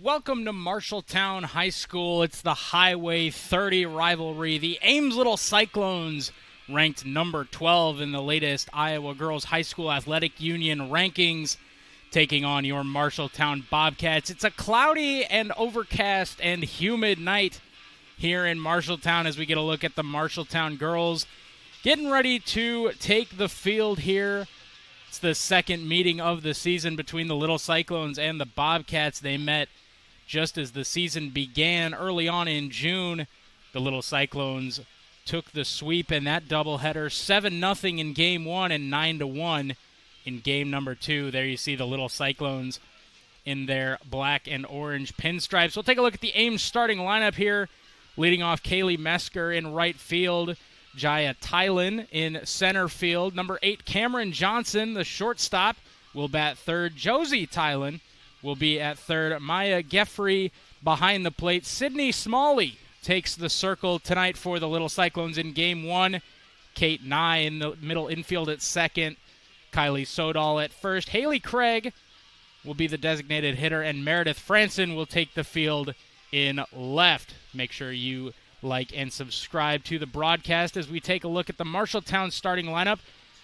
Welcome to Marshalltown High School. It's the Highway 30 rivalry. The Ames Little Cyclones, ranked number 12 in the latest Iowa Girls High School Athletic Union rankings, taking on your Marshalltown Bobcats. It's a cloudy and overcast and humid night here in Marshalltown as we get a look at the Marshalltown girls getting ready to take the field here. It's the second meeting of the season between the Little Cyclones and the Bobcats. They met just as the season began early on in June. The Little Cyclones took the sweep in that doubleheader, 7-0 in Game 1 and 9-1 in Game number 2. There you see the Little Cyclones in their black and orange pinstripes. We'll take a look at the Ames starting lineup here. Leading off, Kaylee Mesker in right field. Jaya Tylen in center field. Number 8, Cameron Johnson, the shortstop, will bat third. Josie Tylen will be at third. Maya Geffrey behind the plate. Sydney Smalley takes the circle tonight for the Little Cyclones in Game 1. Kate Nye in the middle infield at second. Kylie Sodal at first. Haley Craig will be the designated hitter, and Meredith Franson will take the field in left. Make sure you like and subscribe to the broadcast as we take a look at the Marshalltown starting lineup.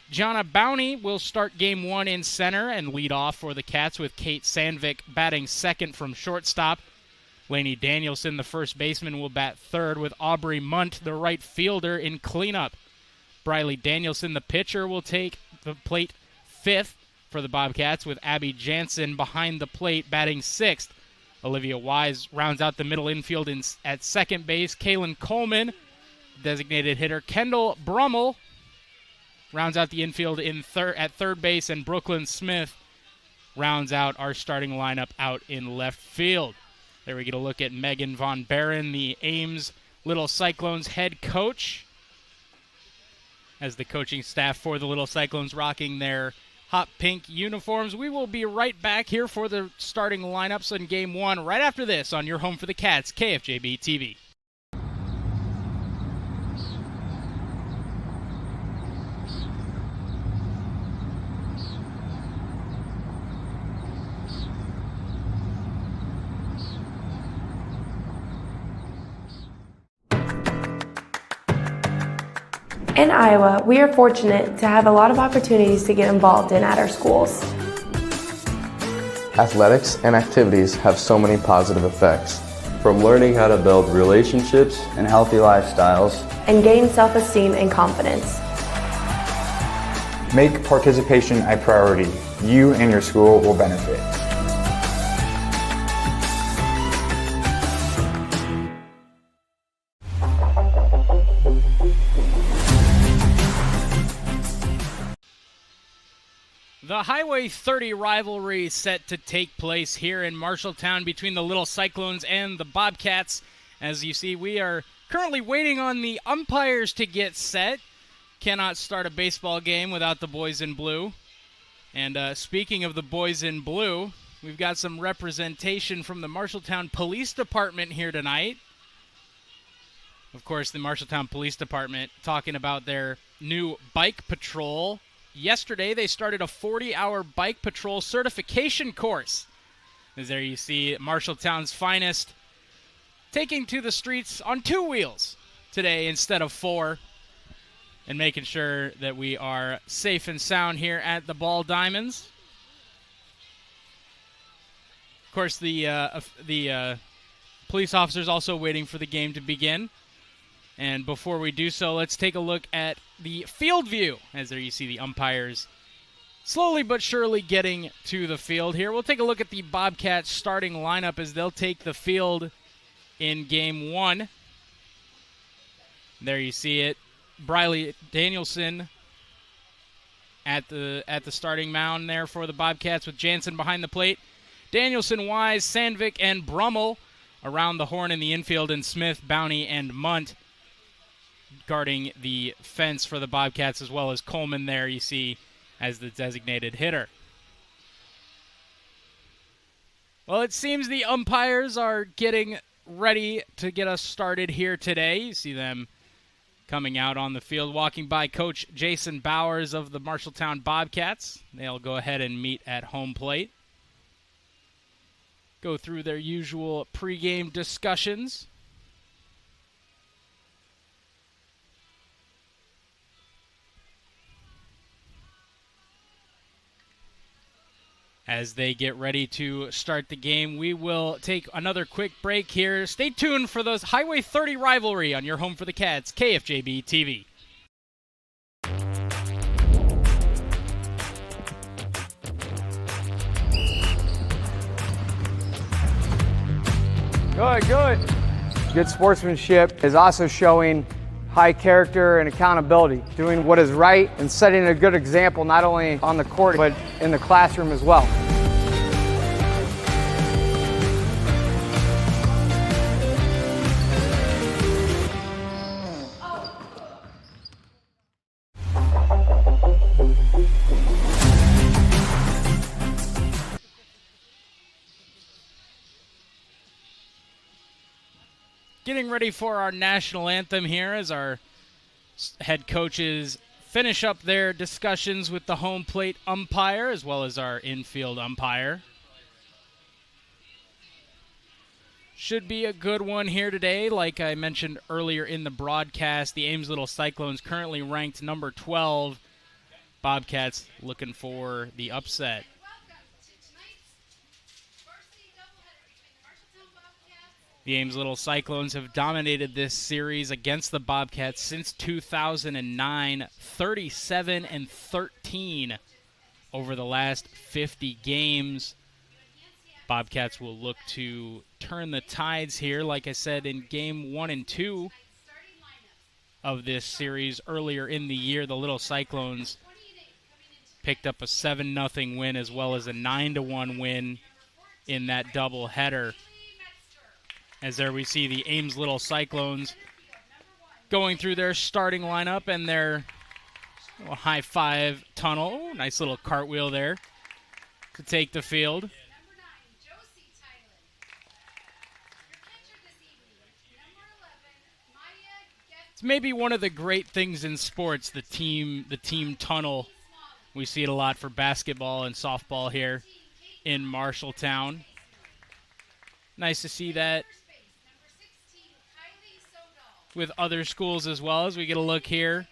Gianna Bowney will start Game 1 in center and lead off for the Cats, with Kate Sandvik batting second from shortstop. Lainey Danielson, the first baseman, will bat third, with Aubrey Munt, the right fielder, in cleanup. Briley Danielson, the pitcher, will take the plate fifth for the Bobcats, with Abby Jansen behind the plate batting sixth. Olivia Wise rounds out the middle infield at second base. Kaylin Coleman, designated hitter. Kendall Brummel rounds out the infield at third base, and Brooklyn Smith rounds out our starting lineup out in left field. There we get a look at Megan Von Barren, the Ames Little Cyclones head coach, as the coaching staff for the Little Cyclones rocking their hot pink uniforms. We will be right back here for the starting lineups in Game 1 right after this on your home for the Cats, KFJB-TV. In Iowa, we are fortunate to have a lot of opportunities to get involved in at our schools. Athletics and activities have so many positive effects. From learning how to build relationships and healthy lifestyles, And gain self-esteem and confidence. Make participation a priority. You and your school will benefit. The Highway 30 rivalry set to take place here in Marshalltown between the Little Cyclones and the Bobcats. As you see, we are currently waiting on the umpires to get set. Cannot start a baseball game without the boys in blue. And speaking of the boys in blue, we've got some representation from the Marshalltown Police Department here tonight. Of course, the Marshalltown Police Department talking about their new bike patrol. Yesterday, they started a 40-hour bike patrol certification course. As there you see Marshalltown's finest taking to the streets on 2 wheels today instead of 4, and making sure that we are safe and sound here at the Ball Diamonds. Of course, the police officers also waiting for the game to begin. And before we do so, let's take a look at the field view. As there you see the umpires slowly but surely getting to the field here. We'll take a look at the Bobcats starting lineup as they'll take the field in Game 1. There you see it. Briley Danielson at the starting mound there for the Bobcats, with Jansen behind the plate. Danielson, Wise, Sandvik, and Brummel around the horn in the infield, and Smith, Bowney, and Munt guarding the fence for the Bobcats, as well as Coleman there you see as the designated hitter. Well, it seems the umpires are getting ready to get us started here today. You see them coming out on the field, walking by Coach Jason Bowers of the Marshalltown Bobcats. They'll go ahead and meet at home plate. go through their usual pregame discussions. As they get ready to start the game, we will take another quick break here. Stay tuned for those Highway 30 rivalry on your home for the Cats, KFJB-TV. Good. Good sportsmanship is also showing high character and accountability, doing what is right and setting a good example not only on the court but in the classroom as well. Getting ready for our national anthem here as our head coaches finish up their discussions with the home plate umpire as well as our infield umpire. Should be a good one here today. Like I mentioned earlier in the broadcast, the Ames Little Cyclones currently ranked number 12. Bobcats looking for the upset. The Ames Little Cyclones have dominated this series against the Bobcats since 2009, 37-13 over the last 50 games. Bobcats will look to turn the tides here. Like I said, in game 1 and 2 of this series earlier in the year, the Little Cyclones picked up a 7-0 win as well as a 9-1 win in that doubleheader. As there we see the Ames Little Cyclones going through their starting lineup and their high five tunnel. Nice little cartwheel there to take the field. It's maybe one of the great things in sports, the team tunnel. We see it a lot for basketball and softball here in Marshalltown. Nice to see that with other schools as well. As we get a look here.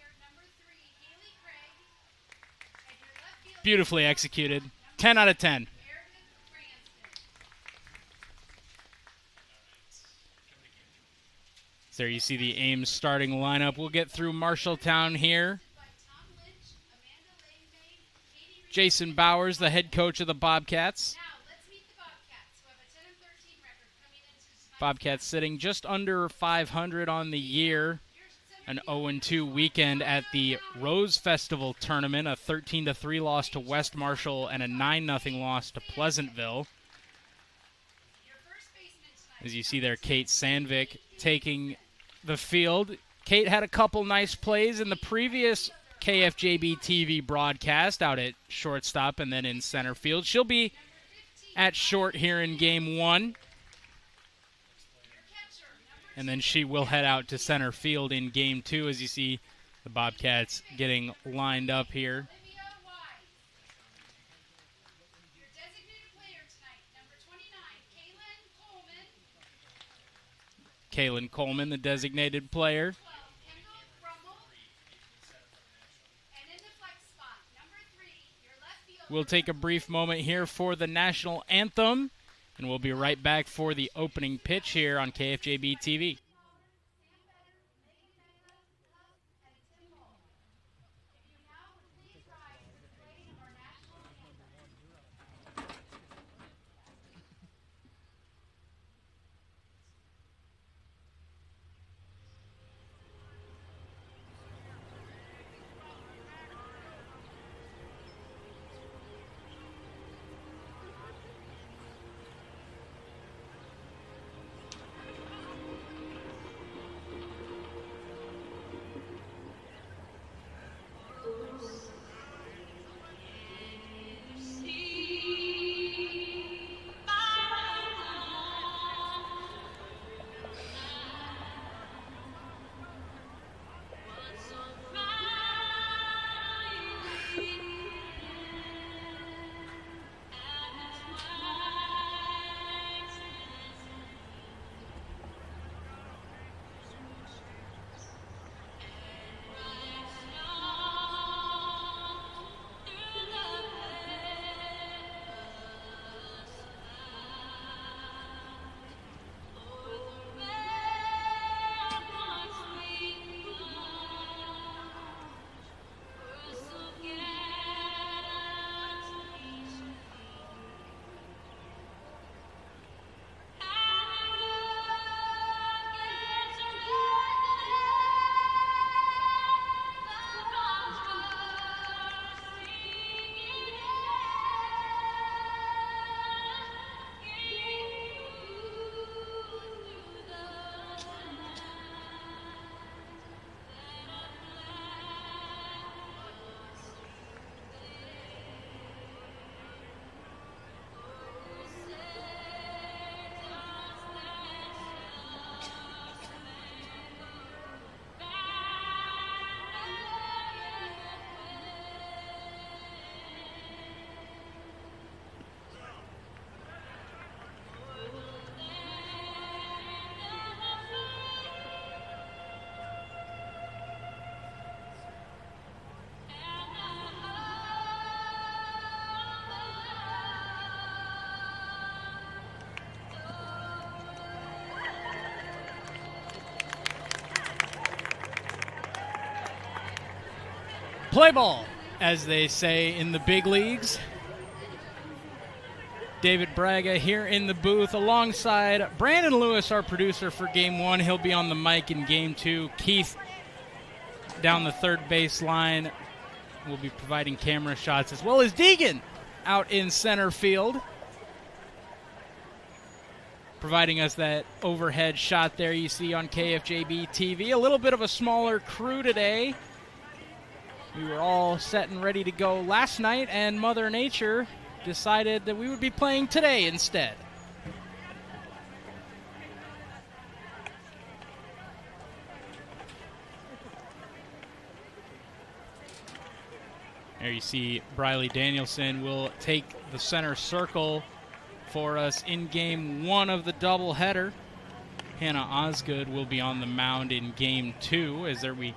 Beautifully executed. 10 out of 10. So there you see the Ames starting lineup. We'll get through Marshalltown here. Jason Bowers, the head coach of the Bobcats. Bobcats sitting just under 500 on the year. An 0-2 weekend at the Rose Festival tournament. A 13-3 loss to West Marshall and a 9-0 loss to Pleasantville. As you see there, Kate Sandvik taking the field. Kate had a couple nice plays in the previous KFJB-TV broadcast out at shortstop and then in center field. She'll be at short here in game 1. And then she will head out to center field in game 2 as you see the Bobcats getting lined up here. Kaylin Coleman, the designated player. We'll take a brief moment here for the national anthem. And we'll be right back for the opening pitch here on KFJB-TV. Play ball, as they say in the big leagues. David Braga here in the booth alongside Brandon Lewis, our producer for Game 1. He'll be on the mic in Game 2. Keith down the third base line will be providing camera shots, as well as Deegan out in center field, providing us that overhead shot there you see on KFJB-TV. A little bit of a smaller crew today. We were all set and ready to go last night, and Mother Nature decided that we would be playing today instead. There you see Briley Danielson will take the center circle for us in Game 1 of the doubleheader. Hannah Osgood will be on the mound in Game 2 as we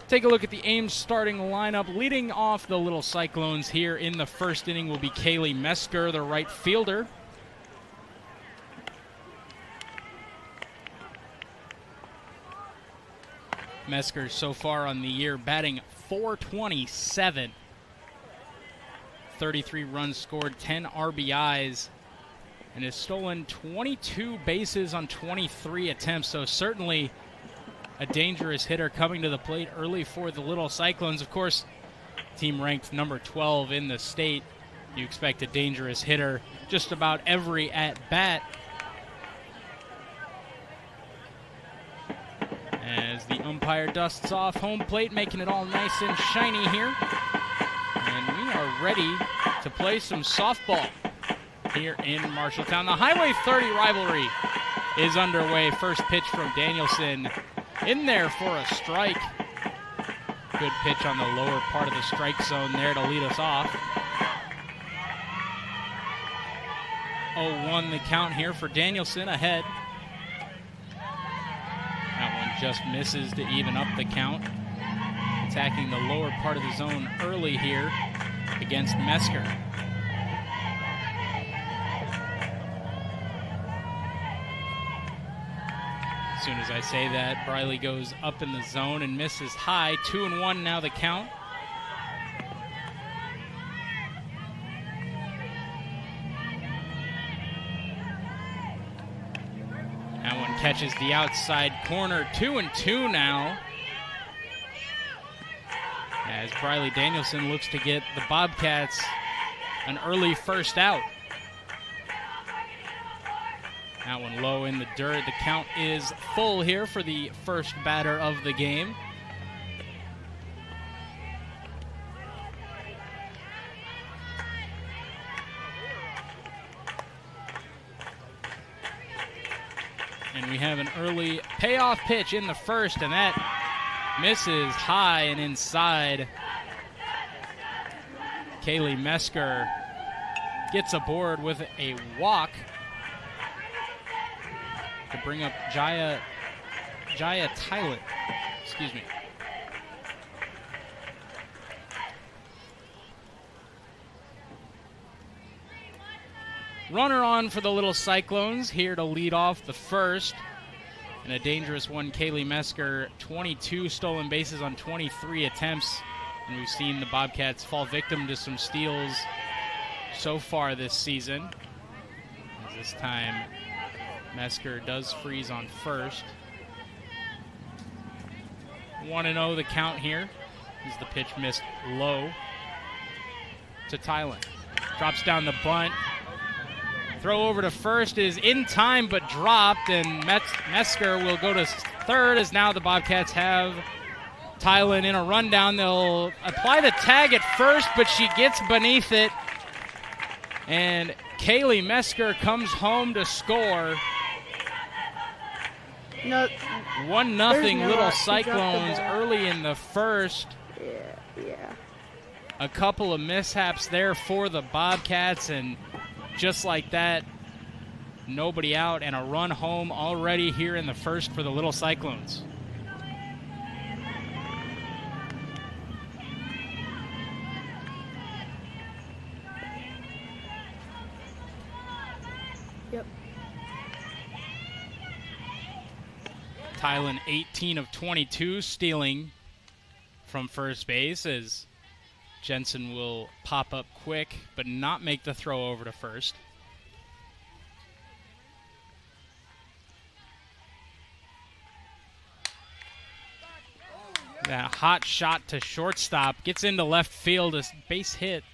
take a look at the Ames starting lineup. Leading off the Little Cyclones here in the first inning will be Kaylee Mesker, the right fielder. Mesker so far on the year batting .427. 33 runs scored, 10 RBIs, and has stolen 22 bases on 23 attempts. So certainly a dangerous hitter coming to the plate early for the Little Cyclones. Of course, team ranked number 12 in the state. You expect a dangerous hitter just about every at-bat. As the umpire dusts off home plate, making it all nice and shiny here. And we are ready to play some softball here in Marshalltown. The Highway 30 rivalry is underway. First pitch from Danielson in there for a strike. Good pitch on the lower part of the strike zone there to lead us off. 0-1 the count here for Danielson ahead. That one just misses to even up the count. Attacking the lower part of the zone early here against Mesker. As soon as I say that, Briley goes up in the zone and misses high. 2-1 now the count. That one catches the outside corner. 2-2 now, as Briley Danielson looks to get the Bobcats an early first out. That one low in the dirt. The count is full here for the first batter of the game. And we have an early payoff pitch in the first, and that misses high and inside. Kaylee Mesker gets aboard with a walk to bring up Jaya Tylet. Excuse me. Runner on for the Little Cyclones here to lead off the first. And a dangerous one, Kaylee Mesker, 22 stolen bases on 23 attempts. And we've seen the Bobcats fall victim to some steals so far this season. As this time, Mesker does freeze on first. 1-0 the count here as the pitch missed low to Tylen. Drops down the bunt. Throw over to first is in time but dropped, and Mesker will go to third as now the Bobcats have Tylen in a rundown. They'll apply the tag at first, but she gets beneath it, and Kaylee Mesker comes home to score. No, 1-0 Little Cyclones early in the first. Yeah. A couple of mishaps there for the Bobcats, and just like that, nobody out and a run home already here in the first for the Little Cyclones. Yep. Tylen 18 of 22 stealing from first base as Jensen will pop up quick, but not make the throw over to first. That hot shot to shortstop gets into left field, a base hit.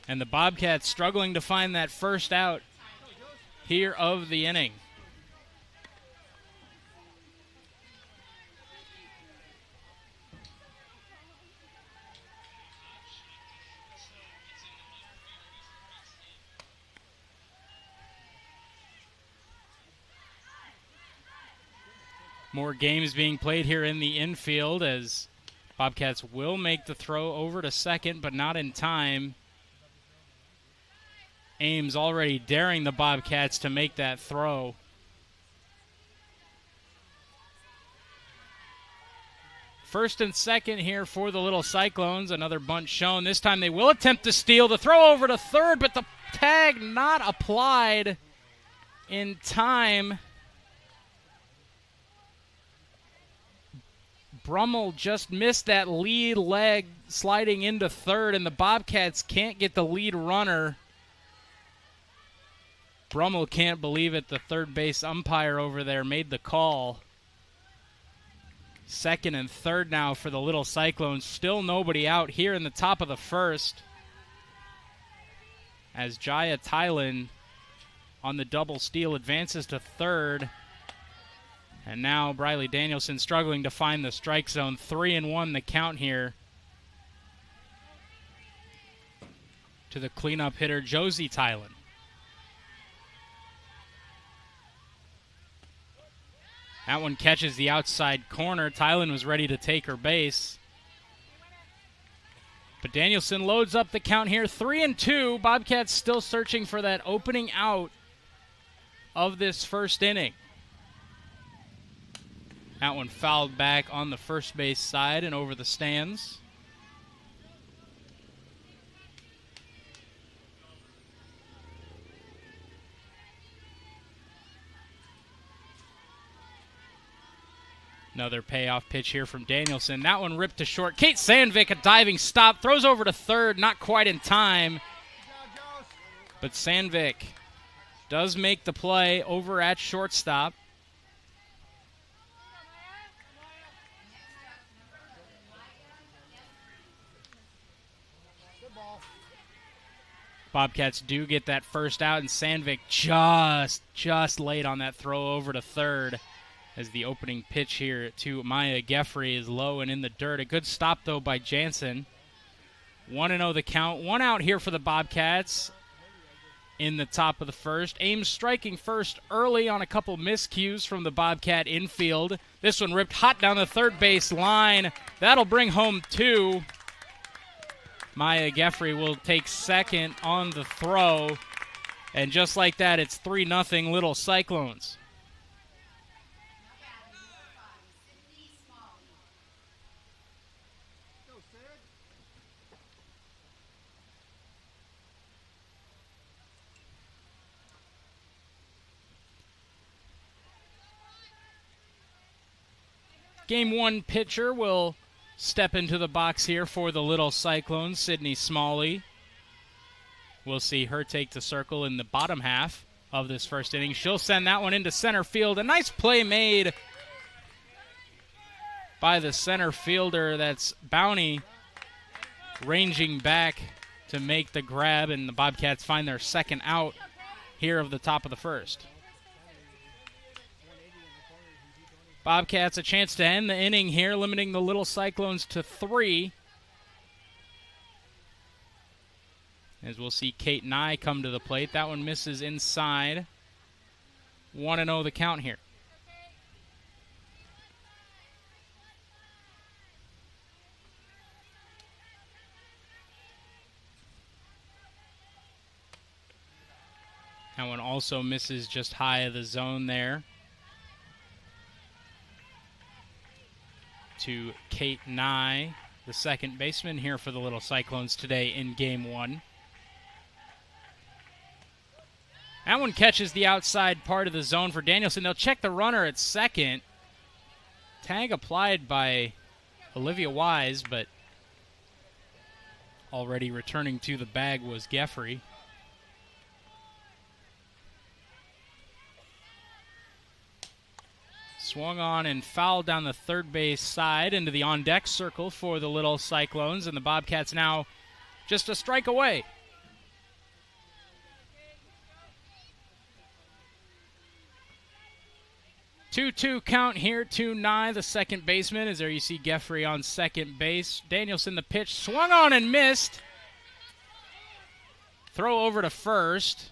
And the Bobcats struggling to find that first out here of the inning. More games being played here in the infield as Bobcats will make the throw over to second, but not in time. Ames already daring the Bobcats to make that throw. First and second here for the little Cyclones. Another bunt shown. This time they will attempt to steal. The throw over to third, but the tag not applied in time. Brummel just missed that lead leg sliding into third, and the Bobcats can't get the lead runner. Brummel can't believe it. The third base umpire over there made the call. Second and third now for the little Cyclones. Still nobody out here in the top of the first, as Jaya Thailand on the double steal advances to third. And now Briley Danielson struggling to find the strike zone. 3-1 the count here to the cleanup hitter, Josie Thailand. That one catches the outside corner. Thailand was ready to take her base, but Danielson loads up the count here. 3-2. Bobcats still searching for that opening out of this first inning. That one fouled back on the first base side and over the stands. Another payoff pitch here from Danielson. That one ripped to short. Kate Sandvik, a diving stop, throws over to third, not quite in time. But Sandvik does make the play over at shortstop. Bobcats do get that first out, and Sandvik just late on that throw over to third, as the opening pitch here to Maya Geffrey is low and in the dirt. A good stop, though, by Jansen. 1-0 the count. One out here for the Bobcats in the top of the first. Ames striking first early on a couple miscues from the Bobcat infield. This one ripped hot down the third base line. That'll bring home two. Maya Geffrey will take second on the throw. And just like that, it's 3-0 Little Cyclones. Game one pitcher will step into the box here for the Little Cyclones, Sydney Smalley. We'll see her take the circle in the bottom half of this first inning. She'll send that one into center field. A nice play made by the center fielder. That's Bounty ranging back to make the grab, and the Bobcats find their second out here of the top of the first. Bobcats a chance to end the inning here, limiting the Little Cyclones to 3. As we'll see Kate Nye come to the plate. That one misses inside. 1-0 the count here. That one also misses just high of the zone there. To Kate Nye, the second baseman here for the Little Cyclones today in game one. That one catches the outside part of the zone for Danielson. They'll check the runner at second. Tag applied by Olivia Wise, but already returning to the bag was Geffrey. Swung on and fouled down the third base side into the on-deck circle for the Little Cyclones, and the Bobcats now just a strike away. Two count here to Nye, the second baseman, as there you see Geffrey on second base. Danielson, the pitch, swung on and missed. Throw over to first.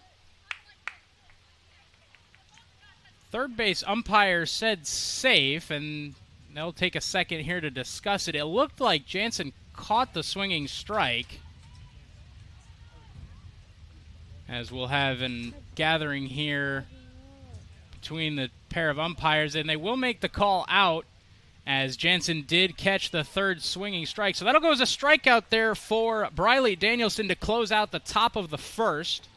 Third base umpire said safe, and they'll take a second here to discuss it. It looked like Jansen caught the swinging strike, as we'll have a gathering here between the pair of umpires, and they will make the call out, as Jansen did catch the third swinging strike. So that'll go as a strikeout there for Briley Danielson to close out the top of the first,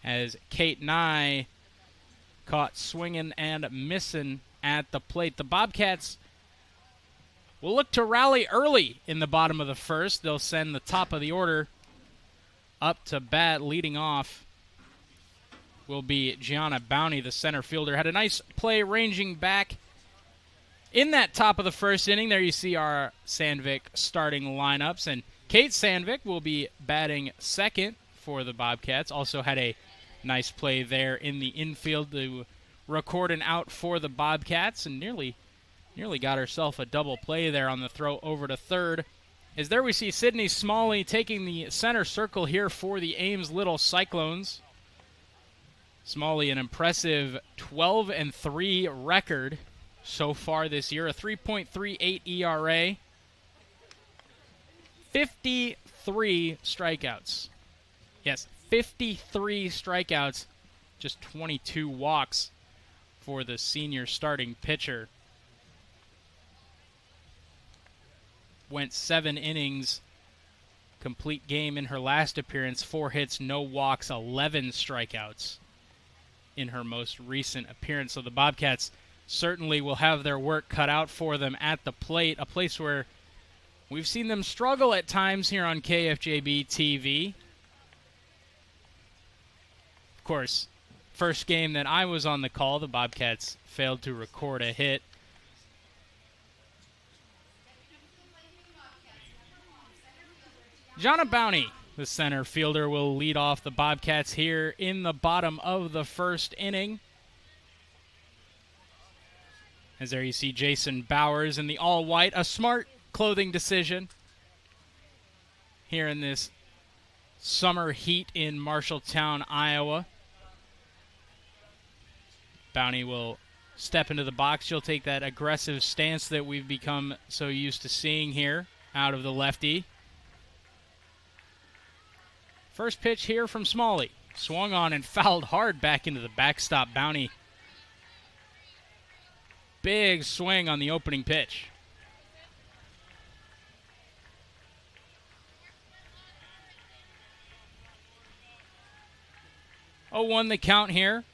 as Kate Nye caught swinging and missing at the plate. The Bobcats will look to rally early in the bottom of the first. They'll send the top of the order up to bat. Leading off will be Gianna Bowney, the center fielder. Had a nice play ranging back in that top of the first inning. There you see our Sandvik starting lineups, and Kate Sandvik will be batting second for the Bobcats. Also had a nice play there in the infield to record an out for the Bobcats, and nearly got herself a double play there on the throw over to third. As there we see Sydney Smalley taking the center circle here for the Ames Little Cyclones. Smalley, an impressive 12-3 record so far this year, a 3.38 ERA, 53 strikeouts. Yes, 53 strikeouts, just 22 walks for the senior starting pitcher. Went 7 innings, complete game in her last appearance, 4 hits, no walks, 11 strikeouts in her most recent appearance. So the Bobcats certainly will have their work cut out for them at the plate, a place where we've seen them struggle at times here on KFJB-TV. Of course, first game that I was on the call, the Bobcats failed to record a hit. Gianna Bowney, the center fielder, will lead off the Bobcats here in the bottom of the first inning. As there you see Jason Bowers in the all-white, a smart clothing decision here in this summer heat in Marshalltown, Iowa. Bowney will step into the box. She'll take that aggressive stance that we've become so used to seeing here out of the lefty. First pitch here from Smalley. Swung on and fouled hard back into the backstop. Bowney, big swing on the opening pitch. Oh, 1 the count here.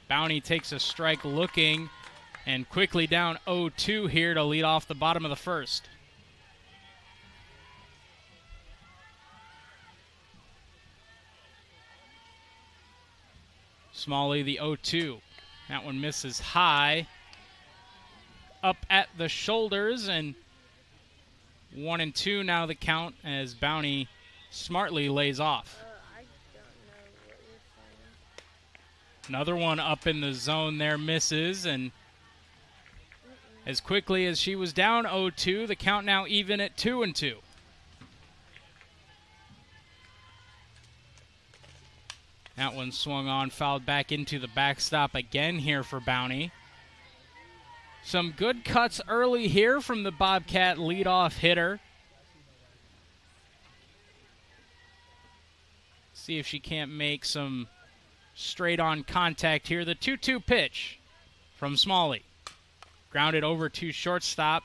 Bowney takes a strike looking, and quickly down 0-2 here to lead off the bottom of the first. Smalley, the 0-2. That one misses high. Up at the shoulders, and 1-2 now the count as Bowney smartly lays off. Another one up in the zone there misses, and as quickly as she was down 0-2, the count now even at 2-2. That one swung on, fouled back into the backstop again here for Bowney. Some good cuts early here from the Bobcat leadoff hitter. See if she can't make some straight-on contact here. The 2-2 pitch from Smalley. Grounded over to shortstop.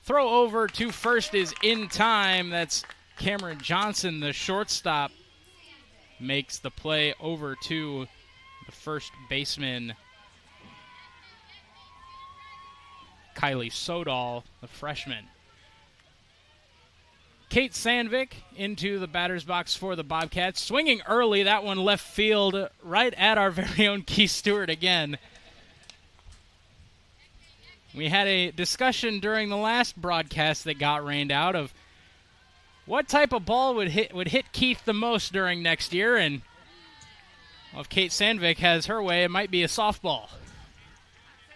Throw over to first is in time. That's Cameron Johnson, the shortstop, makes the play over to the first baseman. Kylie Sodal, the freshman. Kate Sandvik into the batter's box for the Bobcats. Swinging early, that one left field right at our very own Keith Stewart again. We had a discussion during the last broadcast that got rained out of what type of ball would hit Keith the most during next year, and well, if Kate Sandvik has her way, it might be a softball.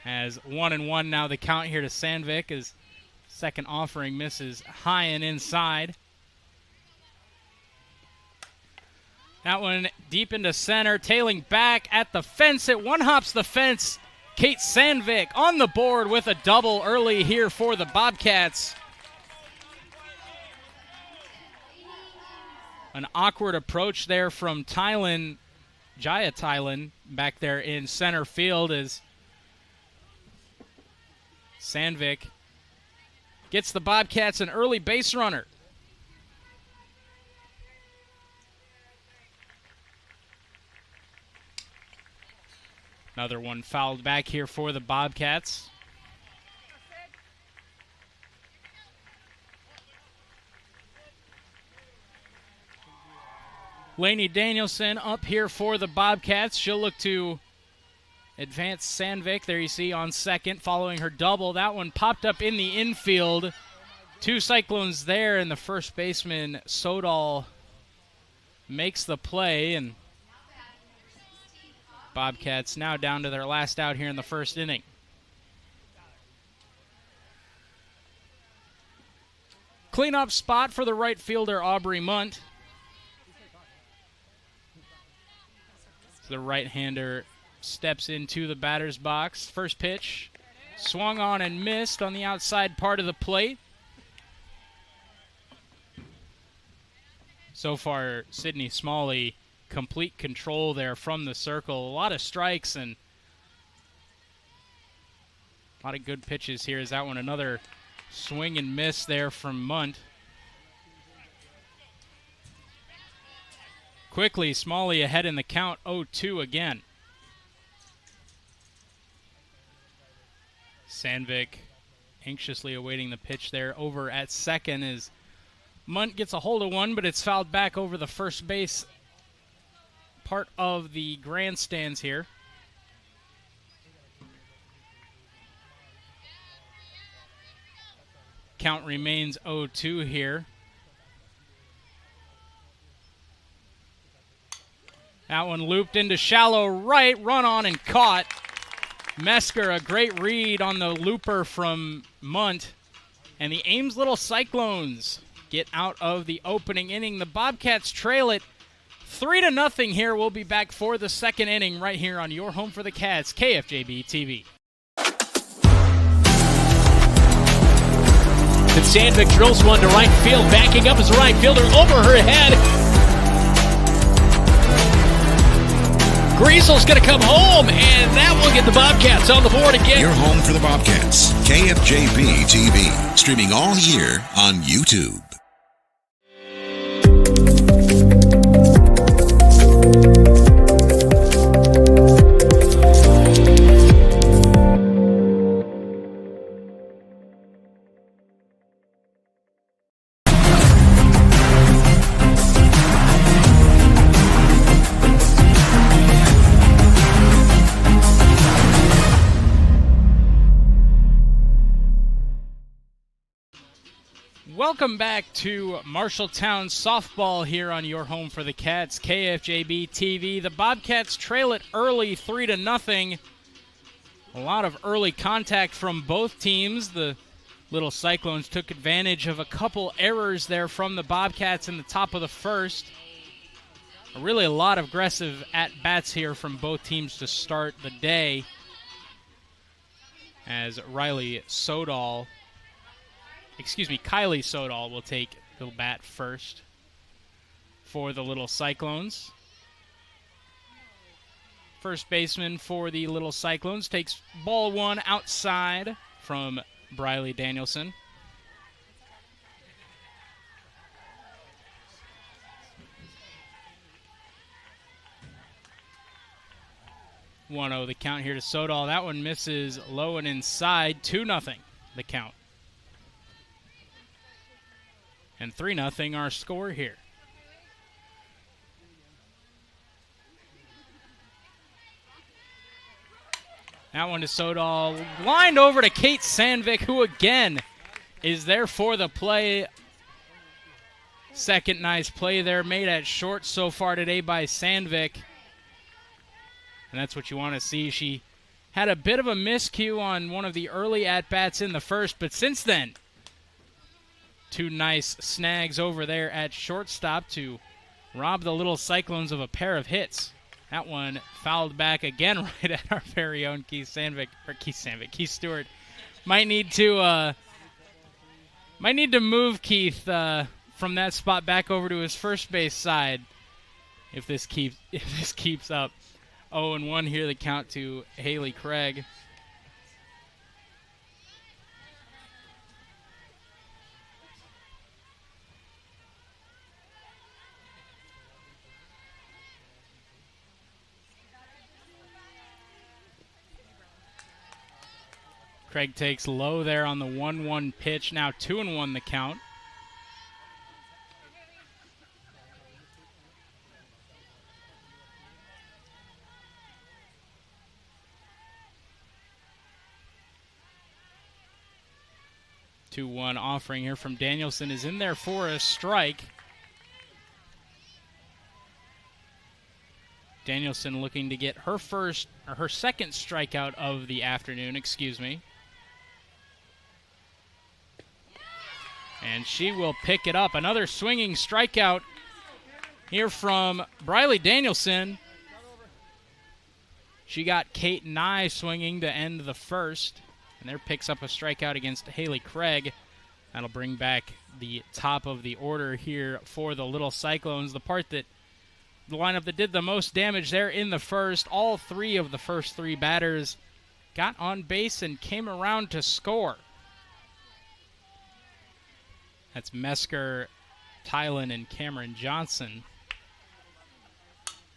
As 1-1 now the count here to Sandvik as second offering misses high and inside. That one deep into center, tailing back at the fence. It one-hops the fence. Kate Sandvik on the board with a double early here for the Bobcats. An awkward approach there from Jaya Tylan back there in center field as Sandvik gets the Bobcats an early base runner. Another one fouled back here for the Bobcats. Lainey Danielson up here for the Bobcats. She'll look to advance Sandvik. There you see on second following her double. That one popped up in the infield. Two Cyclones there, and the first baseman, Sodal, makes the play, and Bobcats now down to their last out here in the first inning. Cleanup spot for the right fielder, Aubrey Munt. The right-hander steps into the batter's box. First pitch, swung on and missed on the outside part of the plate. So far, Sydney Smalley, complete control there from the circle. A lot of strikes and a lot of good pitches here. Is that one another swing and miss there from Munt? Quickly, Smalley ahead in the count, 0-2 again. Sandvik anxiously awaiting the pitch there over at second as Munt gets a hold of one, but it's fouled back over the first base part of the grandstands here. Count remains 0-2 here. That one looped into shallow right, run on and caught. Mesker, a great read on the looper from Munt. And the Ames Little Cyclones get out of the opening inning. The Bobcats trail it 3-0 here. We'll be back for the second inning right here on your home for the Cats, KFJB-TV. And Sandvik drills one to right field. Backing up is the right fielder over her head. Griesel's going to come home, and that will get the Bobcats on the board again. Your home for the Bobcats, KFJB-TV, streaming all year on YouTube. Welcome back to Marshalltown softball here on your home for the Cats, KFJB-TV. The Bobcats trail it early 3-0. A lot of early contact from both teams. The Little Cyclones took advantage of a couple errors there from the Bobcats in the top of the first. Really a lot of aggressive at-bats here from both teams to start the day, as Kylie Sodal will take the bat first for the Little Cyclones. First baseman for the Little Cyclones takes ball one outside from Briley Danielson. The count here to Sodal. That one misses low and inside, 2-0. the count. And 3-0 our score here. That one to Sodal. Lined over to Kate Sandvik, who again is there for the play. Second nice play there made at short so far today by Sandvik. And that's what you want to see. She had a bit of a miscue on one of the early at-bats in the first, but since then, 2 nice snags over there at shortstop to rob the little Cyclones of a pair of hits. That one fouled back again right at our very own Keith Stewart. Might need to move Keith from that spot back over to his first base side if this keeps up. 0-1 here, the count to Haley Craig. Craig takes low there on the 1-1 pitch. Now 2-1 the count. Two-one offering here from Danielson is in there for a strike. Danielson looking to get her second strikeout of the afternoon, And she will pick it up. Another swinging strikeout here from Briley Danielson. She got Kate Nye swinging to end the first. And there picks up a strikeout against Haley Craig. That'll bring back the top of the order here for the Little Cyclones. The lineup that did the most damage there in the first. All 3 of the first 3 batters got on base and came around to score. That's Mesker, Tylen, and Cameron Johnson.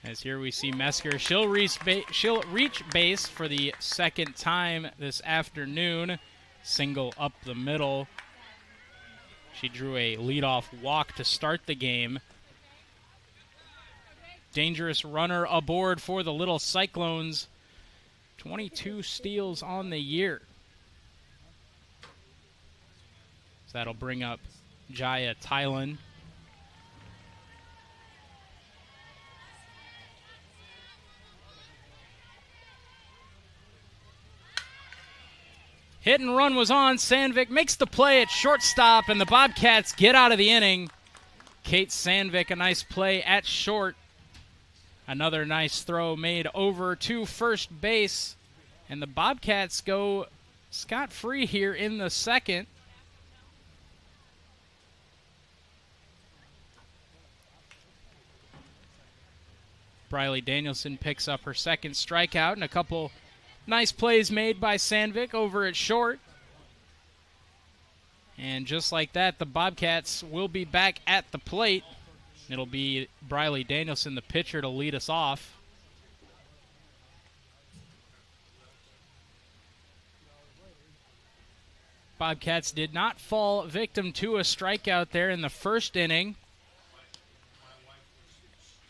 As here we see Mesker. She'll reach base for the second time this afternoon. Single up the middle. She drew a leadoff walk to start the game. Dangerous runner aboard for the Little Cyclones. 22 steals on the year. So that'll bring up Jaya Tylen. Hit and run was on. Sandvik makes the play at shortstop, and the Bobcats get out of the inning. Kate Sandvik, a nice play at short. Another nice throw made over to first base, and the Bobcats go scot-free here in the second. Briley Danielson picks up her second strikeout, and a couple nice plays made by Sandvik over at short. And just like that, the Bobcats will be back at the plate. It'll be Briley Danielson, the pitcher, to lead us off. Bobcats did not fall victim to a strikeout there in the first inning.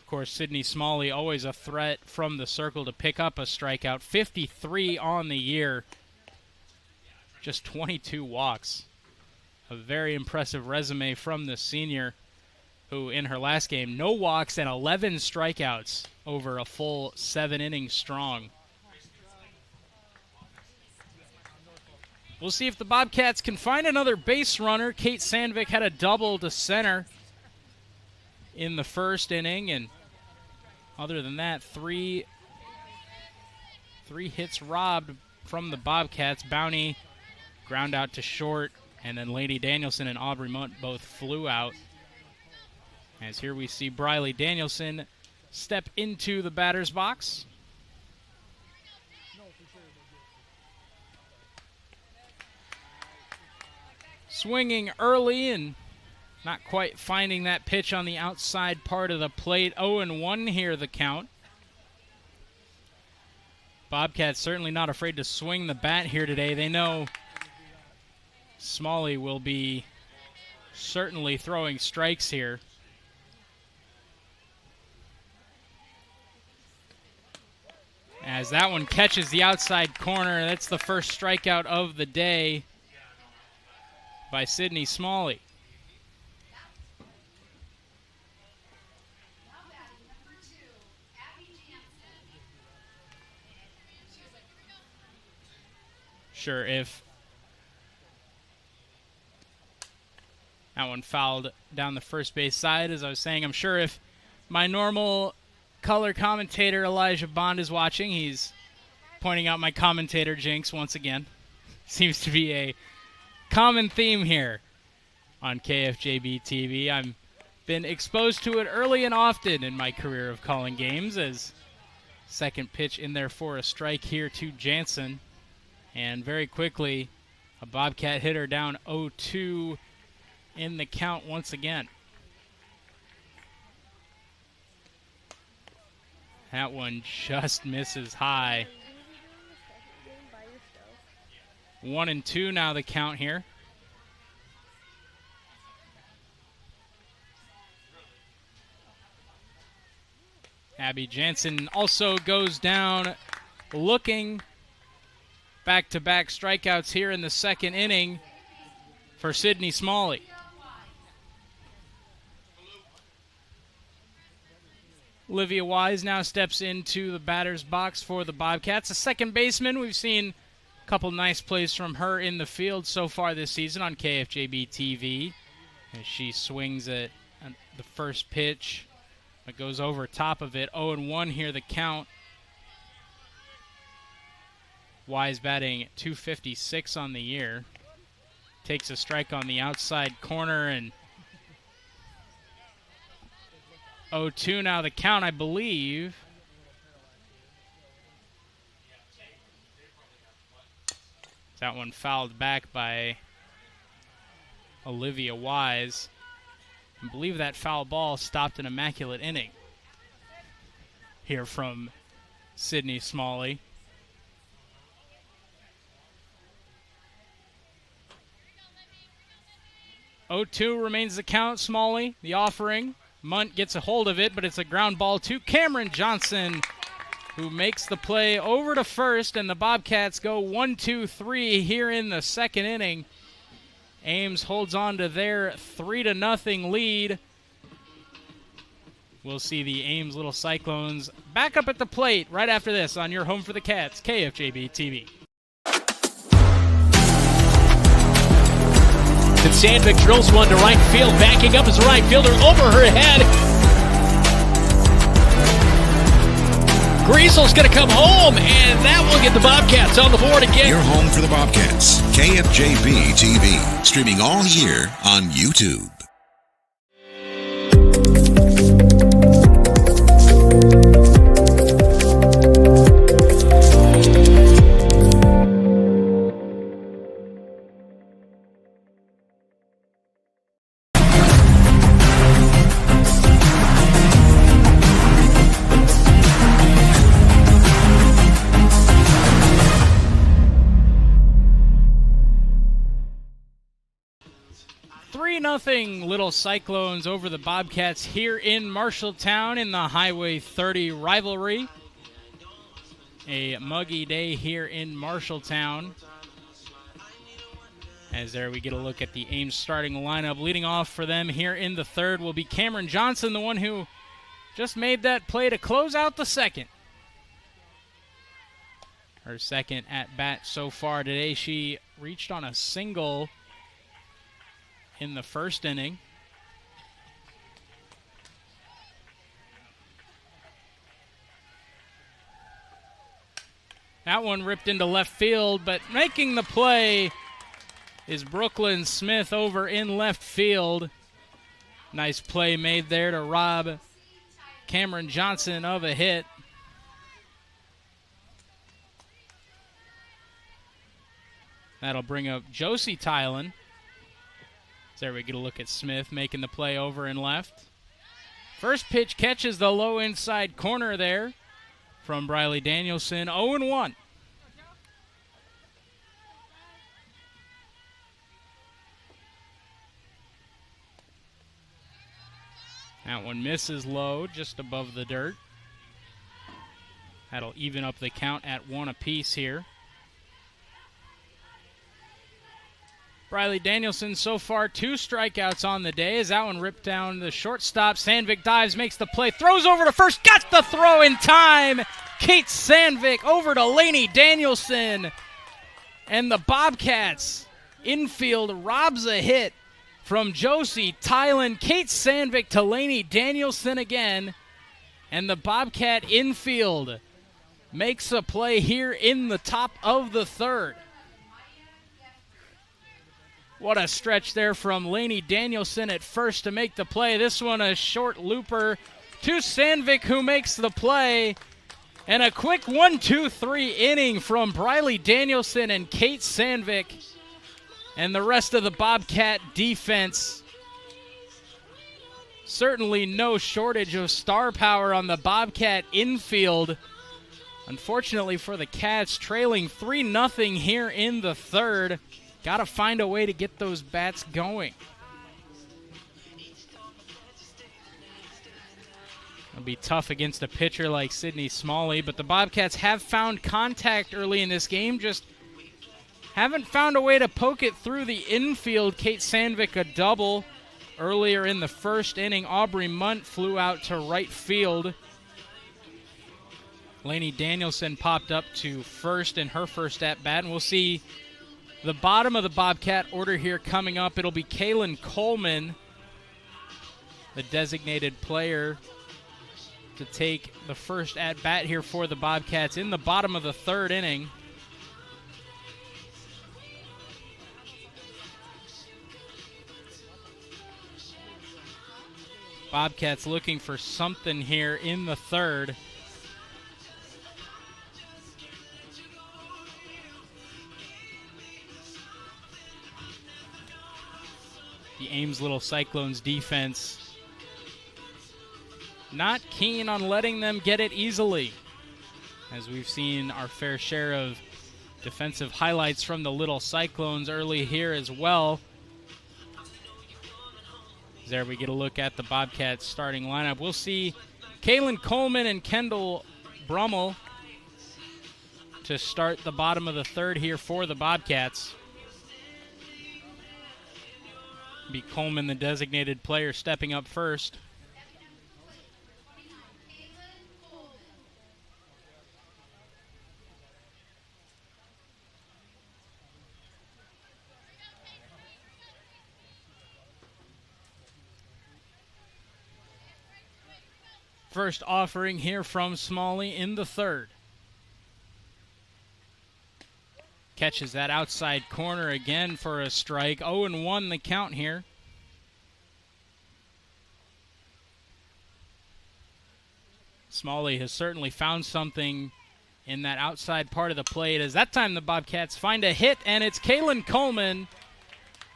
Of course, Sydney Smalley, always a threat from the circle to pick up a strikeout. 53 on the year. Just 22 walks. A very impressive resume from the senior, who in her last game, no walks and 11 strikeouts over a full 7 innings strong. We'll see if the Bobcats can find another base runner. Kate Sandvik had a double to center in the first inning, and other than that, three hits robbed from the Bobcats. Bounty ground out to short, and then Lady Danielson and Aubrey Munt both flew out. As here we see Briley Danielson step into the batter's box. Swinging early and not quite finding that pitch on the outside part of the plate. 0-1 here, the count. Bobcats certainly not afraid to swing the bat here today. They know Smalley will be certainly throwing strikes here. As that one catches the outside corner, that's the first strikeout of the day by Sydney Smalley. Sure, if that one fouled down the first base side, as I was saying, I'm sure if my normal color commentator Elijah Bond is watching, he's pointing out my commentator jinx once again. Seems to be a common theme here on KFJB-TV. I've been exposed to it early and often in my career of calling games, as second pitch in there for a strike here to Jansen. And very quickly, a Bobcat hitter down 0-2 in the count once again. That one just misses high. 1-2 now the count here. Abby Jansen also goes down looking. Back-to-back strikeouts here in the second inning for Sydney Smalley. Olivia Wise now steps into the batter's box for the Bobcats. A second baseman. We've seen a couple nice plays from her in the field so far this season on KFJB-TV. As she swings at the first pitch. It goes over top of it. 0-1 here the count. Wise batting .256 on the year. Takes a strike on the outside corner, and 0-2 now the count, I believe. That one fouled back by Olivia Wise. I believe that foul ball stopped an immaculate inning here from Sydney Smalley. 0-2 remains the count. Smalley, the offering. Munt gets a hold of it, but it's a ground ball to Cameron Johnson, who makes the play over to first, and the Bobcats go 1-2-3 here in the second inning. Ames holds on to their 3-0 lead. We'll see the Ames Little Cyclones back up at the plate right after this on your home for the Cats, KFJB-TV. And Sandvik drills one to right field. Backing up is the right fielder over her head. Griesel's going to come home, and that will get the Bobcats on the board again. Your home for the Bobcats, KFJB-TV. Streaming all year on YouTube. Nothing Little Cyclones over the Bobcats here in Marshalltown in the Highway 30 rivalry. A muggy day here in Marshalltown. As there we get a look at the Ames starting lineup. Leading off for them here in the third will be Cameron Johnson, the one who just made that play to close out the second. Her second at bat so far today. She reached on a single in the first inning. That one ripped into left field, but making the play is Brooklyn Smith over in left field. Nice play made there to rob Cameron Johnson of a hit. That'll bring up Josie Tylen. There we get a look at Smith making the play over in left. First pitch catches the low inside corner there from Briley Danielson. 0-1. That one misses low, just above the dirt. That'll even up the count at 1 apiece here. Briley Danielson so far 2 strikeouts on the day as that one ripped down the shortstop. Sandvik dives, makes the play, throws over to first, got the throw in time. Kate Sandvik over to Lainey Danielson. And the Bobcats infield robs a hit from Josie Tylen. Kate Sandvik to Lainey Danielson again. And the Bobcat infield makes a play here in the top of the 3rd. What a stretch there from Lainey Danielson at first to make the play. This one a short looper to Sandvik, who makes the play. And a quick 1-2-3 inning from Briley Danielson and Kate Sandvik. And the rest of the Bobcat defense. Certainly no shortage of star power on the Bobcat infield. Unfortunately for the Cats, trailing 3-0 here in the 3rd. Got to find a way to get those bats going. It'll be tough against a pitcher like Sydney Smalley, but the Bobcats have found contact early in this game, just haven't found a way to poke it through the infield. Kate Sandvik a double earlier in the 1st inning. Aubrey Munt flew out to right field. Lainey Danielson popped up to first in her first at-bat, and we'll see the bottom of the Bobcat order here coming up. It'll be Kaylin Coleman, the designated player, to take the first at-bat here for the Bobcats in the bottom of the 3rd inning. Bobcats looking for something here in the 3rd. The Ames Little Cyclones defense not keen on letting them get it easily, as we've seen our fair share of defensive highlights from the Little Cyclones early here as well. There we get a look at the Bobcats starting lineup. We'll see Kaylin Coleman and Kendall Brummel to start the bottom of the 3rd here for the Bobcats. Be Coleman, the designated player, stepping up first. First offering here from Smalley in the 3rd. Catches that outside corner again for a strike. 0-1 the count here. Smalley has certainly found something in that outside part of the plate, as that time the Bobcats find a hit, and it's Kaylin Coleman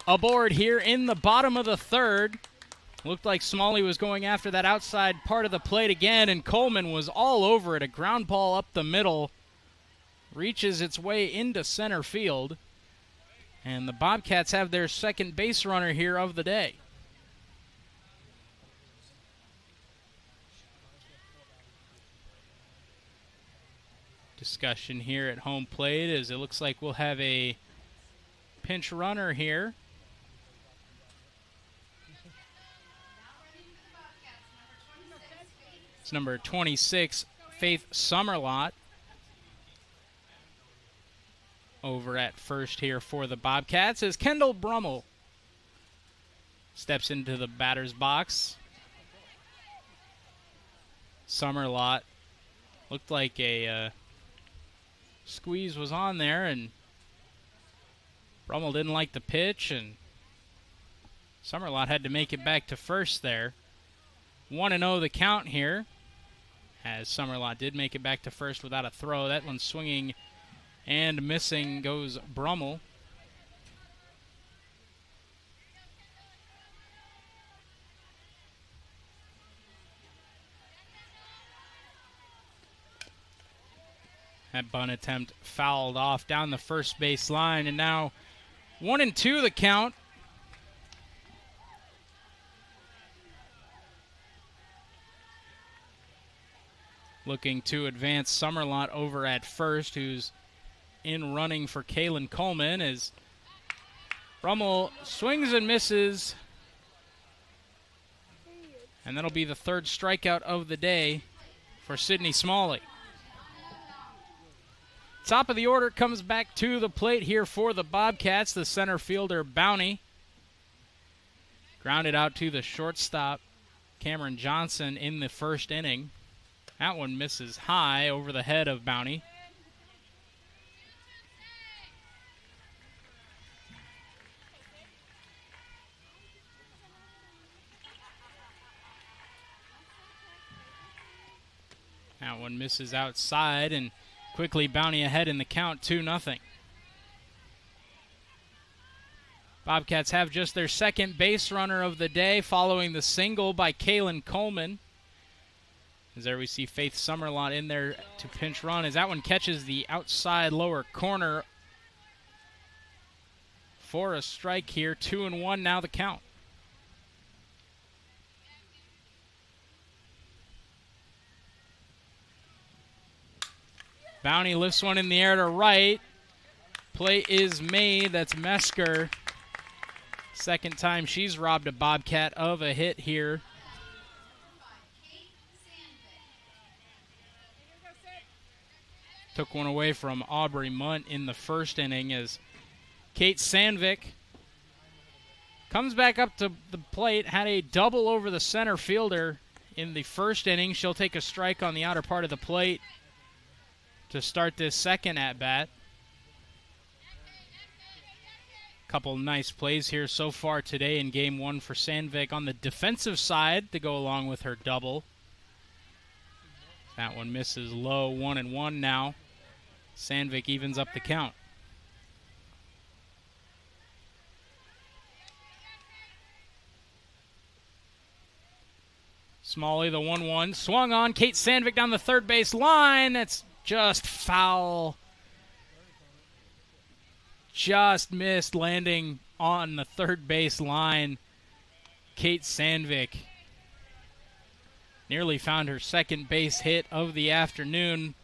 aboard here in the bottom of the 3rd. Looked like Smalley was going after that outside part of the plate again, and Coleman was all over it. A ground ball up the middle. Reaches its way into center field. And the Bobcats have their second base runner here of the day. Discussion here at home plate, as it looks like we'll have a pinch runner here. It's number 26, Faith Summerlot, over at first here for the Bobcats, as Kendall Brummel steps into the batter's box. Summerlot looked like a squeeze was on there, and Brummel didn't like the pitch, and Summerlot had to make it back to first there. 1-0 the count here, as Summerlot did make it back to first without a throw. That one swinging and missing goes Brummel. That bunt attempt fouled off down the first base line, and now 1-2 the count. looking to advance Summerlot over at first, who's in running for Kalen Coleman as Rummel swings and misses. And that'll be the third strikeout of the day for Sydney Smalley. Top of the order comes back to the plate here for the Bobcats. The center fielder, Bounty. Grounded out to the shortstop, Cameron Johnson, in the first inning. That one misses high over the head of Bounty. That one misses outside, and quickly Bounty ahead in the count, 2-0. Bobcats have just their second base runner of the day following the single by Kalen Coleman. As there we see Faith Summerlot in there to pinch run as that one catches the outside lower corner for a strike here. 2-1 now the count. Bounty lifts one in the air to right. Play is made. That's Mesker. Second time she's robbed a Bobcat of a hit here. Took one away from Aubrey Munt in the first inning as Kate Sandvik comes back up to the plate. Had a double over the center fielder in the first inning. She'll take a strike on the outer part of the plate to start this second at-bat. Couple nice plays here so far today in game one for Sandvik on the defensive side to go along with her double. That one misses low, 1-1 now. Sandvik evens up the count. Smalley, the 1-1. Swung on. Kate Sandvik down the third base line. That's just foul. Just missed, landing on the third base line. Kate Sandvik nearly found her second base hit of the afternoon.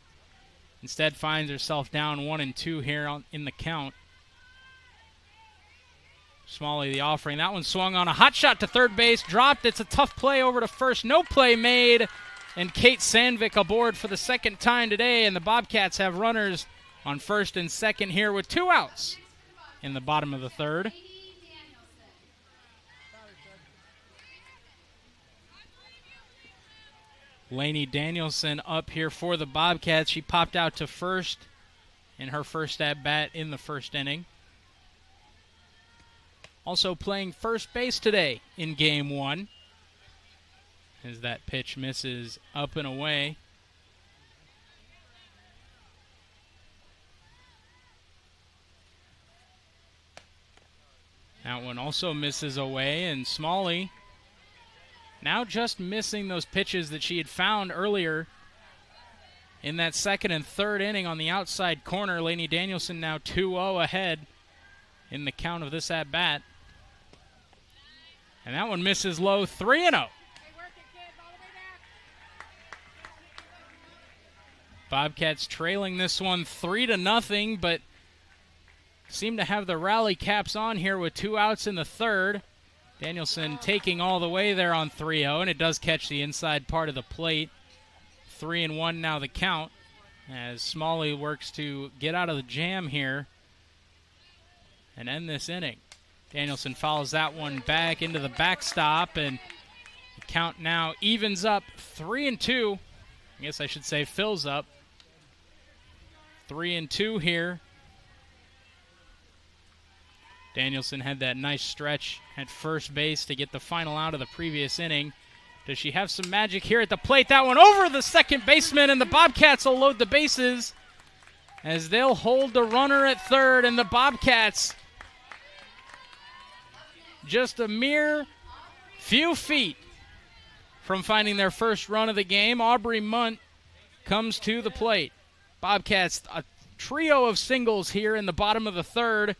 Instead finds herself down 1-2 here in the count. Smalley the offering. That one swung on. A hot shot to third base. Dropped. It's a tough play over to first. No play made. And Kate Sandvik aboard for the second time today. And the Bobcats have runners on first and second here with 2 outs in the bottom of the third. Lainey Danielson up here for the Bobcats. She popped out to first in her first at-bat in the first inning. Also playing first base today in game one, as that pitch misses up and away. That one also misses away, and Smalley now just missing those pitches that she had found earlier in that second and third inning on the outside corner. Lainey Danielson now 2-0 ahead in the count of this at-bat. And that one misses low, 3-0. Bobcats trailing this one 3-0, but seem to have the rally caps on here with 2 outs in the third. Danielson taking all the way there on 3-0, and it does catch the inside part of the plate. 3-1 now the count, as Smalley works to get out of the jam here and end this inning. Danielson follows that one back into the backstop, and the count now evens up 3-2. I guess I should say fills up. 3-2 here. Danielson had that nice stretch at first base to get the final out of the previous inning. Does she have some magic here at the plate? That one over the second baseman, and the Bobcats will load the bases as they'll hold the runner at third, and the Bobcats just a mere few feet from finding their first run of the game. Aubrey Munt comes to the plate. Bobcats, a trio of singles here in the bottom of the third.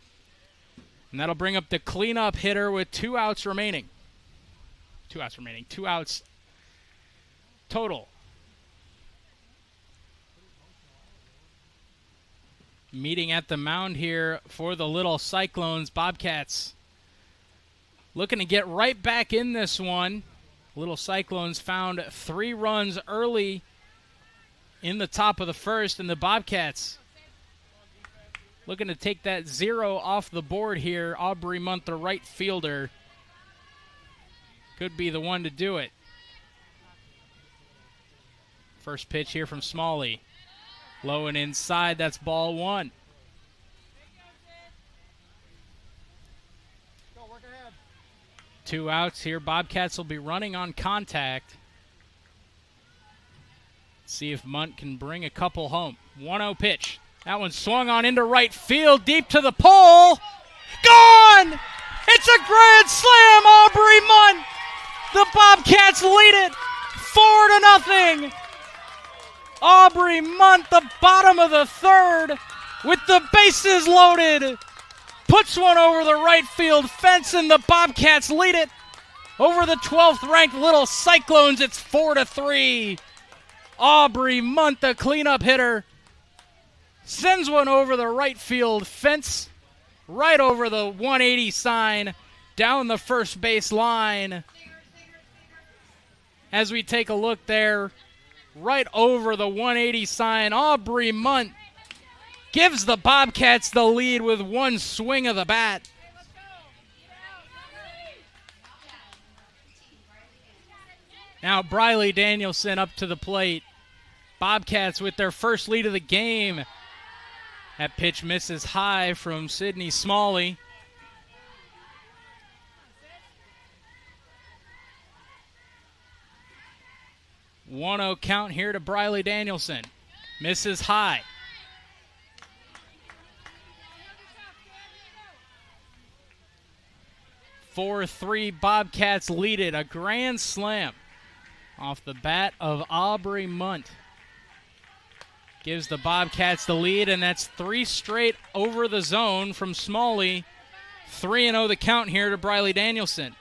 And that'll bring up the cleanup hitter with 2 outs remaining. 2 outs remaining. 2 outs total. meeting at the mound here for the Little Cyclones. Bobcats looking to get right back in this one. Little Cyclones found 3 runs early in the top of the first, and the Bobcats looking to take that 0 off the board here. Aubrey Munt, the right fielder, could be the one to do it. First pitch here from Smalley. Low and inside, that's ball 1. Two outs here. Bobcats will be running on contact. See if Munt can bring a couple home. 1-0 pitch. That one swung on into right field, deep to the pole. Gone! It's a grand slam, Aubrey Munt. The Bobcats lead it 4-0. Aubrey Munt, the bottom of the third, with the bases loaded, puts one over the right field fence, and the Bobcats lead it over the 12th-ranked Little Cyclones. It's 4-3. Aubrey Munt, the cleanup hitter, sends one over the right field fence, right over the 180 sign, down the first base line. As we take a look there, right over the 180 sign, Aubrey Munt gives the Bobcats the lead with one swing of the bat. Now Briley Danielson up to the plate. Bobcats with their first lead of the game. That pitch misses high from Sidney Smalley. One 1-0 count here to Briley Danielson. Misses high. Four-3 Bobcats lead it. A grand slam off the bat of Aubrey Munt gives the Bobcats the lead, and that's 3 straight over the zone from Smalley. 3-0 the count here to Briley Danielson.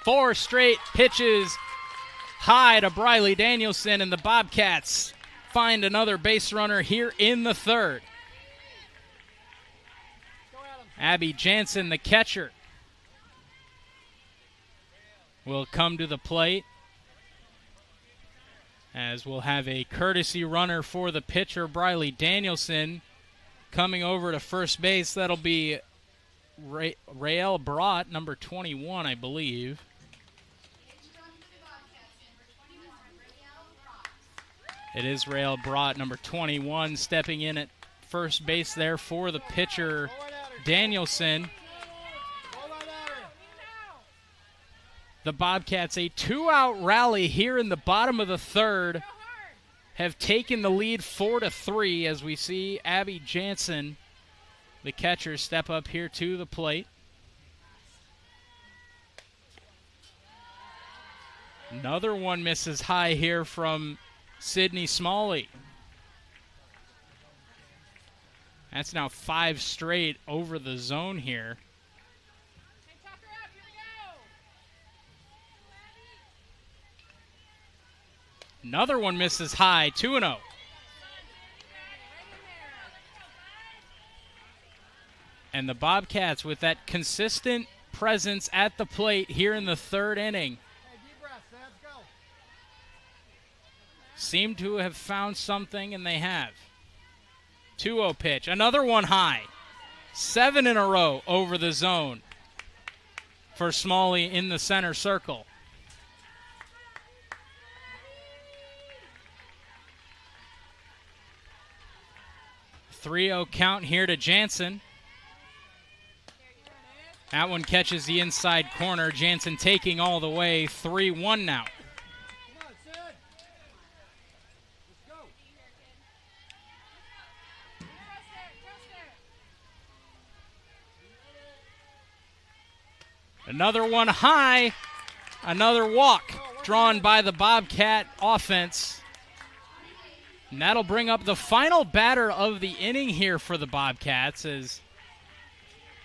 Four straight pitches high to Briley Danielson, and the Bobcats find another base runner here in the third. Abby Jansen, the catcher, will come to the plate, as we'll have a courtesy runner for the pitcher, Briley Danielson, coming over to first base. That'll be Rael Brott, number 21, I believe. It is Rael Brott, number 21, stepping in at first base there for the pitcher, Danielson. The Bobcats, a 2-out rally here in the bottom of the third, have taken the lead 4-3 as we see Abby Jansen, the catcher, step up here to the plate. Another one misses high here from Sidney Smalley. That's now 5 straight over the zone here. Another one misses high, 2-0. And the Bobcats, with that consistent presence at the plate here in the third inning, seem to have found something, and they have. 2-0 pitch. Another one high. 7 in a row over the zone for Smalley in the center circle. 3-0 count here to Jansen. That one catches the inside corner. Jansen taking all the way. 3-1 now. Another one high. Another walk drawn by the Bobcat offense. And that'll bring up the final batter of the inning here for the Bobcats, as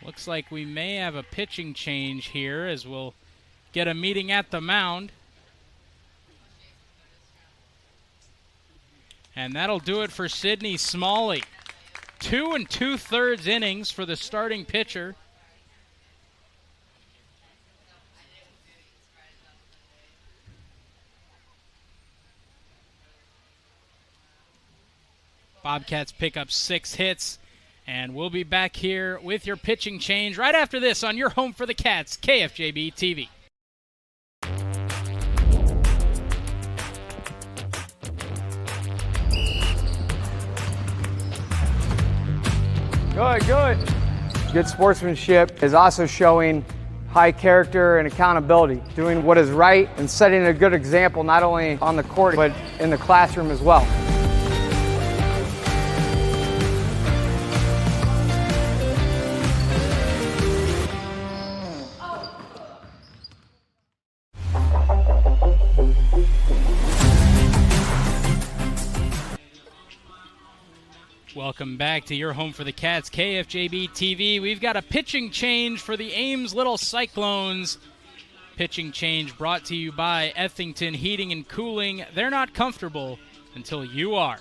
looks like we may have a pitching change here, as we'll get a meeting at the mound. And that'll do it for Sydney Smalley. 2 2/3 innings for the starting pitcher. Bobcats pick up 6 hits, and we'll be back here with your pitching change right after this on your home for the Cats, KFJB-TV. Good. Good sportsmanship is also showing high character and accountability, doing what is right and setting a good example not only on the court but in the classroom as well. Welcome back to your home for the Cats, KFJB-TV. We've got a pitching change for the Ames Little Cyclones. Pitching change brought to you by Ethington Heating and Cooling. They're not comfortable until you are.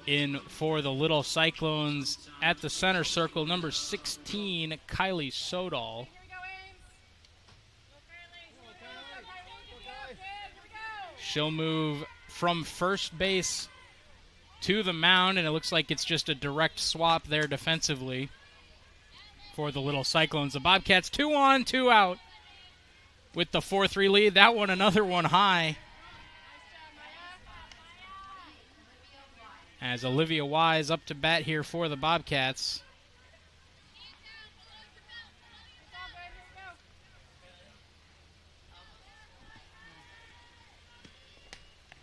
In for the Little Cyclones at the center circle, number 16, Kylie Sodal. She'll move from first base to the mound, and it looks like it's just a direct swap there defensively for the Little Cyclones. The Bobcats 2 on, 2 out with the 4-3 lead. That one, another one high, as Olivia Wise up to bat here for the Bobcats.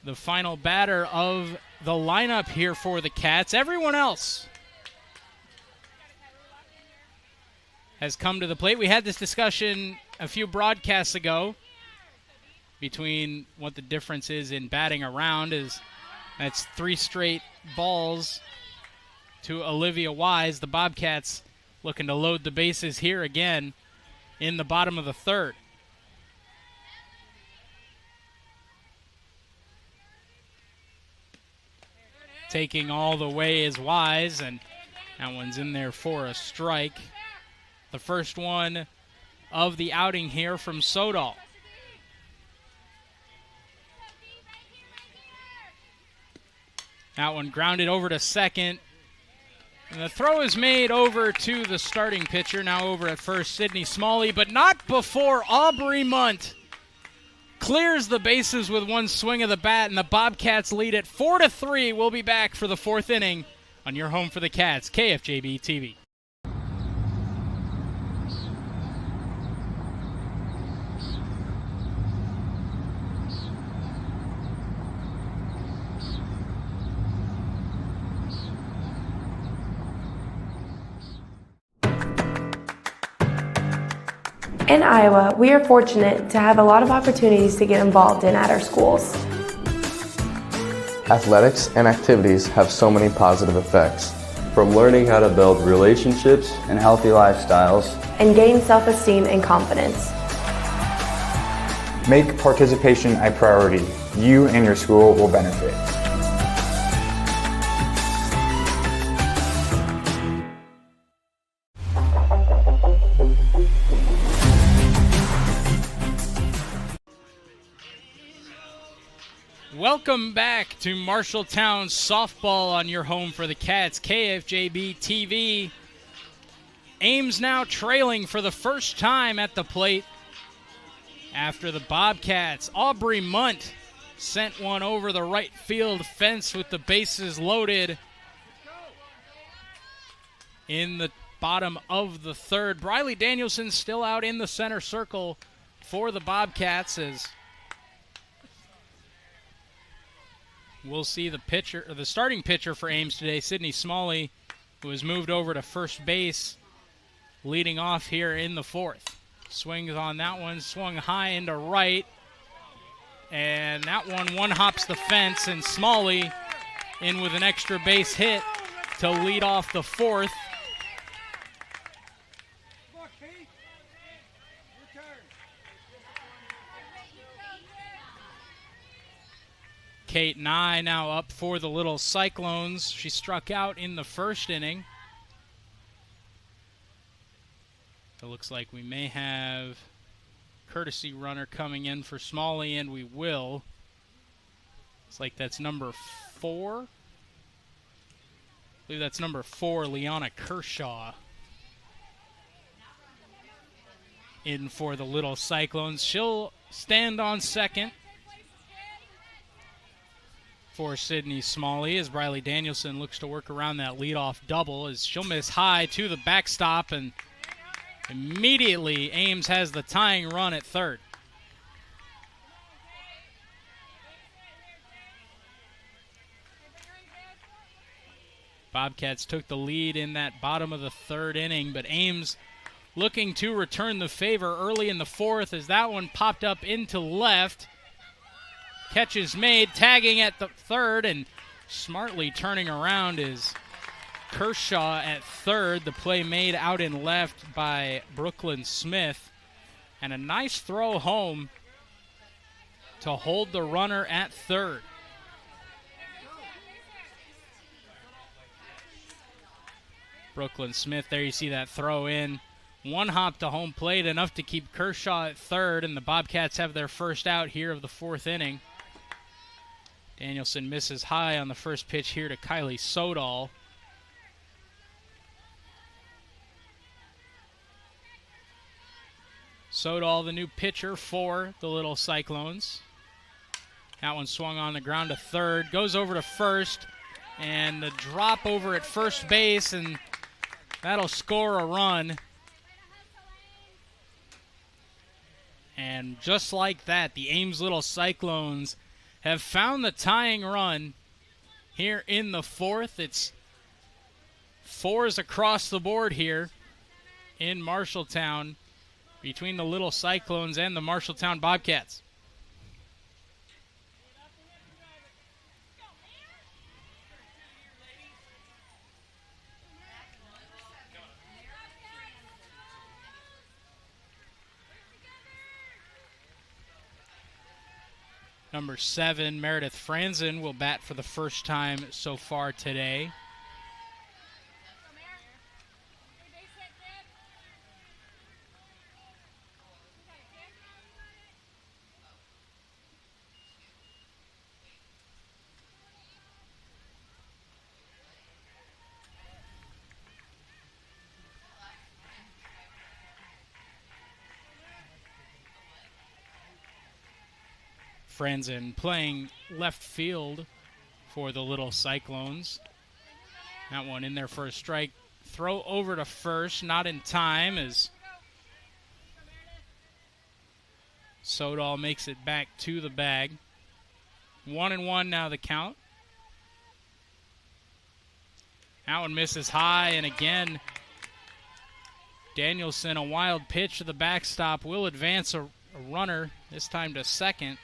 The final batter of the lineup here for the Cats. Everyone else has come to the plate. We had this discussion a few broadcasts ago between what the difference is in batting around. That's 3 straight balls to Olivia Wise. The Bobcats looking to load the bases here again in the bottom of the third. Taking all the way is Wise, and that one's in there for a strike. The first one of the outing here from Sodal. That one grounded over to second. And the throw is made over to the starting pitcher, now over at first, Sydney Smalley, but not before Aubrey Munt clears the bases with one swing of the bat, and the Bobcats lead it 4-3. We'll be back for the 4th inning on your home for the Cats, KFJB-TV. In Iowa, we are fortunate to have a lot of opportunities to get involved in at our schools. Athletics and activities have so many positive effects. From learning how to build relationships and healthy lifestyles, And gain self-esteem and confidence. Make participation a priority. You and your school will benefit. Welcome back to Marshalltown softball on your home for the Cats, KFJB-TV. Ames now trailing for the first time at the plate after the Bobcats. Aubrey Munt sent one over the right field fence with the bases loaded in the bottom of the third. Briley Danielson still out in the center circle for the Bobcats, as we'll see the pitcher, or the starting pitcher for Ames today, Sydney Smalley, who has moved over to first base, leading off here in the 4th. Swings on that one, swung high into right, and that one hops the fence, and Smalley in with an extra base hit to lead off the 4th. Kate Nye now up for the Little Cyclones. She struck out in the first inning. It looks like we may have courtesy runner coming in for Smalley, and we will. Looks like that's number 4. I believe that's number 4, Liana Kershaw, in for the Little Cyclones. She'll stand on second for Sydney Smalley as Briley Danielson looks to work around that leadoff double as she'll miss high to the backstop, and immediately Ames has the tying run at third. Bobcats took the lead in that bottom of the third inning, but Ames looking to return the favor early in the fourth as that one popped up into left. Catch is made, tagging at the third, and smartly turning around is Kershaw at third. The play made out in left by Brooklyn Smith. And a nice throw home to hold the runner at third. Brooklyn Smith, there you see that throw in. One hop to home plate, enough to keep Kershaw at third, and the Bobcats have their first out here of the fourth inning. Danielson misses high on the first pitch here to Kylie Sodal. Sodal, the new pitcher for the Little Cyclones. That one swung on the ground to third, goes over to first, and the drop over at first base, and that'll score a run. And just like that, the Ames Little Cyclones have found the tying run here in the fourth. It's 4s across the board here in Marshalltown between the Little Cyclones and the Marshalltown Bobcats. Number 7, Meredith Franzen, will bat for the first time so far today. Franzen playing left field for the Little Cyclones. That one in there for a strike. Throw over to first, not in time as Sodal makes it back to the bag. 1-1 now the count. That one misses high, and again, Danielson, a wild pitch to the backstop, will advance a runner, this time to second.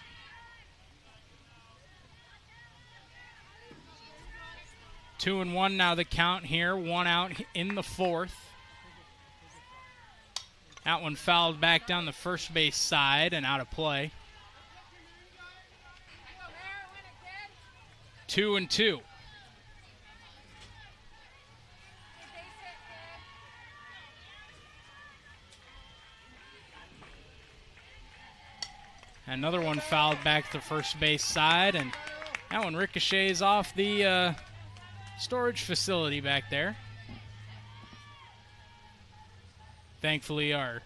Two and one now the count here. One out in the fourth. That one fouled back down the first base side and out of play. 2-2. Another one fouled back to the first base side, and that one ricochets off the storage facility back there. Thankfully, our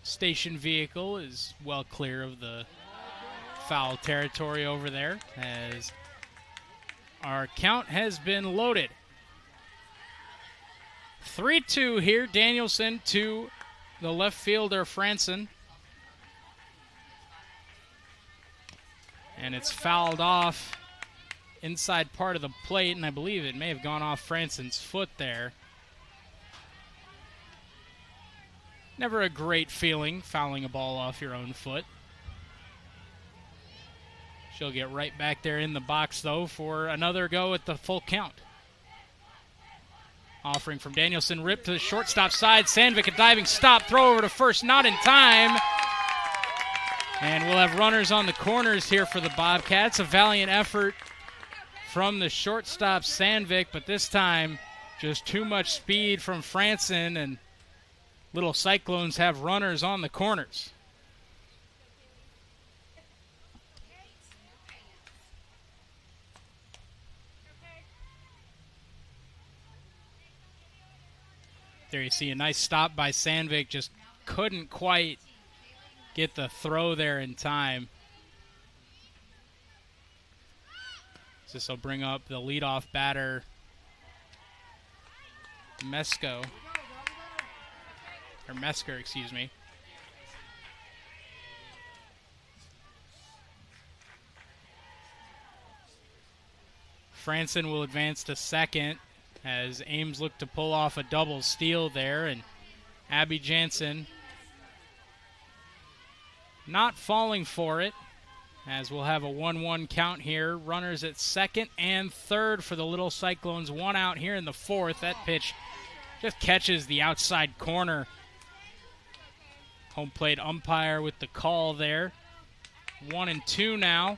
station vehicle is well clear of the foul territory over there as our count has been loaded. 3-2 here. Danielson to the left fielder, Franzen. And it's fouled off inside part of the plate, and I believe it may have gone off Franzen's foot there. Never a great feeling, fouling a ball off your own foot. She'll get right back there in the box, though, for another go at the full count. Offering from Danielson, rip to the shortstop side. Sandvik, a diving stop, throw over to first, not in time. And we'll have runners on the corners here for the Bobcats. A valiant effort from the shortstop, Sandvik, but this time just too much speed from Franson, and Little Cyclones have runners on the corners. There you see a nice stop by Sandvik, just couldn't quite get the throw there in time. So this will bring up the leadoff batter, Mesker, excuse me. Franson will advance to second as Ames looked to pull off a double steal there, and Abby Jansen not falling for it, as we'll have a 1-1 count here. Runners at second and third for the Little Cyclones. One out here in the fourth. That pitch just catches the outside corner. Home plate umpire with the call there. 1-2 now,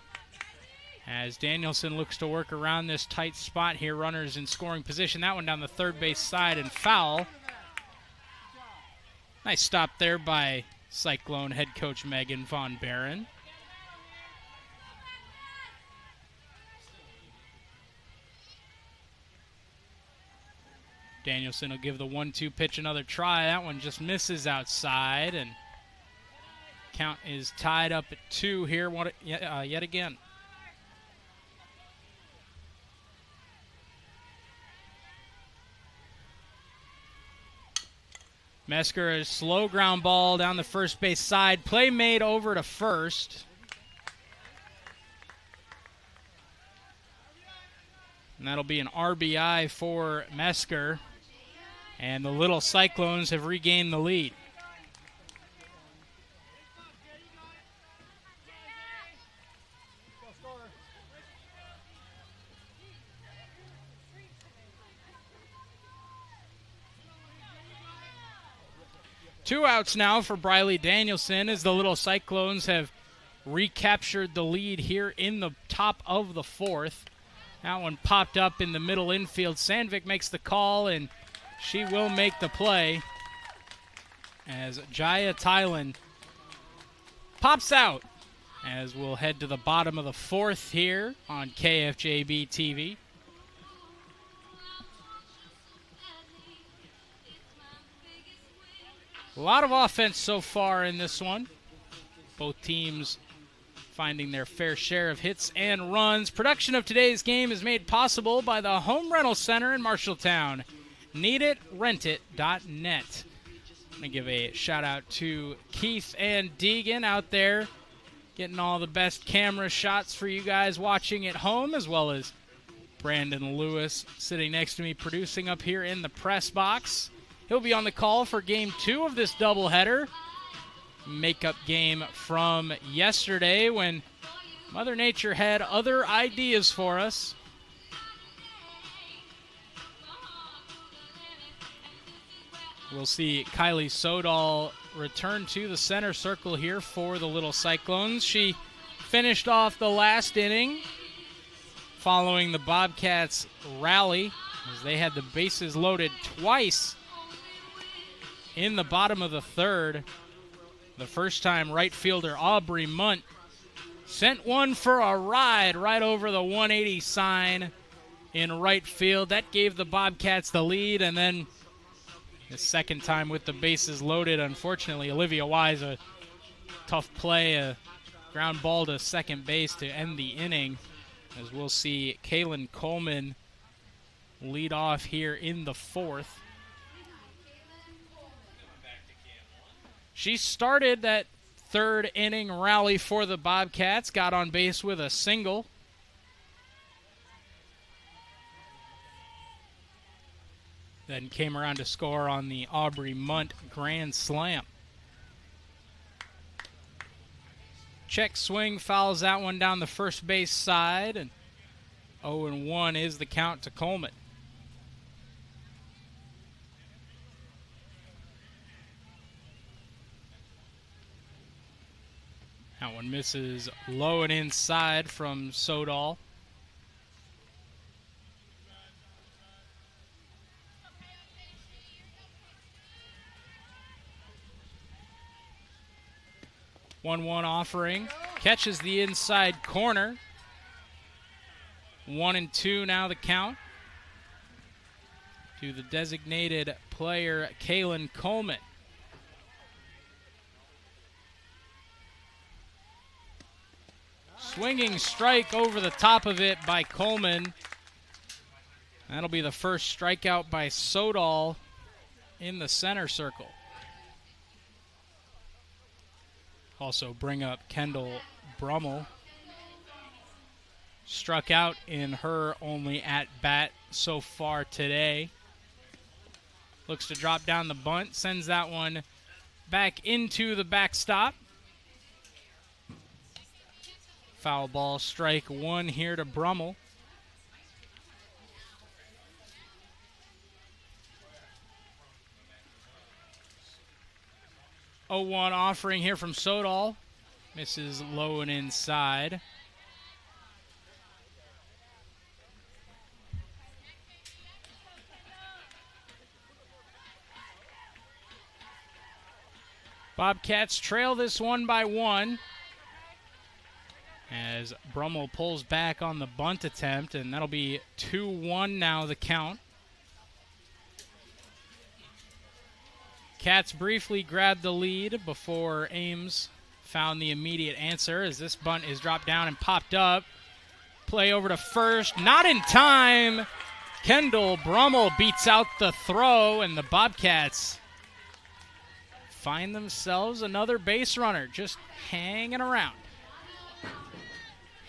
as Danielson looks to work around this tight spot here. Runners in scoring position. That one down the third base side and foul. Nice stop there by Cyclone head coach Megan Von Barron. Danielson will give the 1-2 pitch another try. That one just misses outside, and count is tied up at 2 here yet again. Mesker, a slow ground ball down the first base side. Play made over to first. And that'll be an RBI for Mesker. And the Little Cyclones have regained the lead. Two outs now for Briley Danielson as the Little Cyclones have recaptured the lead here in the top of the fourth. That one popped up in the middle infield. Sandvik makes the call, and she will make the play as Jaya Thailand pops out, as we'll head to the bottom of the fourth here on KFJB-TV. A lot of offense so far in this one. Both teams finding their fair share of hits and runs. Production of today's game is made possible by the Home Rental Center in Marshalltown. NeedItRentIt.net. I'm going to give a shout out to Keith and Deegan out there getting all the best camera shots for you guys watching at home, as well as Brandon Lewis sitting next to me producing up here in the press box. He'll be on the call for Game 2 of this doubleheader. Makeup game from yesterday when Mother Nature had other ideas for us. We'll see Kylie Sodal return to the center circle here for the Little Cyclones. She finished off the last inning following the Bobcats' rally, as they had the bases loaded twice in the bottom of the third. The first time, right fielder Aubrey Munt sent one for a ride right over the 180 sign in right field. That gave the Bobcats the lead, and then the second time with the bases loaded, unfortunately, Olivia Wise, a tough play, a ground ball to second base to end the inning, as we'll see Kaylin Coleman lead off here in the fourth. She started that third inning rally for the Bobcats, got on base with a single. Then came around to score on the Aubrey Munt grand slam. Check swing, fouls that one down the first base side, and 0-1 is the count to Coleman. That one misses low and inside from Sodal. One offering, catches the inside corner. 1-2 now the count to the designated player, Kaylin Coleman. Swinging strike over the top of it by Coleman. That'll be the first strikeout by Sodal in the center circle. Also bring up Kendall Brummel. Struck out in her only at-bat so far today. Looks to drop down the bunt, sends that one back into the backstop. Foul ball, strike one here to Brummel. Oh, 1 offering here from Sodal. Misses low and inside. Bobcats trail this one by 1 as Brummel pulls back on the bunt attempt, and that'll be 2-1 now the count. Cats briefly grabbed the lead before Ames found the immediate answer as this bunt is dropped down and popped up. Play over to first, not in time. Kendall Brummel beats out the throw, and the Bobcats find themselves another base runner just hanging around.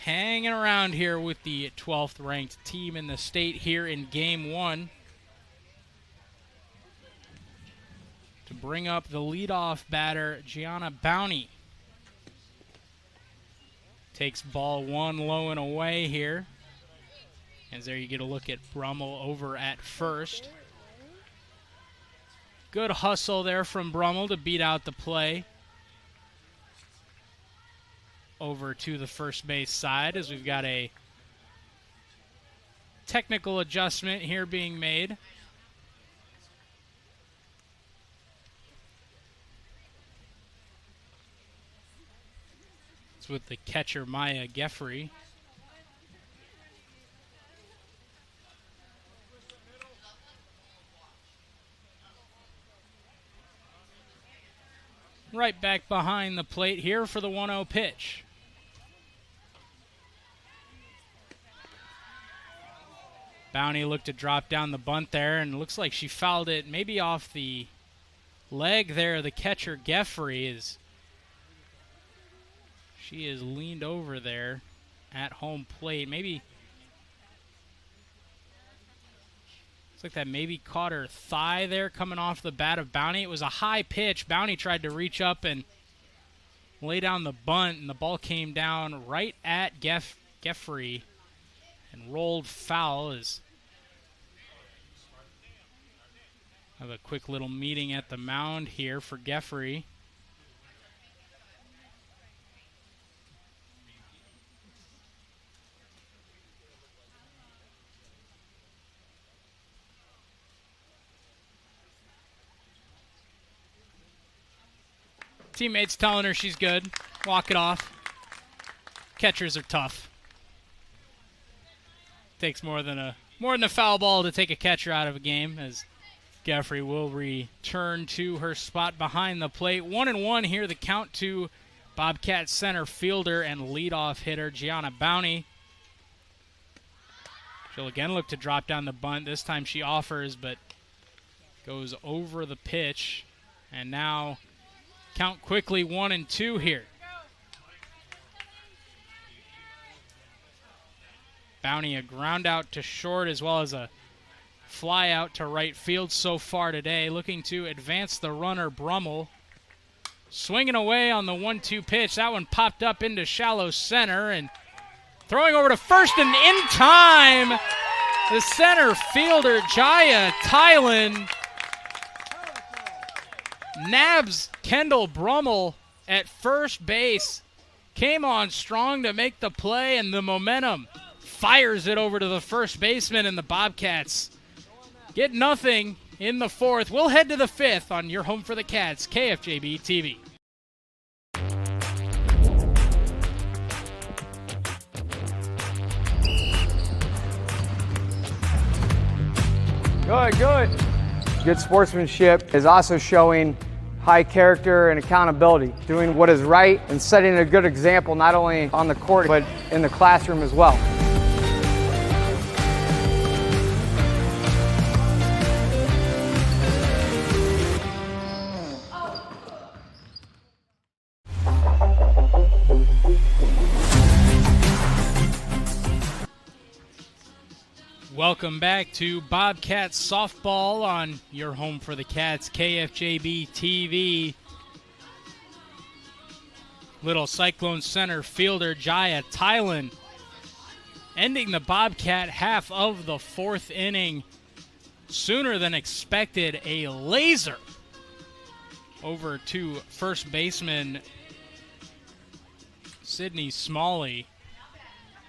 Hanging around here with the 12th ranked team in the state here in game 1. To bring up the leadoff batter, Gianna Bowney. Takes ball 1 low and away here. As there you get a look at Brummel over at first. Good hustle there from Brummel to beat out the play. Over to the first base side as we've got a technical adjustment here being made. It's with the catcher, Maya Geffrey. Right back behind the plate here for the 1-0 pitch. Bowney looked to drop down the bunt there, and it looks like she fouled it maybe off the leg there. The catcher, Geffrey, she is leaned over there at home plate. Maybe, looks like that maybe caught her thigh there coming off the bat of Bowney. It was a high pitch. Bowney tried to reach up and lay down the bunt, and the ball came down right at Geffrey and rolled foul. As have a quick little meeting at the mound here for Geffrey. Teammates telling her she's good. Walk it off. Catchers are tough. Takes more than a foul ball to take a catcher out of a game, as Geffrey will return to her spot behind the plate. 1-1 here, the count to Bobcat center fielder and leadoff hitter Gianna Bowney. She'll again look to drop down the bunt. This time she offers, but goes over the pitch. And now count quickly 1-2 here. Bowney a ground out to short as well as a fly out to right field so far today. Looking to advance the runner, Brummel. Swinging away on the 1-2 pitch. That one popped up into shallow center and throwing over to first and in time. The center fielder, Jaya Tylan, nabs Kendall Brummel at first base came on strong to make the play, and the momentum fires it over to the first baseman, and the Bobcats get nothing in the fourth. We'll head to the fifth on your home for the Cats, KFJB-TV. Good. Good sportsmanship is also showing high character and accountability, doing what is right and setting a good example not only on the court but in the classroom as well. Welcome back to Bobcats softball on your home for the Cats, KFJB-TV. Little Cyclone center fielder Jaya Tylan ending the Bobcat half of the fourth inning sooner than expected. A laser over to first baseman Sydney Smalley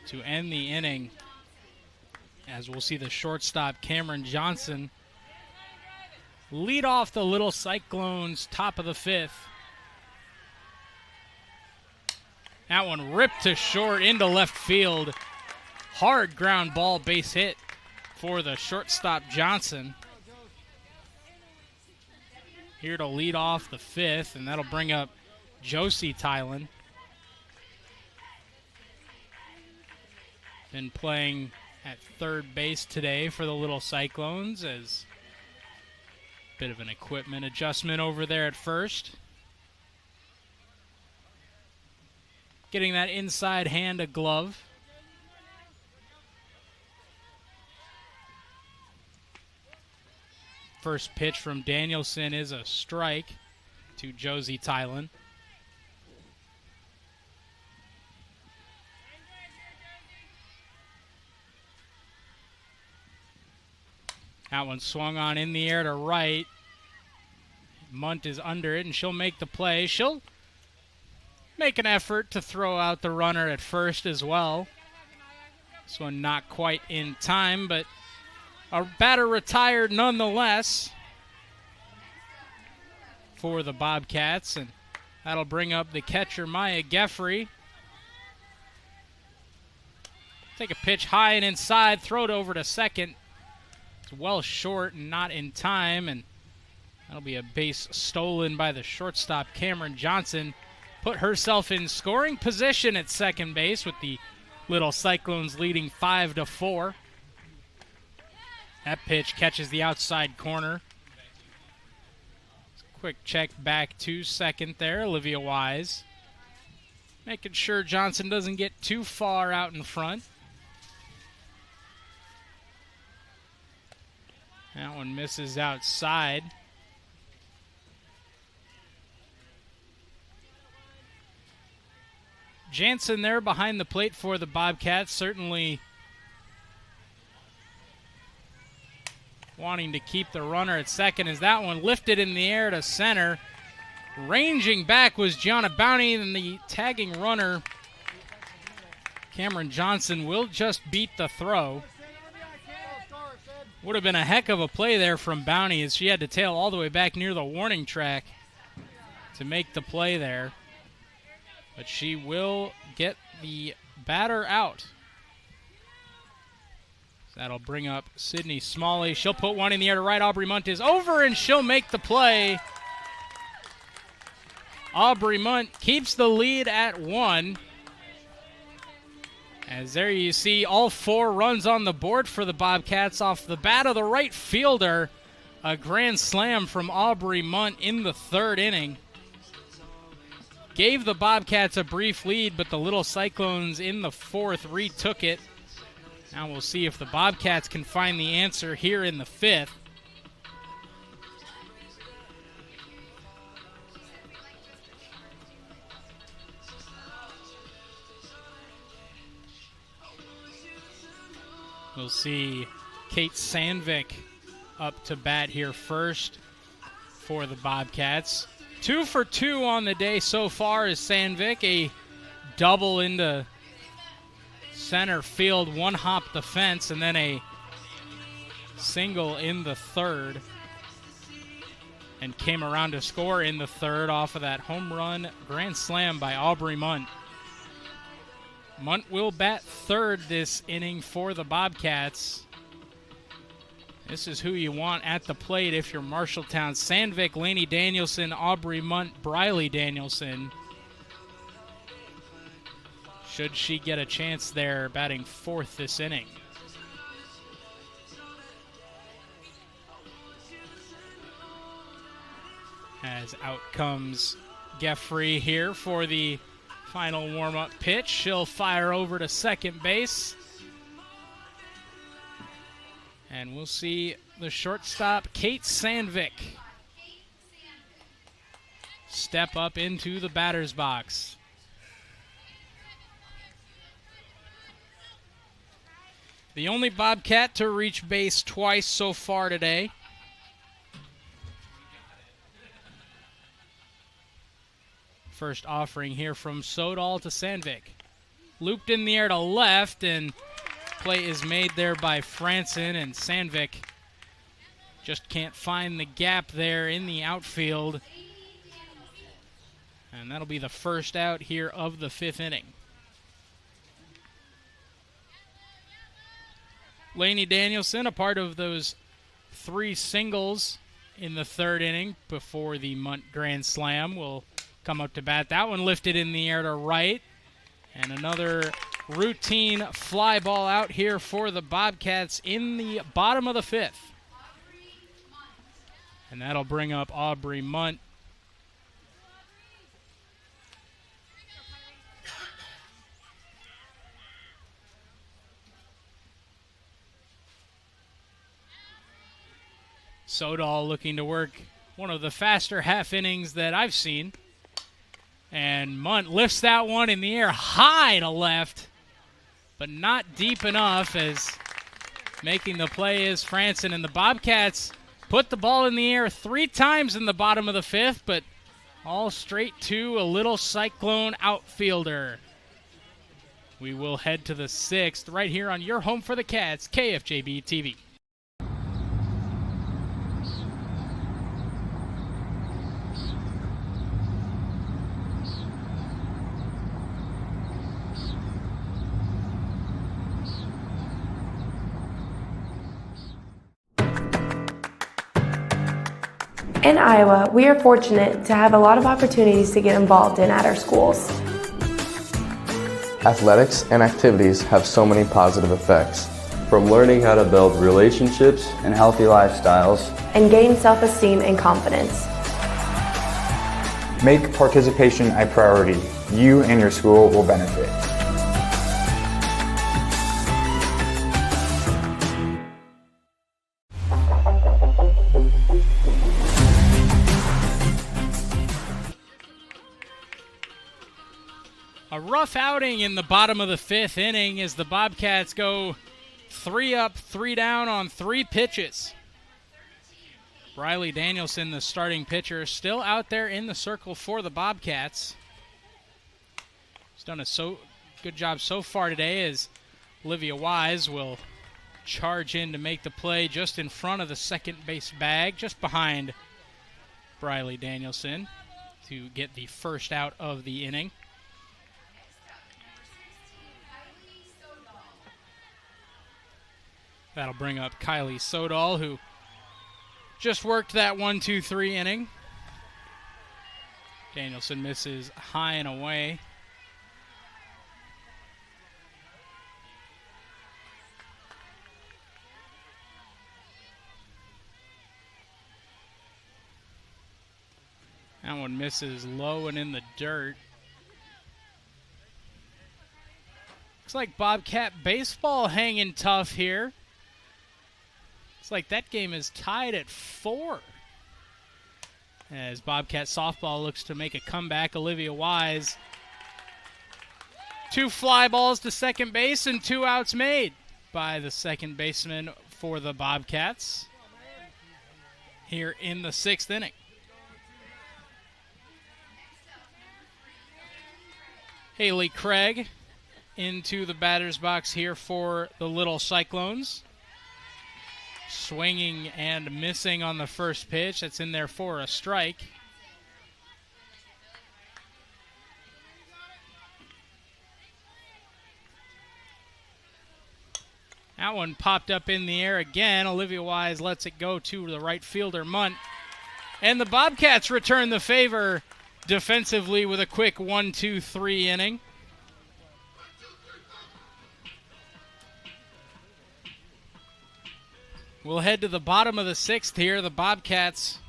to end the inning. As we'll see the shortstop, Cameron Johnson, lead off the Little Cyclones, top of the fifth. That one ripped to short into left field. Hard ground ball, base hit for the shortstop, Johnson. Here to lead off the fifth, and that'll bring up Josie Tylan. Been playing at third base today for the Little Cyclones, as a bit of an equipment adjustment over there at first. Getting that inside hand a glove. First pitch from Danielson is a strike to Josie Tylan. That one swung on in the air to right. Munt is under it, and she'll make the play. She'll make an effort to throw out the runner at first as well. This one not quite in time, but a batter retired nonetheless for the Bobcats, and that'll bring up the catcher, Maya Geffrey. Take a pitch high and inside, throw it over to second. Well short and not in time, and that'll be a base stolen by the shortstop, Cameron Johnson. Put herself in scoring position at second base with the Little Cyclones leading 5-4. That pitch catches the outside corner. Quick check back to second there, Olivia Wise. Making sure Johnson doesn't get too far out in front. That one misses outside. Jansen there behind the plate for the Bobcats, certainly wanting to keep the runner at second, as that one lifted in the air to center. Ranging back was Gianna Bounty, and the tagging runner, Cameron Johnson, will just beat the throw. Would have been a heck of a play there from Bounty, as she had to tail all the way back near the warning track to make the play there. But she will get the batter out. That'll bring up Sydney Smalley. She'll put one in the air to right. Aubrey Munt is over, and she'll make the play. Aubrey Munt keeps the lead at 1. As there you see all 4 runs on the board for the Bobcats off the bat of the right fielder. A grand slam from Aubrey Munt in the third inning. Gave the Bobcats a brief lead, but the Little Cyclones in the fourth retook it. Now we'll see if the Bobcats can find the answer here in the fifth. We'll see Kate Sandvik up to bat here first for the Bobcats. 2 for 2 on the day so far is Sandvik. A double into center field, one hop the fence, and then a single in the third. And came around to score in the third off of that home run grand slam by Aubrey Munt. Munt will bat third this inning for the Bobcats. This is who you want at the plate if you're Marshalltown. Sandvik, Lainey Danielson, Aubrey Munt, Briley Danielson. Should she get a chance there, batting fourth this inning. As out comes Geffrey here for the final warm-up pitch. She'll fire over to second base. And we'll see the shortstop, Kate Sandvik, step up into the batter's box. The only Bobcat to reach base twice so far today. First offering here from Sodal to Sandvik. Looped in the air to left, and play is made there by Franson, and Sandvik just can't find the gap there in the outfield. And that'll be the first out here of the fifth inning. Lainey Danielson, a part of those three singles in the third inning before the Munt grand slam, will come up to bat. That one lifted in the air to right. And another routine fly ball out here for the Bobcats in the bottom of the fifth. And that'll bring up Aubrey Munt. Sodal looking to work one of the faster half innings that I've seen. And Munt lifts that one in the air high to left, but not deep enough, as making the play is Franson. And the Bobcats put the ball in the air 3 times in the bottom of the fifth, but all straight to a little Cyclone outfielder. We will head to the sixth right here on your home for the Cats, KFJB-TV. In Iowa, we are fortunate to have a lot of opportunities to get involved in at our schools. Athletics and activities have so many positive effects. From learning how to build relationships and healthy lifestyles, And gain self-esteem and confidence. Make participation a priority. You and your school will benefit. A rough outing in the bottom of the fifth inning as the Bobcats go 3 up, 3 down on 3 pitches. Briley Danielson, the starting pitcher, still out there in the circle for the Bobcats. He's done a good job so far today, as Olivia Wise will charge in to make the play just in front of the second base bag, just behind Briley Danielson, to get the first out of the inning. That'll bring up Kylie Sodal, who just worked that 1-2-3 inning. Danielson misses high and away. That one misses low and in the dirt. Looks like Bobcat baseball hanging tough here. It's like that game is tied at 4. As Bobcat softball looks to make a comeback, Olivia Wise. 2 fly balls to second base and 2 outs made by the second baseman for the Bobcats here in the 6th inning. Haley Craig into the batter's box here for the Little Cyclones. Swinging and missing on the first pitch. That's in there for a strike. That one popped up in the air again. Olivia Wise lets it go to the right fielder, Munt. And the Bobcats return the favor defensively with a quick 1-2-3 inning. We'll head to the bottom of the sixth here. The Bobcats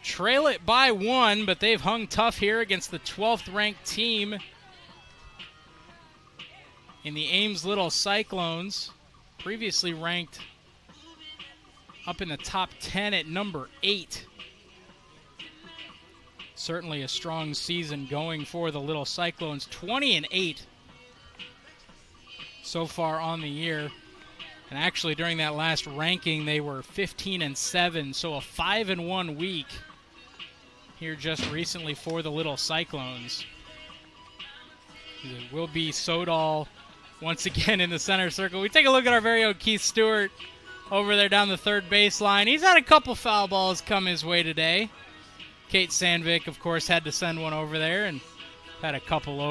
trail it by 1, but they've hung tough here against the 12th-ranked team in the Ames Little Cyclones, previously ranked up in the top 10 at number 8. Certainly a strong season going for the Little Cyclones. 20-8 so far on the year. And actually during that last ranking they were 15-7, so a 5-1 week here just recently for the Little Cyclones. It will be Sodal once again in the center circle. We take a look at our very own Keith Stewart over there down the third baseline. He's had a couple foul balls come his way today. Kate Sandvik, of course, had to send one over there, and had a couple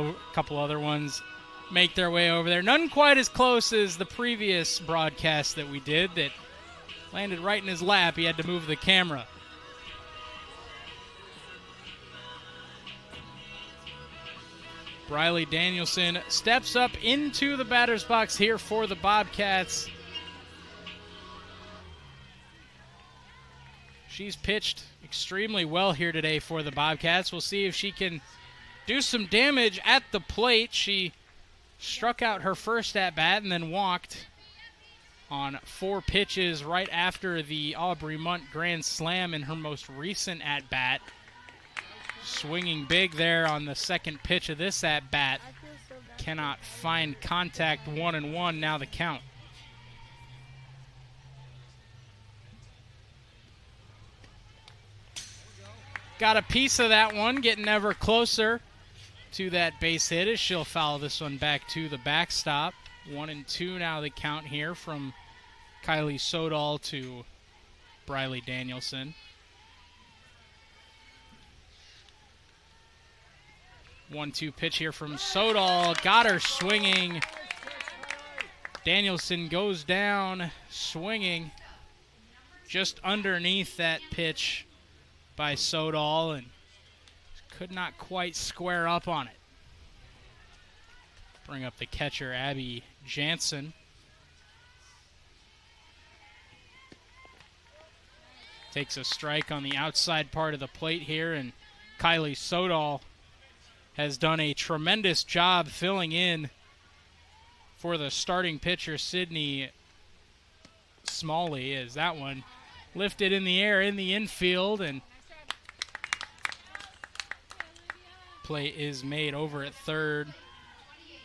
other ones make their way over there. None quite as close as the previous broadcast that we did that landed right in his lap. He had to move the camera. Briley Danielson steps up into the batter's box here for the Bobcats. She's pitched extremely well here today for the Bobcats. We'll see if she can do some damage at the plate. She struck out her first at-bat and then walked on 4 pitches right after the Aubrey Munt grand slam in her most recent at-bat. Swinging big there on the second pitch of this at-bat. Cannot find contact. 1-1 now the count. Got a piece of that one, getting ever closer to that base hit as she'll foul this one back to the backstop. 1-2 now the count here from Kylie Sodal to Briley Danielson. 1-2 pitch here from Sodal. Got her swinging. Danielson goes down swinging just underneath that pitch by Sodal and could not quite square up on it. Bring up the catcher, Abby Jansen. Takes a strike on the outside part of the plate here, and Kylie Sodal has done a tremendous job filling in for the starting pitcher, Sydney Smalley, as that one lifted in the air in the infield, and play is made over at third.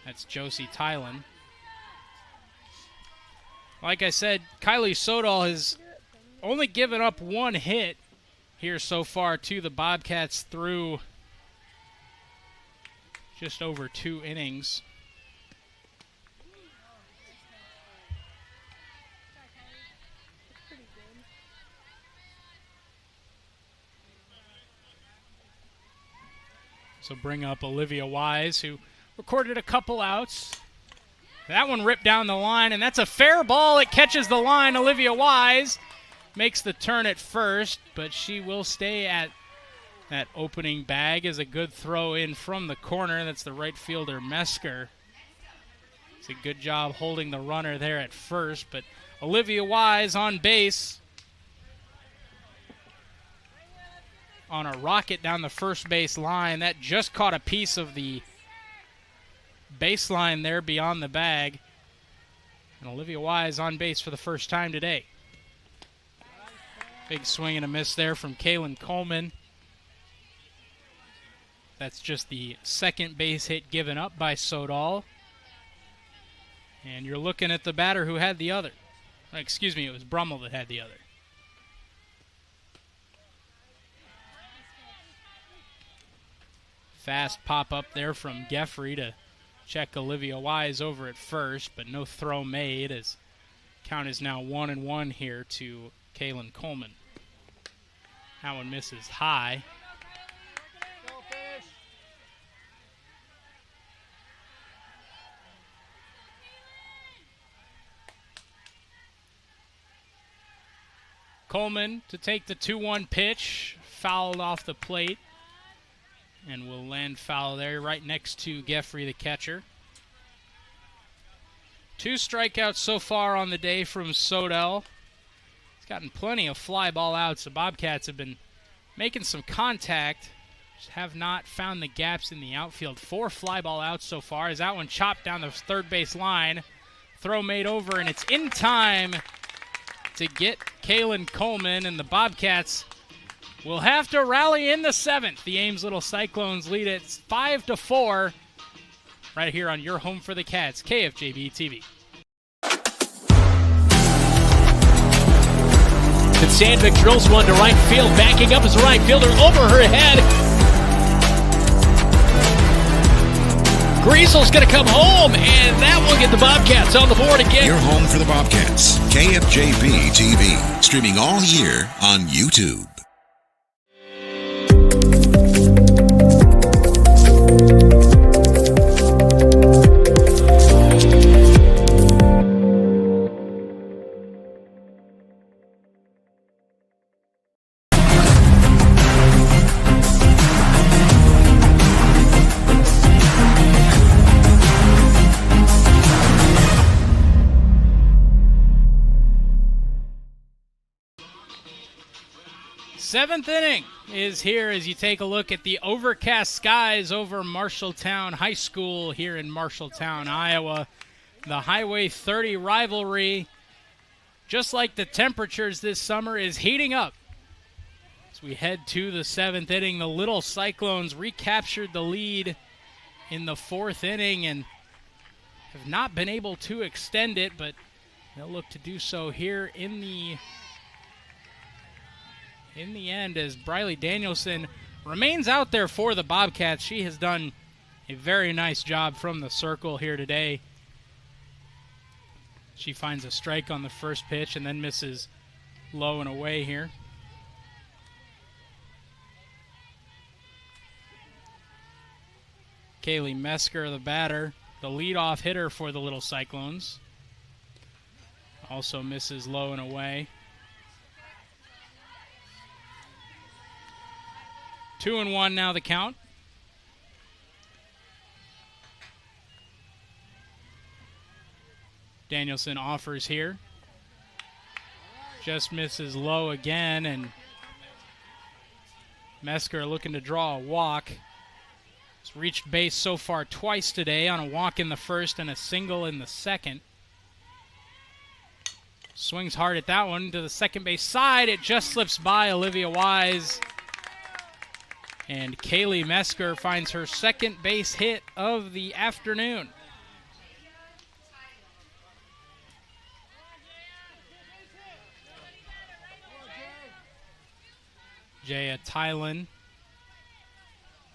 That's Josie Tylen. Like I said, Kylie Sodal has only given up 1 hit here so far to the Bobcats through just over 2 innings. So bring up Olivia Wise, who recorded a couple outs. That one ripped down the line, and that's a fair ball. It catches the line. Olivia Wise makes the turn at first, but she will stay at that opening bag as a good throw in from the corner. That's the right fielder, Mesker. It's a good job holding the runner there at first, but Olivia Wise on base on a rocket down the first base line. That just caught a piece of the baseline there beyond the bag. And Olivia Wise on base for the first time today. Big swing and a miss there from Kaylin Coleman. That's just the second base hit given up by Sodal. And you're looking at the batter who had the other. Excuse me, it was Brummel that had the other. Fast pop up there from Geffrey to check Olivia Wise over at first, but no throw made as count is now 1-1 here to Kaylin Coleman. That one misses high. Coleman to take the 2-1 pitch, fouled off the plate, and will land foul there right next to Geffrey, the catcher. 2 strikeouts so far on the day from Sodell. He's gotten plenty of fly ball outs. The Bobcats have been making some contact, just have not found the gaps in the outfield. 4 fly ball outs so far as that one chopped down the third base line. Throw made over, and it's in time to get Kaylin Coleman, and the Bobcats will have to rally in the 7th. The Ames Little Cyclones lead it 5-4 right here on your home for the Cats, KFJB-TV. And Sandvik drills one to right field. Backing up is the right fielder over her head. Griesel's going to come home, and that will get the Bobcats on the board again. Your home for the Bobcats, KFJB-TV. Streaming all year on YouTube. Seventh inning is here as you take a look at the overcast skies over Marshalltown High School here in Marshalltown, Iowa. The Highway 30 rivalry, just like the temperatures this summer, is heating up. As we head to the 7th inning, the Little Cyclones recaptured the lead in the 4th inning and have not been able to extend it, but they'll look to do so here in the end as Briley Danielson remains out there for the Bobcats. She has done a very nice job from the circle here today. She finds a strike on the first pitch and then misses low and away here. Kaylee Mesker, the batter, the leadoff hitter for the Little Cyclones. Also misses low and away. 2-1 now the count. Danielson offers here. Just misses low again, and Mesker looking to draw a walk. He's reached base so far twice today on a walk in the first and a single in the second. Swings hard at that one to the second base side. It just slips by Olivia Wise. And Kaylee Mesker finds her second base hit of the afternoon. Jaya Tylen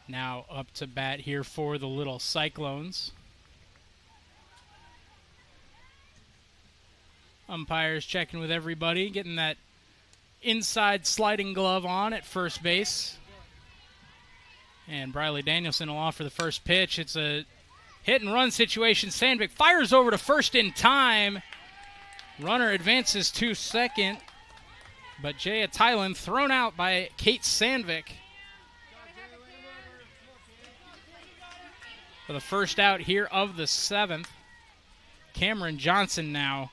now up to bat here for the Little Cyclones. Umpires checking with everybody, getting that inside sliding glove on at first base. And Briley Danielson will offer the first pitch. It's a hit-and-run situation. Sandvik fires over to first in time. Runner advances to second. But Jaya Tylen thrown out by Kate Sandvik. For the first out here of the 7th. Cameron Johnson now.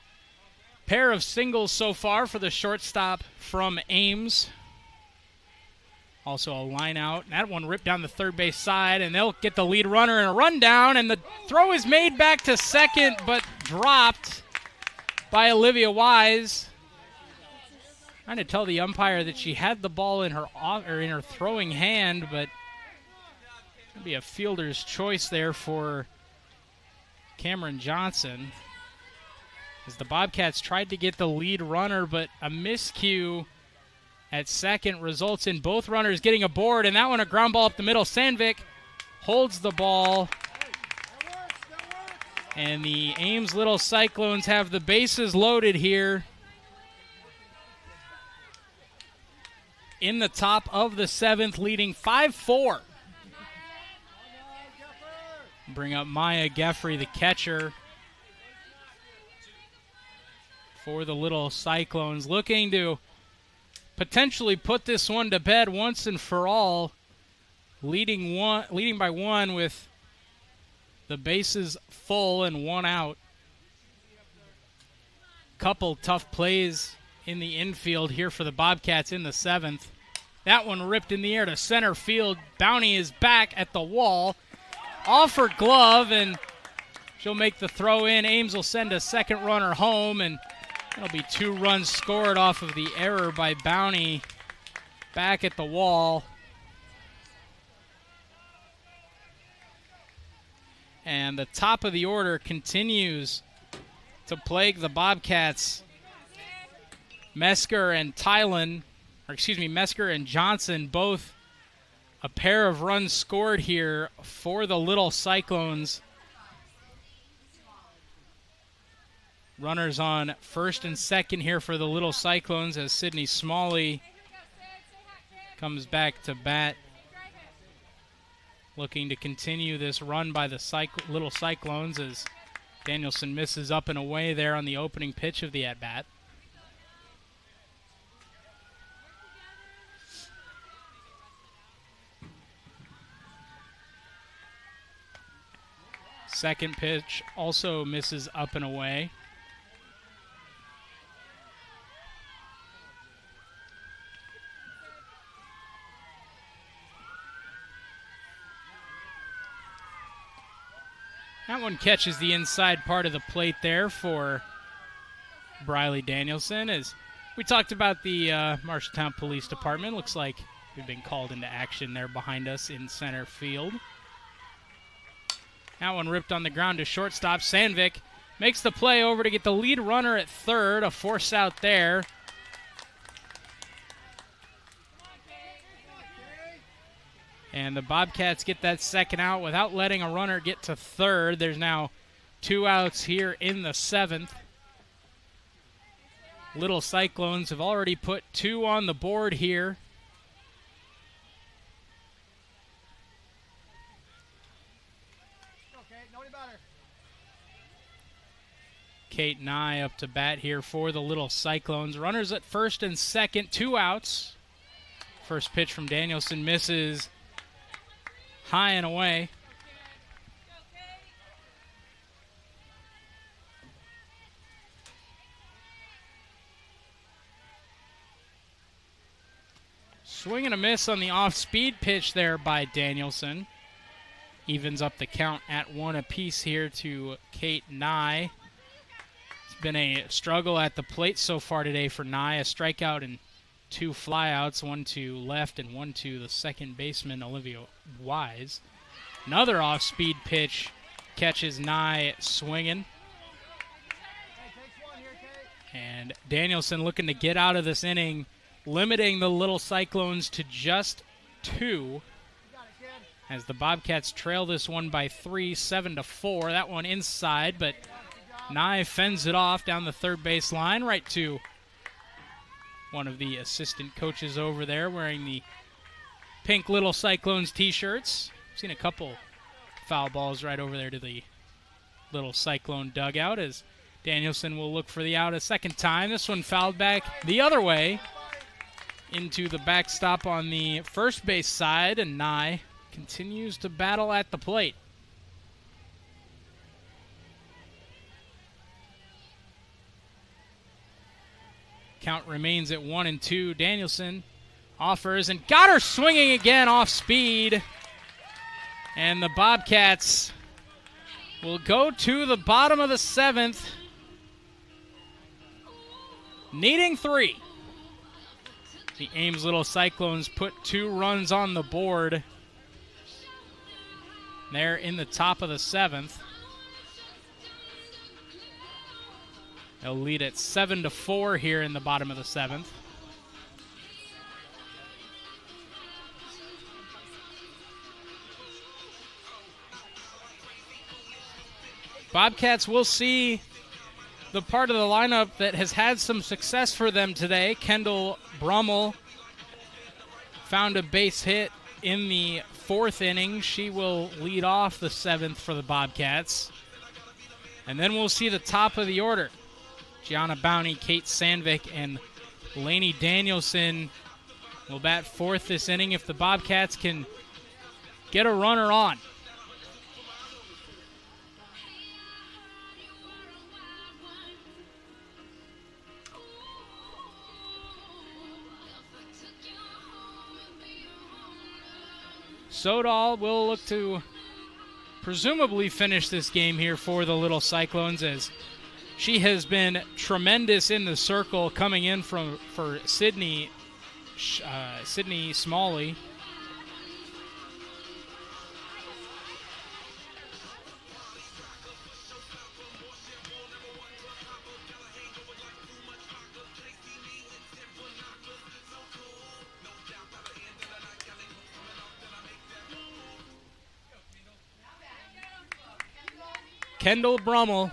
Pair of singles so far for the shortstop from Ames. Also a line out. That one ripped down the third base side, and they'll get the lead runner in a rundown, and the throw is made back to second, but dropped by Olivia Wise. Trying to tell the umpire that she had the ball in her throwing hand, but it'll be a fielder's choice there for Cameron Johnson. As the Bobcats tried to get the lead runner, but a miscue at second results in both runners getting aboard, and that one a ground ball up the middle. Sandvik holds the ball. And the Ames Little Cyclones have the bases loaded here in the top of the 7th, leading 5-4. Bring up Maya Geffrey, the catcher, for the Little Cyclones, looking to potentially put this one to bed once and for all, leading by 1 with the bases full and 1 out. Couple tough plays in the infield here for the Bobcats in the 7th. That one ripped in the air to center field. Bounty is back at the wall. Off her glove, and she'll make the throw in. Ames will send a second runner home, and that'll be 2 runs scored off of the error by Bounty back at the wall. And the top of the order continues to plague the Bobcats. Mesker and Johnson, both a pair of runs scored here for the Little Cyclones. Runners on first and second here for the Little Cyclones as Sydney Smalley comes back to bat, looking to continue this run by the Little Cyclones as Danielson misses up and away there on the opening pitch of the at-bat. Second pitch also misses up and away. That one catches the inside part of the plate there for Briley Danielson. As we talked about the Marshalltown Police Department, looks like we've been called into action there behind us in center field. That one ripped on the ground to shortstop. Sandvik makes the play over to get the lead runner at third. A force out there. And the Bobcats get that second out without letting a runner get to third. There's now 2 outs here in the 7th. Little Cyclones have already put 2 on the board here. Kate Nye up to bat here for the Little Cyclones. Runners at first and second, 2 outs. First pitch from Danielson misses high and away. Swing and a miss on the off-speed pitch there by Danielson. Evens up the count at 1 apiece here to Kate Nye. It's been a struggle at the plate so far today for Nye. A strikeout and 2 flyouts, 1 to left and 1 to the second baseman, Olivia Wise. Another off-speed pitch catches Nye swinging. And Danielson looking to get out of this inning, limiting the Little Cyclones to just 2. As the Bobcats trail this one by 3, 7-4. That one inside, but Nye fends it off down the third base line, right to one of the assistant coaches over there wearing the pink Little Cyclones t-shirts. Seen a couple foul balls right over there to the Little Cyclone dugout as Danielson will look for the out a second time. This one fouled back the other way into the backstop on the first base side, and Nye continues to battle at the plate. Count remains at 1-2. Danielson offers and got her swinging again off speed. And the Bobcats will go to the bottom of the 7th, needing 3. The Ames Little Cyclones put 2 runs on the board there in the top of the 7th. They'll lead at 7-4 here in the bottom of the 7th. Bobcats will see the part of the lineup that has had some success for them today. Kendall Brummel found a base hit in the 4th inning. She will lead off the 7th for the Bobcats. And then we'll see the top of the order. Gianna Bowney, Kate Sandvik, and Lainey Danielson will bat 4th this inning if the Bobcats can get a runner on. Sodal will look to presumably finish this game here for the Little Cyclones, as she has been tremendous in the circle coming in for Sydney Smalley. Kendall Brummel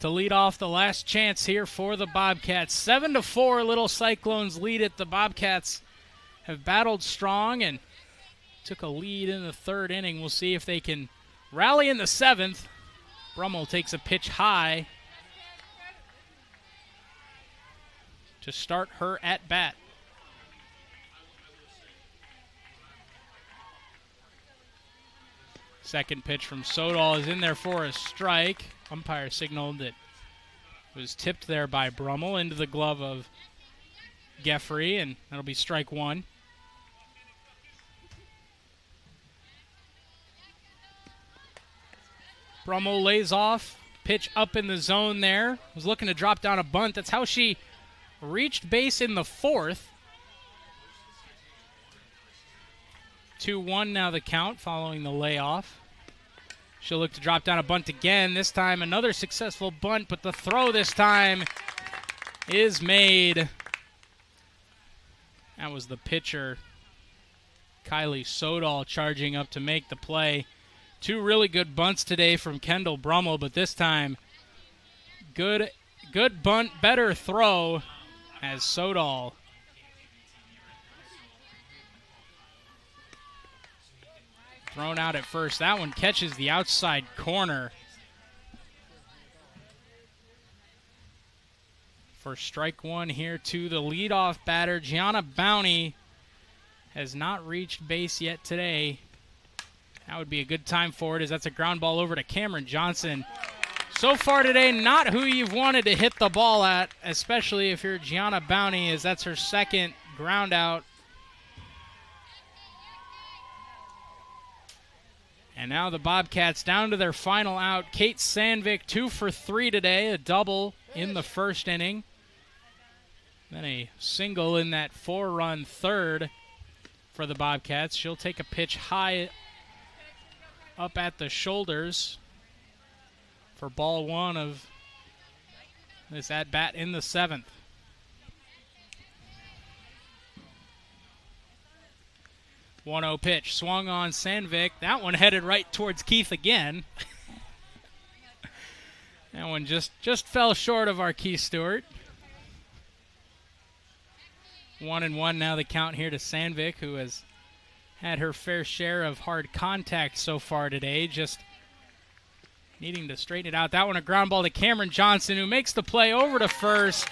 to lead off the last chance here for the Bobcats. 7-4, Little Cyclones lead it. The Bobcats have battled strong and took a lead in the 3rd inning. We'll see if they can rally in the 7th. Brummel takes a pitch high to start her at bat. Second pitch from Sodal is in there for a strike. Umpire signaled that it was tipped there by Brummel into the glove of Geffrey, and that'll be strike 1. Brummel lays off. Pitch up in the zone there. Was looking to drop down a bunt. That's how she reached base in the 4th. 2-1 now the count following the layoff. She'll look to drop down a bunt again. This time another successful bunt, but the throw this time is made. That was the pitcher, Kylie Sodal, charging up to make the play. 2 really good bunts today from Kendall Brummel, but this time good bunt, better throw as Sodal thrown out at first. That one catches the outside corner for strike 1 here to the leadoff batter. Gianna Bowney has not reached base yet today. That would be a good time for it, as that's a ground ball over to Cameron Johnson. So far today, not who you've wanted to hit the ball at, especially if you're Gianna Bowney, as that's her 2nd ground out. And now the Bobcats down to their final out. Kate Sandvik, 2 for 3 today, a double in the 1st inning. Then a single in that 4-run 3rd for the Bobcats. She'll take a pitch high up at the shoulders for ball 1 of this at-bat in the 7th. 1-0 pitch, swung on Sandvik. That one headed right towards Keith again. That one just fell short of our Keith Stewart. 1-1 now the count here to Sandvik, who has had her fair share of hard contact so far today, just needing to straighten it out. That one a ground ball to Cameron Johnson, who makes the play over to first.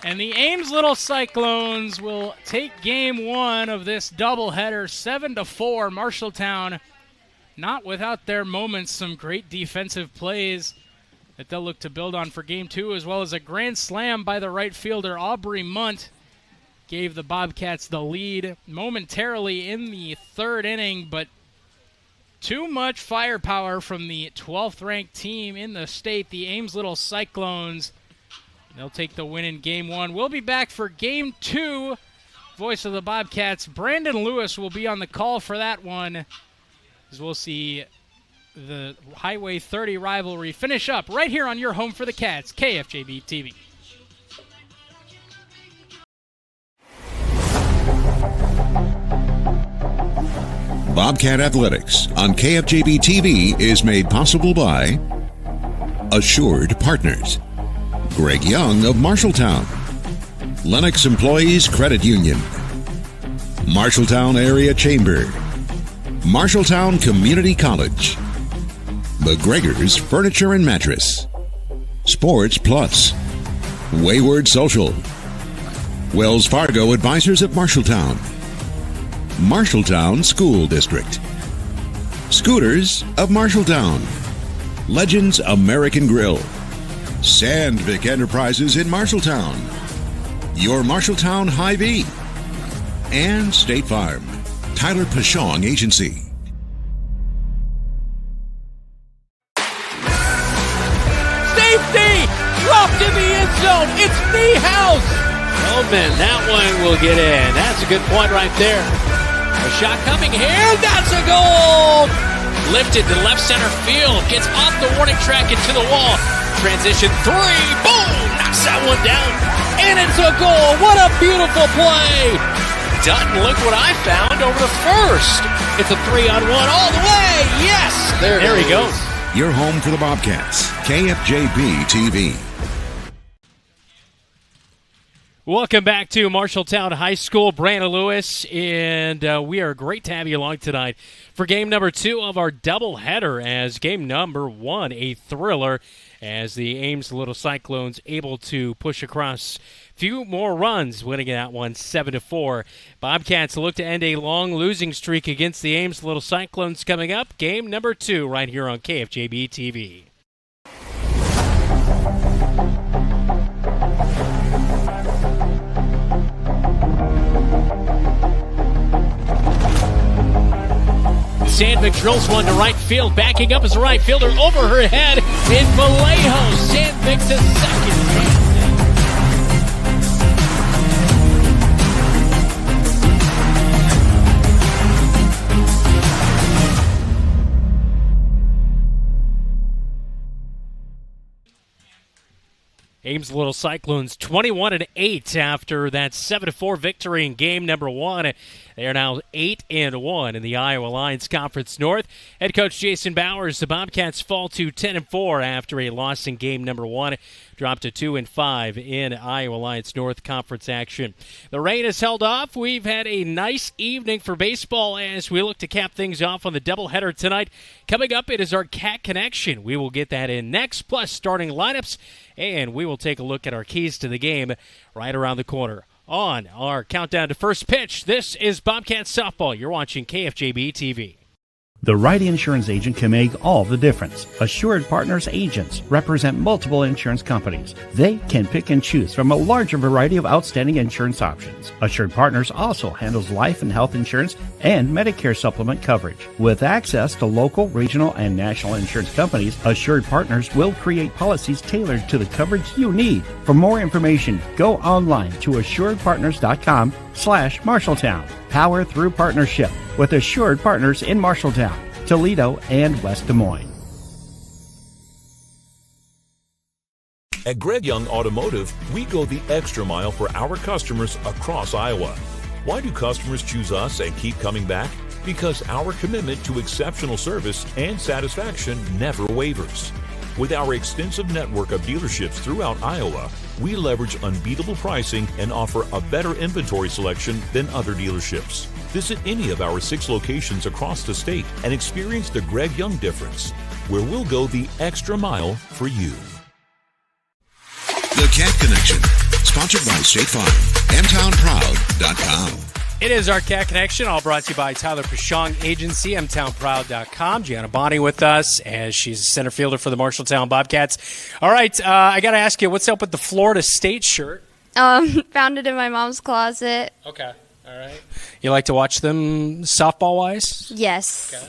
And the Ames Little Cyclones will take game 1 of this doubleheader, 7-4. Marshalltown not without their moments, some great defensive plays that they'll look to build on for game 2, as well as a grand slam by the right fielder, Aubrey Munt, gave the Bobcats the lead momentarily in the 3rd inning, but too much firepower from the 12th-ranked team in the state, the Ames Little Cyclones. They'll take the win in game 1. We'll be back for game 2. Voice of the Bobcats, Brandon Lewis, will be on the call for that one, as we'll see the Highway 30 rivalry finish up right here on your home for the Cats, KFJB-TV. Bobcat Athletics on KFJB-TV is made possible by Assured Partners, Greg Young of Marshalltown, Lennox Employees Credit Union, Marshalltown Area Chamber, Marshalltown Community College, McGregor's Furniture and Mattress, Sports Plus, Wayward Social, Wells Fargo Advisors of Marshalltown, Marshalltown School District, Scooters of Marshalltown, Legends American Grill, Sandvik Enterprises in Marshalltown, your Marshalltown Hy-Vee, and State Farm, Tyler Pashong Agency. Safety! Dropped in the end zone. It's Niehaus. Feldman, that one will get in. That's a good point right there. A shot coming here. That's a goal. Lifted to left center field. Gets off the warning track into the wall. Transition three. Boom! Knocks that one down. And it's a goal. What a beautiful play. Dutton, look what I found over the first. It's a 3-on-1 all the way. Yes! There he goes. Your home for the Bobcats, KFJB-TV. Welcome back to Marshalltown High School. Brandon Lewis, and we are great to have you along tonight for game number 2 of our doubleheader, as game number 1, a thriller, as the Ames Little Cyclones able to push across a few more runs, winning that one 7-4. Bobcats look to end a long losing streak against the Ames Little Cyclones coming up. Game number 2 right here on KFJB-TV. Sandvik drills one to right field. Backing up as a right fielder over her head in Vallejo. Sandvik to second. Ames Little Cyclones 21-8 after that 7-4 victory in game number 1. They are now 8-1 in the Iowa Lions Conference North. Head coach Jason Bowers, the Bobcats fall to 10-4 after a loss in game number 1. Dropped to 2-5 in Iowa Lions North Conference action. The rain has held off. We've had a nice evening for baseball as we look to cap things off on the doubleheader tonight. Coming up, it is our Cat Connection. We will get that in next, plus starting lineups, and we will take a look at our keys to the game right around the corner. On our countdown to first pitch, this is Bobcats softball. You're watching KFJB-TV. The right insurance agent can make all the difference. Assured Partners agents represent multiple insurance companies. They can pick and choose from a larger variety of outstanding insurance options. Assured Partners also handles life and health insurance and Medicare supplement coverage. With access to local, regional, and national insurance companies, Assured Partners will create policies tailored to the coverage you need. For more information, go online to assuredpartners.com/Marshalltown. Power through partnership with Assured Partners in Marshalltown, Toledo, and West Des Moines. At Greg Young Automotive, we go the extra mile for our customers across Iowa. Why do customers choose us and keep coming back? Because our commitment to exceptional service and satisfaction never wavers. With our extensive network of dealerships throughout Iowa, we leverage unbeatable pricing and offer a better inventory selection than other dealerships. Visit any of our 6 locations across the state and experience the Greg Young difference, where we'll go the extra mile for you. The Cat Connection, sponsored by State Farm, mtownproud.com. It is our Cat Connection, all brought to you by Tyler Pashong Agency, mtownproud.com. Gianna Bonnie with us, as she's a center fielder for the Marshalltown Bobcats. All right, I got to ask you, what's up with the Florida State shirt? Found it in my mom's closet. Okay, all right. You like to watch them softball-wise? Yes. Okay.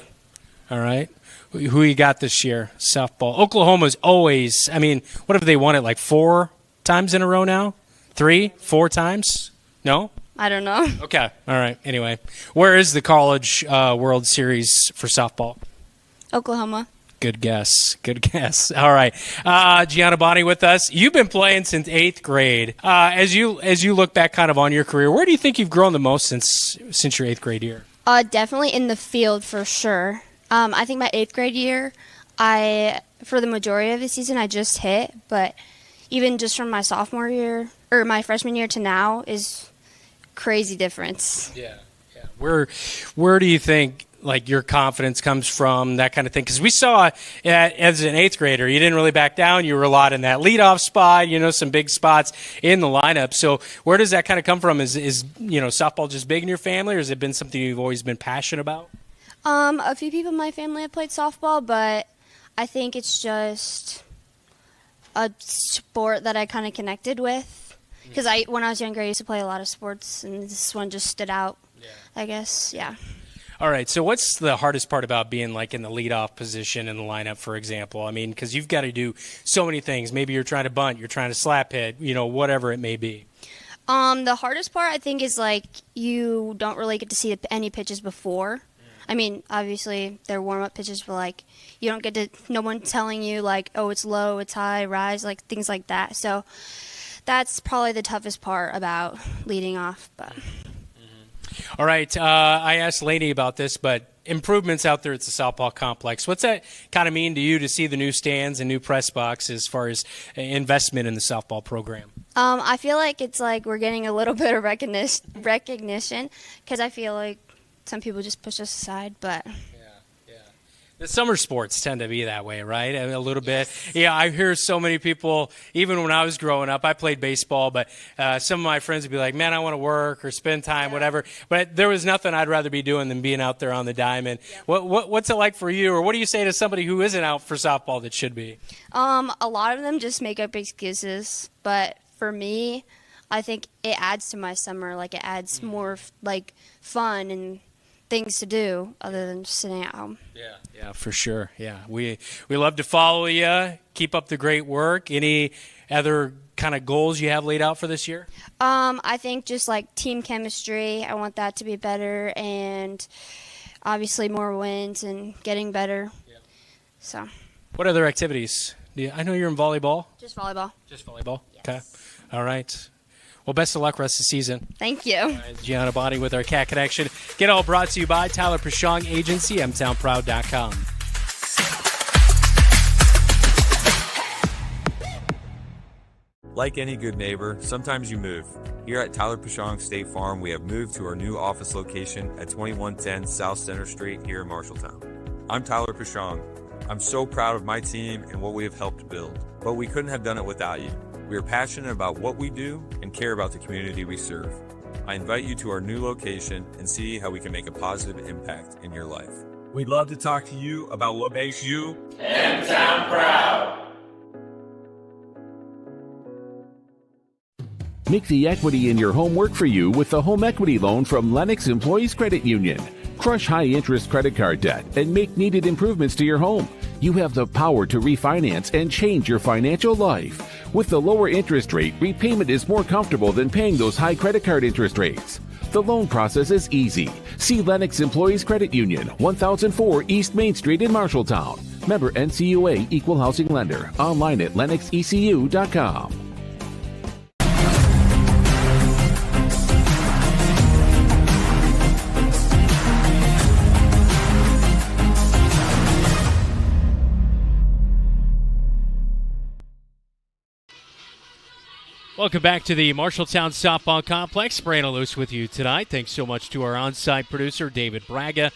All right. Who you got this year, softball? Oklahoma's always, what have they won it, like 4 times in a row now? 3, 4 times? No? I don't know. Okay. All right. Anyway, where is the College World Series for softball? Oklahoma. Good guess. Good guess. All right. Gianna Bonnie with us. You've been playing since 8th grade. As you look back kind of on your career, where do you think you've grown the most since your 8th grade year? Definitely in the field for sure. I think my 8th grade year, for the majority of the season, I just hit, but even just from my sophomore year or my freshman year to now is crazy difference. Yeah. Where do you think like your confidence comes from, that kind of thing? Because we saw as an 8th grader, you didn't really back down. You were a lot in that leadoff spot, some big spots in the lineup. So where does that kind of come from? Is softball just big in your family, or has it been something you've always been passionate about? A few people in my family have played softball, but I think it's just a sport that I kind of connected with. Because when I was younger, I used to play a lot of sports, and this one just stood out, I guess, yeah. All right, so what's the hardest part about being like in the leadoff position in the lineup, for example? I mean, because you've got to do so many things. Maybe you're trying to bunt, you're trying to slap hit, whatever it may be. The hardest part, I think, is like you don't really get to see any pitches before. I mean, obviously they're warm-up pitches, but like you don't get to, no one telling you like, oh, it's low, it's high, rise, like things like that. So that's probably the toughest part about leading off. But all right, I asked Lainey about this, but improvements out there at the softball complex. What's that kind of mean to you to see the new stands and new press box as far as investment in the softball program? I feel like it's like we're getting a little bit of recognition because I feel like some people just push us aside, but the summer sports tend to be that way, right? A little bit. Yeah, I hear so many people, even when I was growing up, I played baseball, but some of my friends would be like, man, I want to work or spend time, whatever. But there was nothing I'd rather be doing than being out there on the diamond. What's it like for you, or what do you say to somebody who isn't out for softball that should be? A lot of them just make up excuses, but for me, I think it adds to my summer. Like it adds more like fun and things to do other than just sitting at home. Yeah, for sure. Yeah, we love to follow you. Keep up the great work. Any other kind of goals you have laid out for this year? I think just like team chemistry. I want that to be better, and obviously more wins and getting better. Yeah. So. What other activities? I know you're in volleyball. Just volleyball. Just volleyball. Yes. Okay. All right. Well, best of luck rest of the season. Thank you. Gianna Bonnie with our Cat Connection. Get all brought to you by Tyler Prashong Agency, mtownproud.com. Like any good neighbor, sometimes you move. Here at Tyler Prashong State Farm, we have moved to our new office location at 2110 South Center Street here in Marshalltown. I'm Tyler Prashong. I'm so proud of my team and what we have helped build, but we couldn't have done it without you. We are passionate about what we do and care about the community we serve. I invite you to our new location and see how we can make a positive impact in your life. We'd love to talk to you about what makes you M-Town proud. Make the equity in your home work for you with the home equity loan from Lennox Employees Credit Union. Crush high-interest credit card debt and make needed improvements to your home. You have the power to refinance and change your financial life. With the lower interest rate, repayment is more comfortable than paying those high credit card interest rates. The loan process is easy. See Lennox Employees Credit Union, 1004 East Main Street in Marshalltown. Member NCUA Equal Housing Lender. Online at lennoxecu.com. Welcome back to the Marshalltown Softball Complex. Brandon Luce with you tonight. Thanks so much to our on-site producer, David Braga,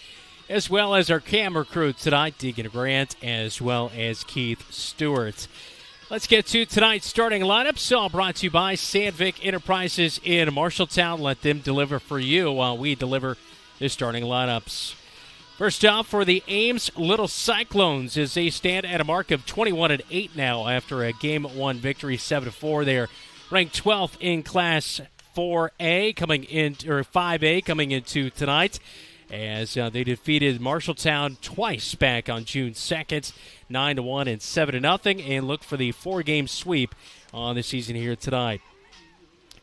as well as our camera crew tonight, Deegan Grant, as well as Keith Stewart. Let's get to tonight's starting lineups. All brought to you by Sandvik Enterprises in Marshalltown. Let them deliver for you while we deliver the starting lineups. First off, for the Ames Little Cyclones, as they stand at a mark of 21-8 now after a Game 1 victory, 7-4. They are ranked 12th in Class 4A, coming in, or 5A, coming into tonight, as they defeated Marshalltown twice back on June 2nd, 9-1 and 7-0, and look for the 4-game sweep on the season here tonight.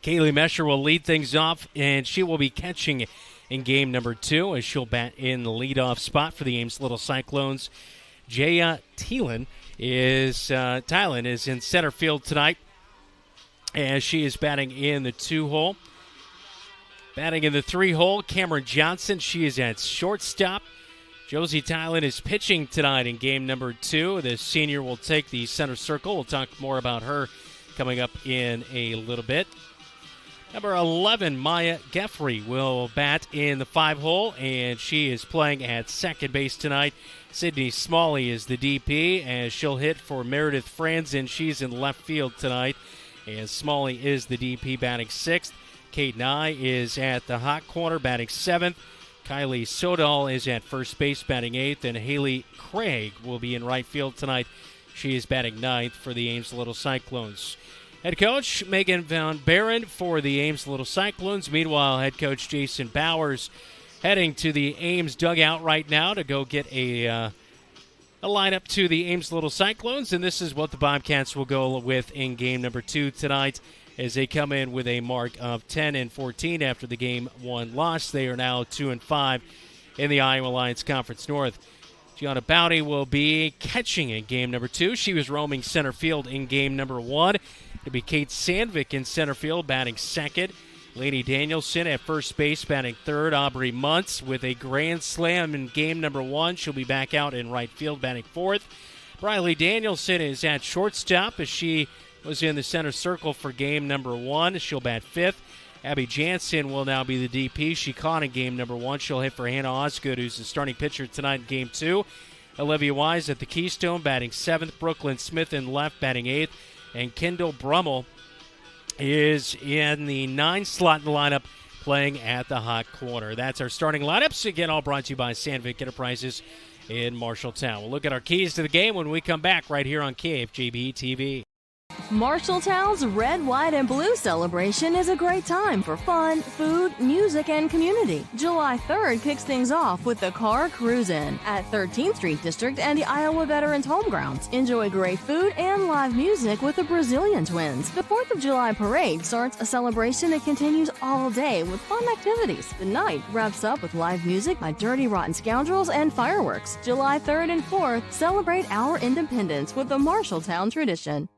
Kaylee Mesher will lead things off, and she will be catching in game number 2 as she'll bat in the leadoff spot for the Ames Little Cyclones. Jaya Thielen is in center field tonight, as she is batting in the 2-hole. Batting in the 3-hole, Cameron Johnson, she is at shortstop. Josie Tylen is pitching tonight in game number 2. The senior will take the center circle. We'll talk more about her coming up in a little bit. Number 11, Maya Geffrey, will bat in the 5-hole, and she is playing at second base tonight. Sydney Smalley is the DP, as she'll hit for Meredith Franzen. She's in left field tonight, and Smalley is the DP batting 6th. Kate Nye is at the hot corner batting 7th. Kylie Sodal is at first base batting 8th, and Haley Craig will be in right field tonight. She is batting 9th for the Ames Little Cyclones. Head coach Megan Van Barren for the Ames Little Cyclones. Meanwhile, head coach Jason Bowers heading to the Ames dugout right now to go get a lineup to the Ames Little Cyclones, and this is what the Bobcats will go with in game number 2 tonight as they come in with a mark of 10-14 after the game 1 loss. They are now 2-5 in the Iowa Alliance Conference North. Gianna Bowdy will be catching in game number 2. She was roaming center field in game number 1. It'll be Kate Sandvik in center field batting 2nd. Lainey Danielson at first base batting 3rd. Aubrey Muntz with a grand slam in game number 1. She'll be back out in right field batting 4th. Briley Danielson is at shortstop as she was in the center circle for game number 1. She'll bat 5th. Abby Jansen will now be the DP. She caught in game number 1. She'll hit for Hannah Osgood, who's the starting pitcher tonight in game 2. Olivia Wise at the Keystone batting 7th. Brooklyn Smith in left batting 8th. And Kendall Brummel is in the 9 slot in the lineup playing at the hot corner. That's our starting lineups. Again, all brought to you by Sandvik Enterprises in Marshalltown. We'll look at our keys to the game when we come back right here on KFJB-TV. Marshalltown's Red, White, and Blue celebration is a great time for fun, food, music, and community. July 3rd kicks things off with the Car Cruise-In at 13th Street District and the Iowa Veterans Home Grounds. Enjoy great food and live music with the Brazilian Twins. The 4th of July Parade starts a celebration that continues all day with fun activities. The night wraps up with live music by Dirty Rotten Scoundrels and fireworks. July 3rd and 4th celebrate our independence with the Marshalltown tradition.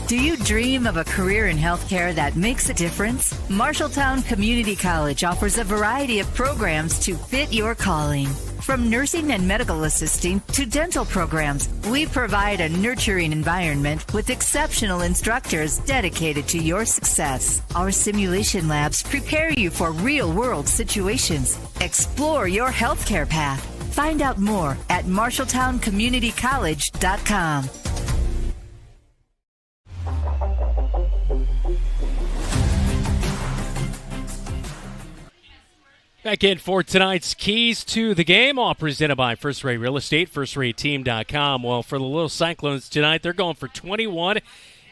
Do you dream of a career in healthcare that makes a difference? Marshalltown Community College offers a variety of programs to fit your calling. From nursing and medical assisting to dental programs, we provide a nurturing environment with exceptional instructors dedicated to your success. Our simulation labs prepare you for real-world situations. Explore your healthcare path. Find out more at marshalltowncommunitycollege.com. Back in for tonight's Keys to the Game, all presented by First Rate Real Estate, FirstRateTeam.com. Well, for the Little Cyclones tonight, they're going for 21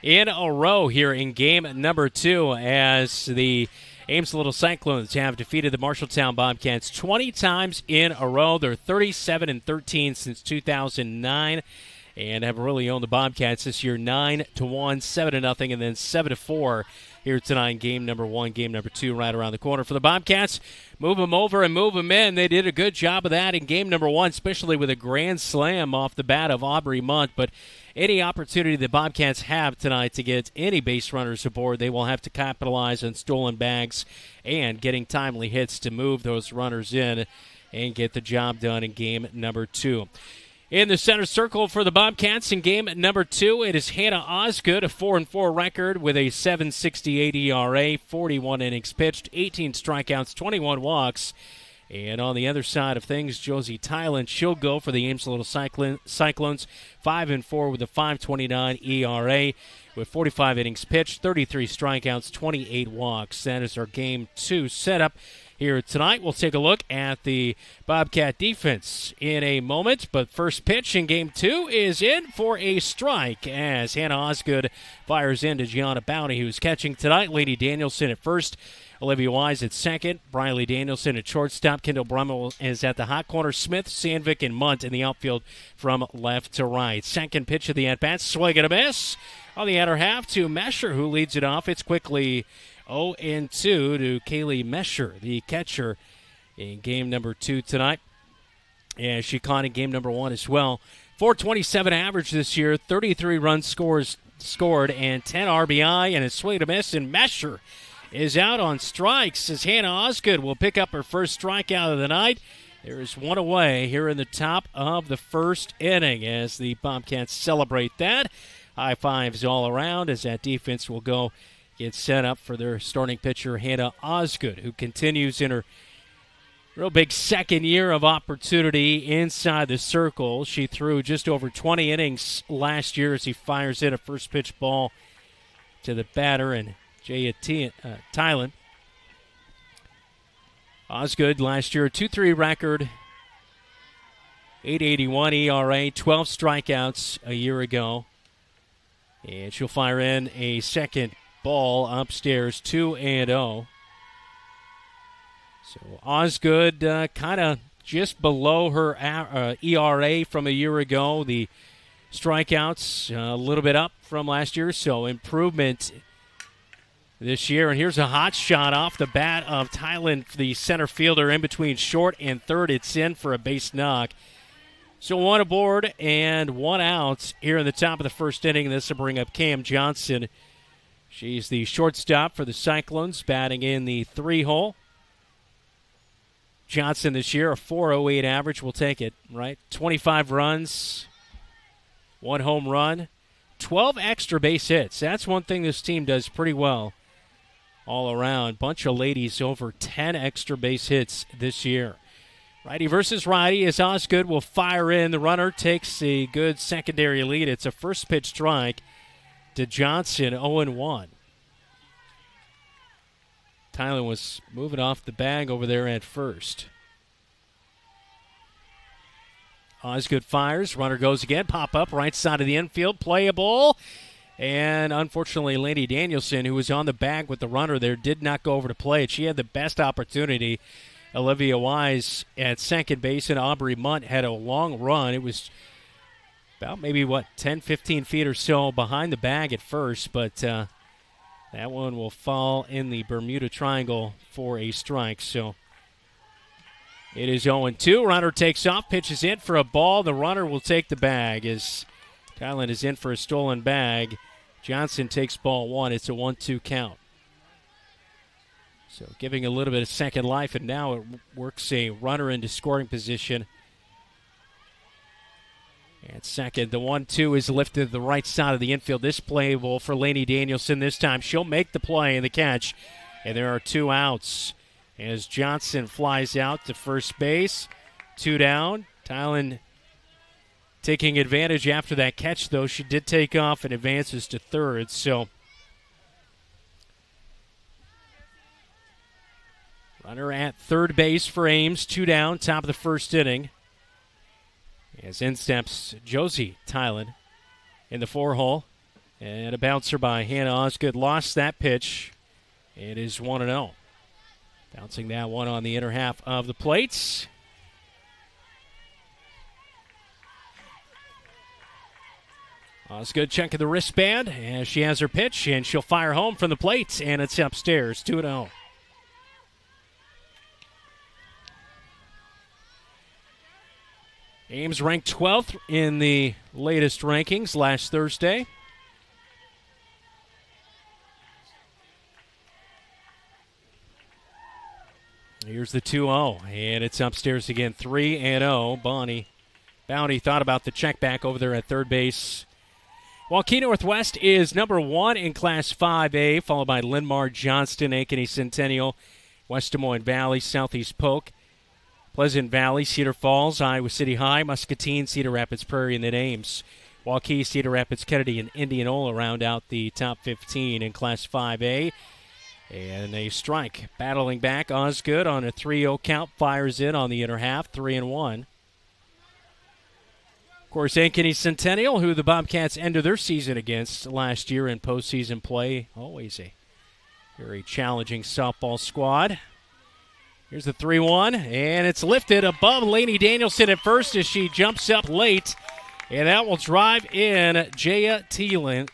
in a row here in game number 2 as the Ames Little Cyclones have defeated the Marshalltown Bobcats 20 times in a row. They're 37-13 since 2009 and have really owned the Bobcats this year 9-1, 7-0, and then 7-4 here tonight in game number 1, game number 2 right around the corner for the Bobcats. Move them over and move them in. They did a good job of that in game number 1, especially with a grand slam off the bat of Aubrey Munt. But any opportunity the Bobcats have tonight to get any base runners aboard, they will have to capitalize on stolen bags and getting timely hits to move those runners in and get the job done in game number 2. In the center circle for the Bobcats in game number 2, it is Hannah Osgood, a 4-4 record with a 7.68 ERA, 41 innings pitched, 18 strikeouts, 21 walks. And on the other side of things, Josie Tylen, she'll go for the Ames Little Cyclones, 5-4 with a 5.29 ERA, with 45 innings pitched, 33 strikeouts, 28 walks. That is our game 2 setup here tonight. We'll take a look at the Bobcat defense in a moment, but first pitch in game 2 is in for a strike as Hannah Osgood fires into Gianna Bowdy, who's catching tonight. Lady Danielson at first, Olivia Wise at second, Briley Danielson at shortstop, Kendall Brummel is at the hot corner, Smith, Sandvik, and Munt in the outfield from left to right. Second pitch of the at-bat, swing and a miss on the outer half to Mesher, who leads it off. It's quickly 0-2 to Kaylee Mesher, the catcher, in game number 2 tonight. And she caught in game number 1 as well. 427 average this year, 33 runs scored, and 10 RBI, and a swing and a miss, and Mesher is out on strikes as Hannah Osgood will pick up her first strikeout of the night. There is one away here in the top of the first inning as the Bobcats celebrate that. High fives all around as that defense will go get set up for their starting pitcher, Hannah Osgood, who continues in her real big second year of opportunity inside the circle. She threw just over 20 innings last year as he fires in a first pitch ball to the batter and Jaya Tylen. Osgood last year, a 2.3 record, 8.81 ERA, 12 strikeouts a year ago. And she'll fire in a second ball upstairs, 2-0. So Osgood kind of just below her ERA from a year ago. The strikeouts a little bit up from last year, so improvement this year. And here's a hot shot off the bat of Tylen, the center fielder, in between short and third. It's in for a base knock. So one aboard and one out here in the top of the first inning. This will bring up Cam Johnson. She's the shortstop for the Cyclones, batting in the 3-hole. Johnson this year, a 4.08 average. We'll take it, right? 25 runs, 1 home run, 12 extra base hits. That's one thing this team does pretty well all around. Bunch of ladies over 10 extra base hits this year. Righty versus righty as Osgood will fire in. The runner takes a good secondary lead. It's a first pitch strike to Johnson, 0-1. Tylen was moving off the bag over there at first. Osgood fires. Runner goes again. Pop up right side of the infield. Playable. And unfortunately, Lady Danielson, who was on the bag with the runner there, did not go over to play it. She had the best opportunity. Olivia Wise at second base, and Aubrey Munt had a long run. It was about maybe, 10, 15 feet or so behind the bag at first, but that one will fall in the Bermuda Triangle for a strike. So it is 0-2. Runner takes off, pitches in for a ball. The runner will take the bag as Tylen is in for a stolen bag. Johnson takes ball one. It's a 1-2 count. So giving a little bit of second life, and now it works a runner into scoring position. At second, the 1-2 is lifted to the right side of the infield. This playable for Lainey Danielson this time. She'll make the play and the catch, and there are 2 outs as Johnson flies out to first base. 2 down. Tylen taking advantage after that catch, though. She did take off and advances to third, so runner at third base for Ames. 2 down, top of the first inning. As in steps Josie Tylen in the 4-hole. And a bouncer by Hannah Osgood lost that pitch. It is 1-0. Bouncing that one on the inner half of the plates. Osgood checking the wristband as she has her pitch, and she'll fire home from the plate, and it's upstairs, 2-0. Ames ranked 12th in the latest rankings last Thursday. Here's the 2-0, and it's upstairs again, 3-0. Bounty thought about the check back over there at third base. Waukee Northwest is number 1 in Class 5A, followed by Linmar, Johnston, Ankeny Centennial, West Des Moines Valley, Southeast Polk, Pleasant Valley, Cedar Falls, Iowa City High, Muscatine, Cedar Rapids Prairie, and then Ames. Waukee, Cedar Rapids, Kennedy, and Indianola round out the top 15 in Class 5A. And a strike. Battling back, Osgood on a 3-0 count, fires in on the inner half, 3-1. Of course, Ankeny Centennial, who the Bobcats ended their season against last year in postseason play. Always a very challenging softball squad. Here's the 3-1, and it's lifted above Lainey Danielson at first as she jumps up late. And that will drive in Jaya Thielen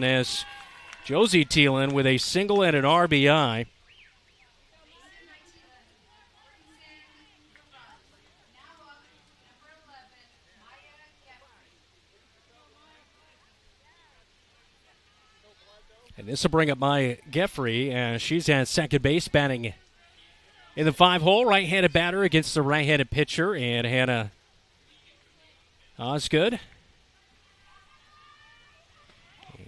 as Josie Thielen with a single and an RBI. And this will bring up Maya Geffrey, and she's at second base batting in the 5-hole, right-handed batter against the right-handed pitcher, and Hannah Osgood.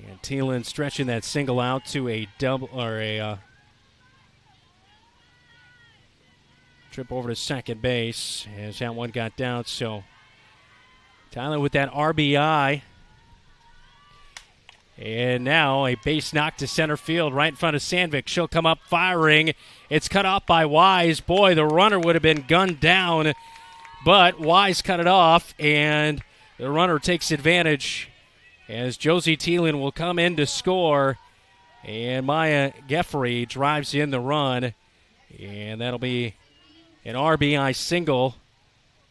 And Thielen stretching that single out to a double or a trip over to second base as that one got down. So Tyler with that RBI. And now a base knock to center field right in front of Sandvik. She'll come up firing. It's cut off by Wise. Boy, the runner would have been gunned down, but Wise cut it off, and the runner takes advantage as Josie Thielen will come in to score, and Maya Geffrey drives in the run, and that'll be an RBI single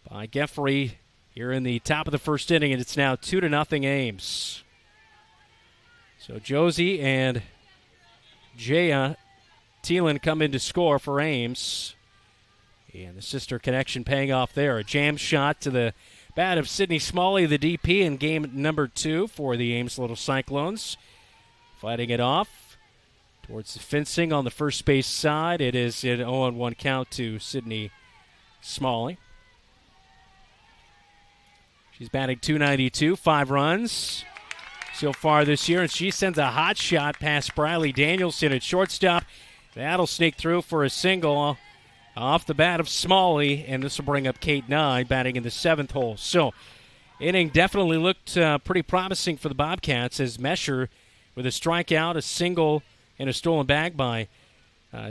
by Geffrey here in the top of the first inning, and it's now 2-0 Ames. So Josie and Jaya Thielen come in to score for Ames. And the sister connection paying off there. A jam shot to the bat of Sydney Smalley, the DP, in game number 2 for the Ames Little Cyclones. Fighting it off towards the fencing on the first base side. It is an 0-1 count to Sydney Smalley. She's batting .292, 5 runs so far this year, and she sends a hot shot past Briley Danielson at shortstop. That'll sneak through for a single off the bat of Smalley, and this will bring up Kate Nye batting in the 7th hole. So, inning definitely looked pretty promising for the Bobcats as Mesher with a strikeout, a single, and a stolen bag by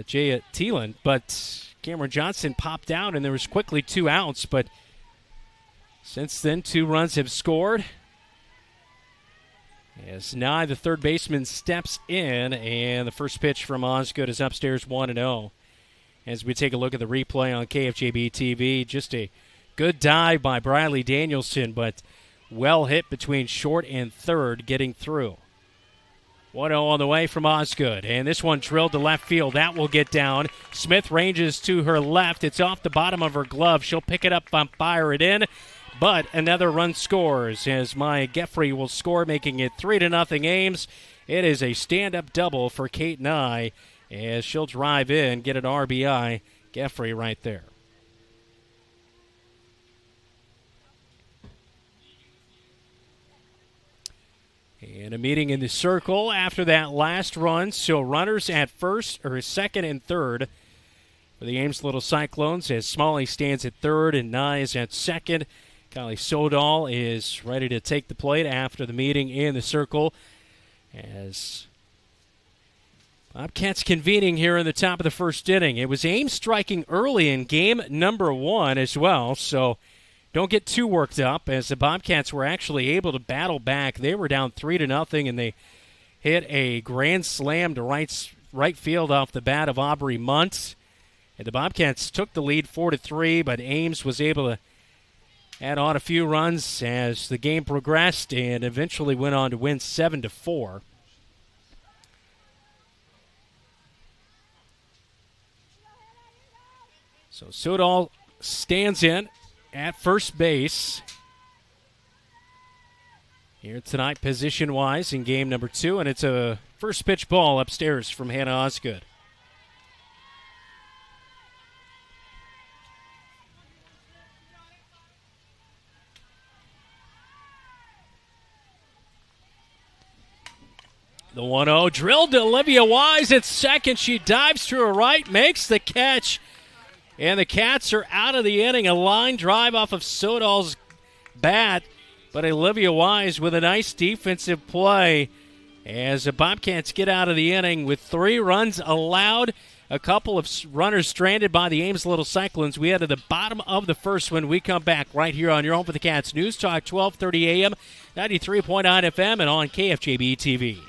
Jaya Thielen. But Cameron Johnson popped out, and there was quickly 2 outs. But since then, 2 runs have scored. As Nye, the third baseman, steps in, and the first pitch from Osgood is upstairs 1-0. As we take a look at the replay on KFJB-TV, just a good dive by Briley Danielson, but well hit between short and third, getting through. 1-0 on the way from Osgood, and this one drilled to left field. That will get down. Smith ranges to her left. It's off the bottom of her glove. She'll pick it up and fire it in. But another run scores as Maya Geffrey will score, making it 3-0 Ames. It is a stand-up double for Kate Nye as she'll drive in, get an RBI. Geffrey right there. And a meeting in the circle after that last run. So runners at second and third for the Ames Little Cyclones as Smalley stands at third and Nye is at second. Kylie Sodal is ready to take the plate after the meeting in the circle as Bobcats convening here in the top of the first inning. It was Ames striking early in game number 1 as well, so don't get too worked up as the Bobcats were actually able to battle back. They were down 3-0, and they hit a grand slam to right field off the bat of Aubrey Muntz. And the Bobcats took the lead 4-3, but Ames was able to add on a few runs as the game progressed and eventually went on to win 7-4. So Sodal stands in at first base here tonight position-wise in game number 2, and it's a first pitch ball upstairs from Hannah Osgood. The 1-0 drilled to Olivia Wise at second. She dives to her right, makes the catch, and the Cats are out of the inning. A line drive off of Sodal's bat, but Olivia Wise with a nice defensive play as the Bobcats get out of the inning with 3 runs allowed. A couple of runners stranded by the Ames Little Cyclones. We head to the bottom of the first when we come back right here on your home for the Cats. News Talk 1230 AM, 93.9 FM, and on KFJB-TV.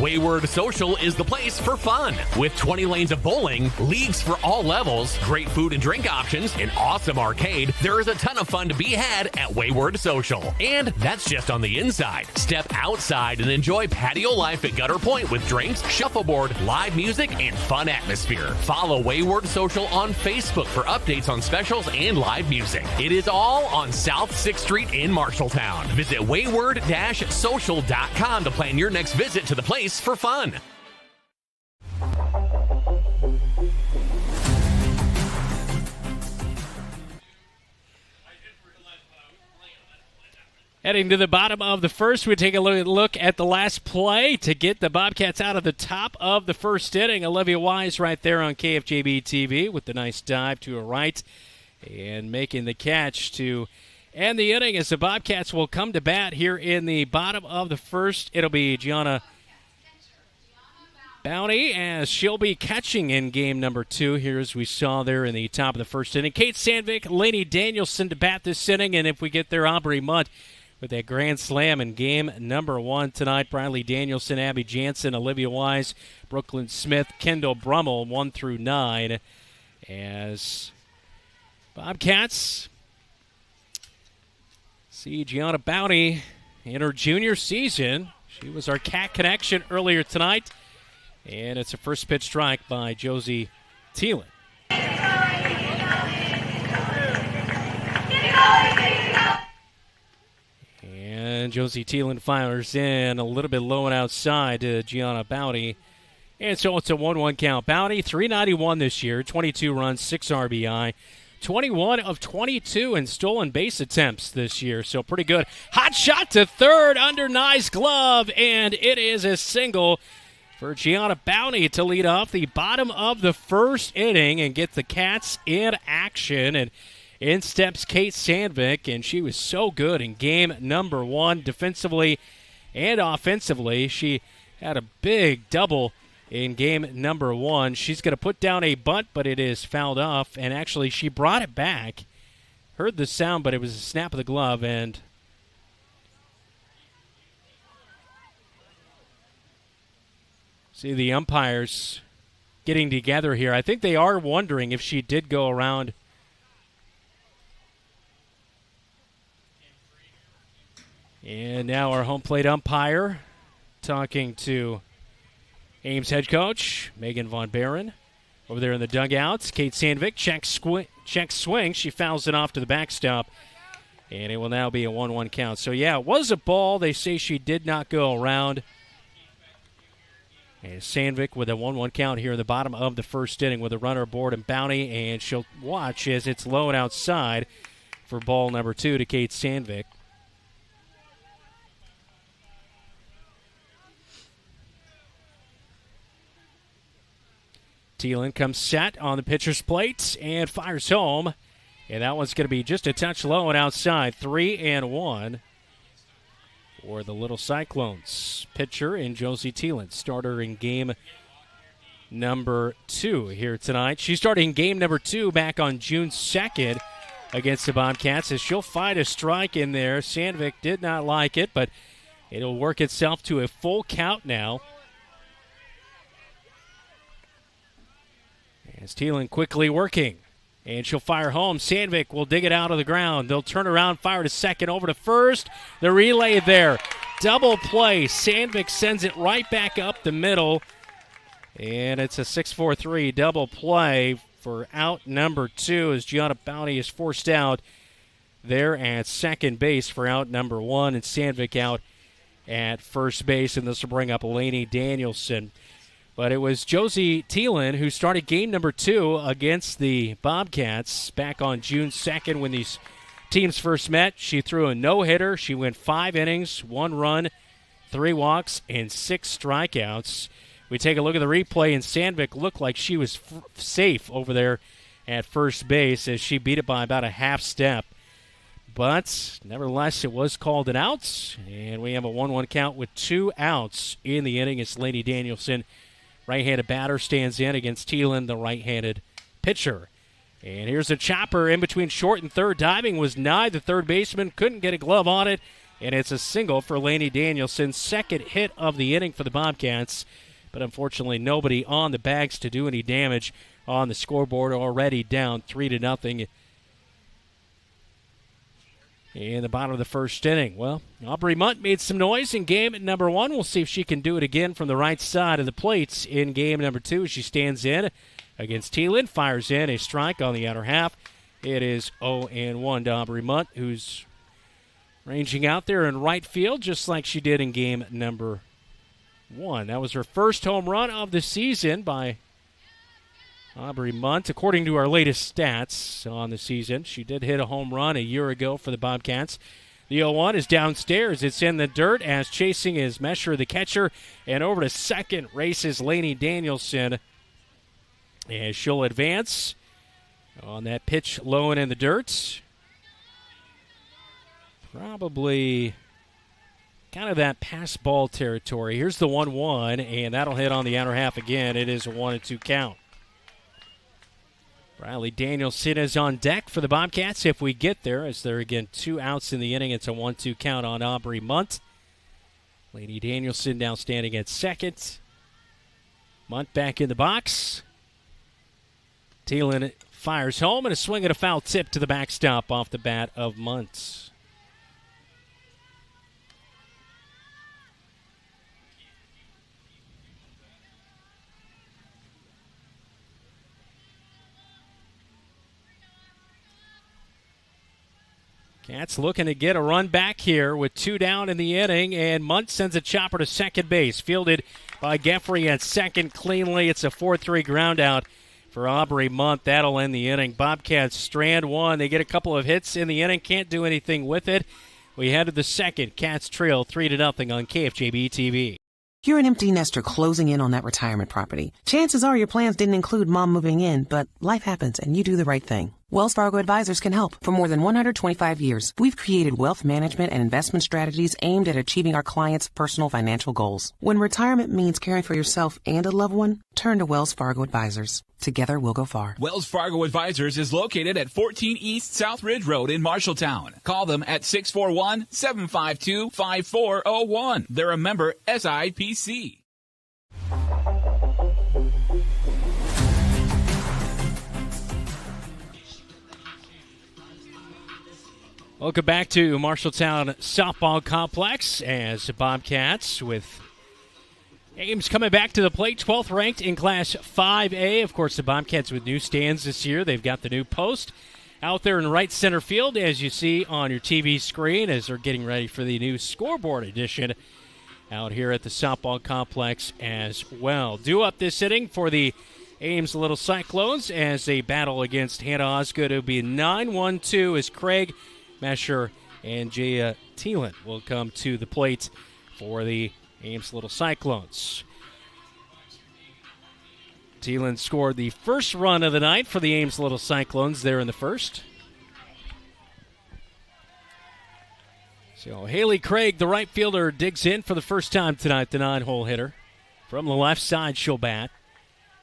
Wayward Social is the place for fun. With 20 lanes of bowling, leagues for all levels, great food and drink options, an awesome arcade, there is a ton of fun to be had at Wayward Social. And that's just on the inside. Step outside and enjoy patio life at Gutter Point with drinks, shuffleboard, live music, and fun atmosphere. Follow Wayward Social on Facebook for updates on specials and live music. It is all on South 6th Street in Marshalltown. Visit wayward-social.com to plan your next visit to the place for fun. Heading to the bottom of the first, we take a look at the last play to get the Bobcats out of the top of the first inning. Olivia Wise right there on KFJB-TV with the nice dive to her right and making the catch to end the inning as the Bobcats will come to bat here in the bottom of the first. It'll be Gianna Bounty as she'll be catching in game number 2 here as we saw there in the top of the first inning. Kate Sandvik, Lainey Danielson to bat this inning, and if we get there, Aubrey Munt with a grand slam in game number 1 tonight. Briley Danielson, Abby Jansen, Olivia Wise, Brooklyn Smith, Kendall Brummel, 1 through 9. As Bobcats see Gianna Bounty in her junior season. She was our Cat Connection earlier tonight. And it's a first pitch strike by Josie Thielen. And Josie Thielen fires in a little bit low and outside to Gianna Bounty. And so it's a 1-1 count. Bounty, 391 this year, 22 runs, 6 RBI. 21 of 22 in stolen base attempts this year, so pretty good. Hot shot to third under Nye's glove, and it is a single for Gianna Bounty to lead off the bottom of the first inning and get the Cats in action. And in steps Kate Sandvik, and she was so good in game number 1 defensively and offensively. She had a big double in game number 1. She's going to put down a bunt, but it is fouled off, and actually she brought it back. Heard the sound, but it was a snap of the glove, and see the umpires getting together here. I think they are wondering if she did go around. And now our home plate umpire talking to Ames head coach Megan Von Barron over there in the dugouts. Kate Sandvik checks swing. She fouls it off to the backstop, and it will now be a 1-1 count. So, yeah, it was a ball. They say she did not go around. And Sandvik with a 1-1 count here in the bottom of the first inning with a runner aboard and Bounty, and she'll watch as it's low and outside for ball number 2 to Kate Sandvik. Thielen comes set on the pitcher's plate and fires home. And that one's going to be just a touch low and outside. 3-1 for the Little Cyclones. Pitcher in Josie Thielen, starter in game number 2 here tonight. She started in game number 2 back on June 2nd against the Bobcats as she'll find a strike in there. Sandvik did not like it, but it'll work itself to a full count now. As Thielen quickly working, and she'll fire home. Sandvik will dig it out of the ground. They'll turn around, fire to second, over to first. The relay there. Double play. Sandvik sends it right back up the middle, and it's a 6-4-3 double play for out number 2 as Gianna Bounty is forced out there at second base for out number 1, and Sandvik out at first base, and this will bring up Lainey Danielson. But it was Josie Thielen who started game number 2 against the Bobcats back on June 2nd when these teams first met. She threw a no-hitter. She went 5 innings, 1 run, 3 walks, and 6 strikeouts. We take a look at the replay, and Sandvik looked like she was safe over there at first base as she beat it by about a half step. But nevertheless, it was called an out, and we have a 1-1 count with 2 outs in the inning. It's Lainey Danielson, right-handed batter, stands in against Thielen, the right-handed pitcher. And here's a chopper in between short and third. Diving was Nye, the third baseman. Couldn't get a glove on it. And it's a single for Lainey Danielson. Second hit of the inning for the Bobcats. But unfortunately, nobody on the bags to do any damage on the scoreboard. Already down 3-0 in the bottom of the first inning. Well, Aubrey Munt made some noise in game number 1. We'll see if she can do it again from the right side of the plate in game number 2. She stands in against Thielen, fires in a strike on the outer half. It is 0-1 to Aubrey Munt, who's ranging out there in right field just like she did in game number 1. That was her first home run of the season by Aubrey Munt, according to our latest stats on the season. She did hit a home run a year ago for the Bobcats. The 0-1 is downstairs. It's in the dirt as chasing is Mesher, the catcher, and over to second races Lainey Danielson. And she'll advance on that pitch low and in the dirt. Probably kind of that pass ball territory. Here's the 1-1, and that'll hit on the outer half again. It is a 1-2 count. Riley Danielson is on deck for the Bobcats if we get there, as there are again 2 outs in the inning. It's a 1-2 count on Aubrey Munt. Lady Danielson now standing at second. Munt back in the box. Thielen fires home, and a swing and a foul tip to the backstop off the bat of Munt. Cats looking to get a run back here with 2 down in the inning, and Munt sends a chopper to second base. Fielded by Geffrey at second cleanly. It's a 4-3 ground out for Aubrey Munt. That'll end the inning. Bobcats strand 1. They get a couple of hits in the inning. Can't do anything with it. We head to the second. Cats trail 3-0 on KFJB-TV. You're an empty nester closing in on that retirement property. Chances are your plans didn't include mom moving in, but life happens and you do the right thing. Wells Fargo Advisors can help. For more than 125 years, we've created wealth management and investment strategies aimed at achieving our clients' personal financial goals. When retirement means caring for yourself and a loved one, turn to Wells Fargo Advisors. Together, we'll go far. Wells Fargo Advisors is located at 14 East South Ridge Road in Marshalltown. Call them at 641-752-5401. They're a member SIPC. Welcome back to Marshalltown Softball Complex as the Bobcats with Ames coming back to the plate, 12th ranked in Class 5A. Of course, the Bobcats with new stands this year. They've got the new post out there in right center field, as you see on your TV screen, as they're getting ready for the new scoreboard edition out here at the Softball Complex as well. Due up this inning for the Ames Little Cyclones as they battle against Hannah Osgood. It'll be 9-1-2 as Craig Mesher and Jaya Thielen will come to the plate for the Ames Little Cyclones. Thielen scored the first run of the night for the Ames Little Cyclones there in the first. So Haley Craig, the right fielder, digs in for the first time tonight, the 9-hole hitter. From the left side, she'll bat.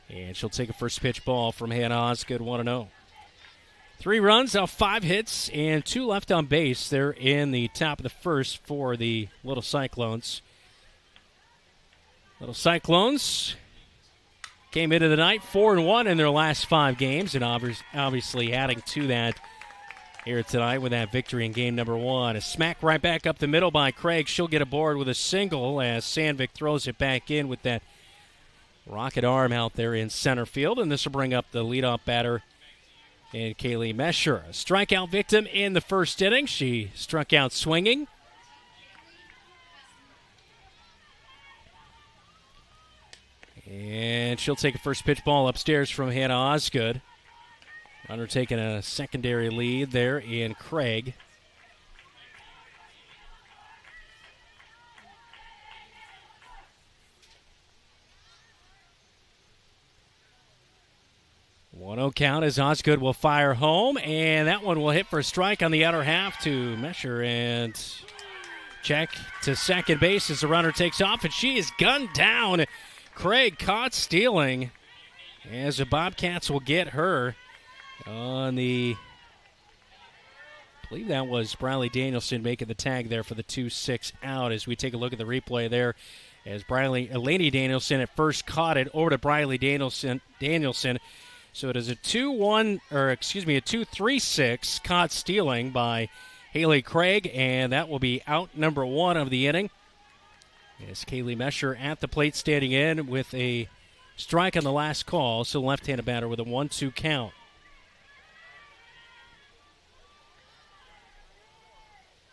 And she'll take a first pitch ball from Hannah Osgood, 1-0. 3 runs off 5 hits and 2 left on base. They're in the top of the first for the Little Cyclones. Little Cyclones came into the night 4-1 in their last 5 games, and obviously adding to that here tonight with that victory in game number 1. A smack right back up the middle by Craig. She'll get aboard with a single as Sandvik throws it back in with that rocket arm out there in center field, and this will bring up the leadoff batter and Kaylee Mesher. A strikeout victim in the first inning. She struck out swinging. And she'll take a first pitch ball upstairs from Hannah Osgood. Runner taking a secondary lead there in Craig. One-0 count as Osgood will fire home, and that one will hit for a strike on the outer half to Mesher, and check to second base as the runner takes off, and she is gunned down. Craig caught stealing as the Bobcats will get her on the, I believe that was Briley Danielson making the tag there for the 2-6 out as we take a look at the replay there. As Lainey Danielson at first caught it over to Briley Danielson. So it is a 2-3-6 caught stealing by Haley Craig, and that will be out number 1 of the inning. As Kaylee Mesher at the plate standing in with a strike on the last call, so left-handed batter with a 1-2 count.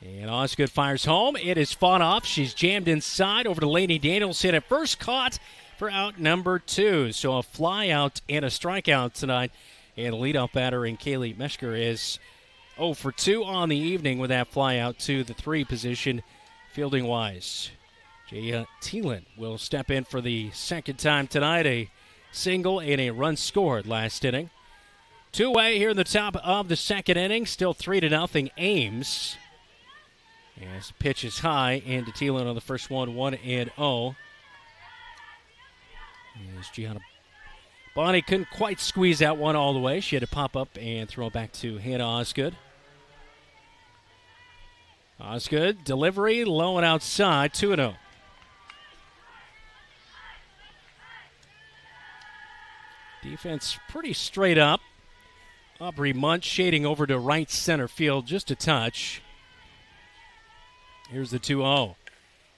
And Osgood fires home. It is fought off. She's jammed inside over to Lainey Danielson at first, caught for out number 2. So a fly out and a strikeout tonight. And the leadoff batter in Kaylee Mesher is 0 for 2 on the evening with that fly out to the 3 position, fielding-wise. Jay Thielen will step in for the second time tonight. A single and a run scored last inning. Two-way here in the top of the second inning. Still 3-0 Ames. As the pitch is high, and to Thielen on the first one, 1-0. As Gianna Bonnie couldn't quite squeeze that one all the way. She had to pop up and throw it back to Hannah Osgood. Osgood, delivery, low and outside, 2-0. Defense pretty straight up. Aubrey Munch shading over to right center field just a touch. Here's the 2-0.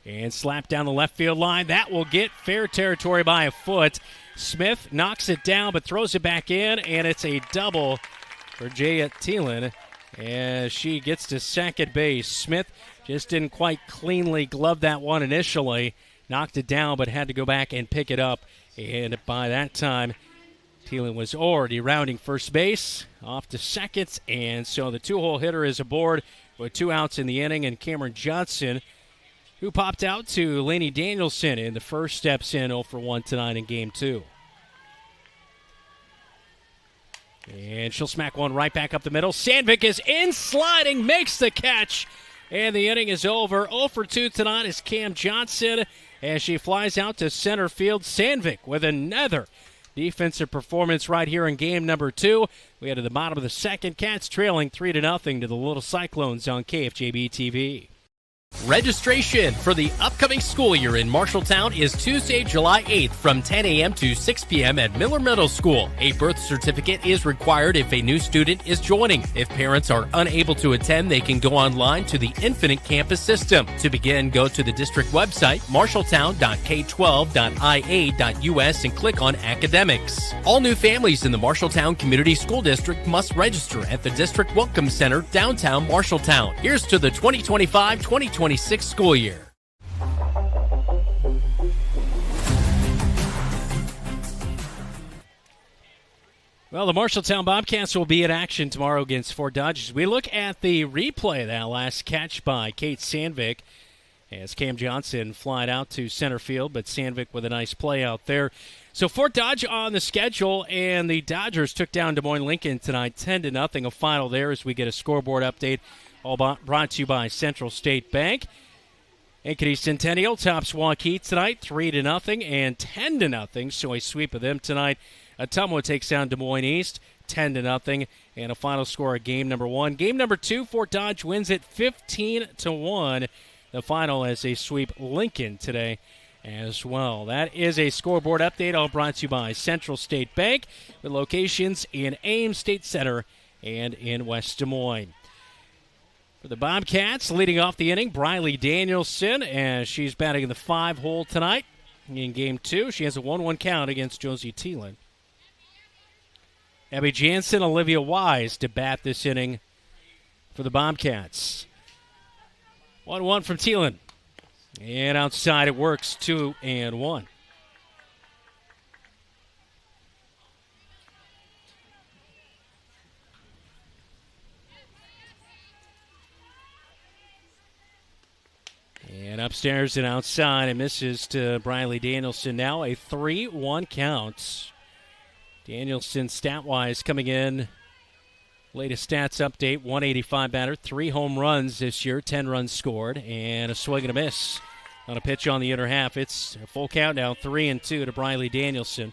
And slapped down the left field line. That will get fair territory by a foot. Smith knocks it down but throws it back in, and it's a double for Jay Thielen as she gets to second base. Smith just didn't quite cleanly glove that one initially. Knocked it down but had to go back and pick it up. And by that time, Thielen was already rounding first base, off to second, and so the 2-hole hitter is aboard with 2 outs in the inning, and Cameron Johnson, who popped out to Lainey Danielson in the first, steps in 0 for 1 tonight in Game 2. And she'll smack one right back up the middle. Sandvik is in, sliding, makes the catch, and the inning is over. 0 for 2 tonight is Cam Johnson as she flies out to center field. Sandvik with another defensive performance right here in game number 2. We head to the bottom of the second. Cats trailing 3-0 to the Little Cyclones on KFJB-TV. Registration for the upcoming school year in Marshalltown is Tuesday, July 8th from 10 a.m. to 6 p.m. at Miller Middle School. A birth certificate is required if a new student is joining. If parents are unable to attend, they can go online to the Infinite Campus System. To begin, go to the district website, marshalltown.k12.ia.us, and click on Academics. All new families in the Marshalltown Community School District must register at the District Welcome Center, downtown Marshalltown. Here's to the 2025-2026 school year. Well, the Marshalltown Bobcats will be in action tomorrow against Fort Dodge. As we look at the replay of that last catch by Kate Sandvik as Cam Johnson flied out to center field, but Sandvik with a nice play out there. So Fort Dodge on the schedule, and the Dodgers took down Des Moines Lincoln tonight 10-0. A final there as we get a scoreboard update. All brought to you by Central State Bank. Ankeny Centennial tops Waukee tonight 3-0 and 10-0. So a sweep of them tonight. Ottumwa takes down Des Moines East 10-0, and a final score of game number 1. Game number 2, Fort Dodge wins it 15-1. The final as they sweep Lincoln today as well. That is a scoreboard update, all brought to you by Central State Bank, with locations in Ames State Center and in West Des Moines. For the Bobcats, leading off the inning, Briley Danielson, as she's batting in the 5-hole tonight. In Game 2, she has a 1-1 count against Josie Thielen. Abby Jansen, Olivia Wise to bat this inning for the Bobcats. 1-1 from Thielen. And outside it works, 2-1. And upstairs and outside, it misses to Briley Danielson. Now a 3-1 count. Danielson, stat-wise, coming in. Latest stats update, 185 batter, 3 home runs this year, 10 runs scored, and a swing and a miss on a pitch on the inner half. It's a full count now, 3-2 to Briley Danielson.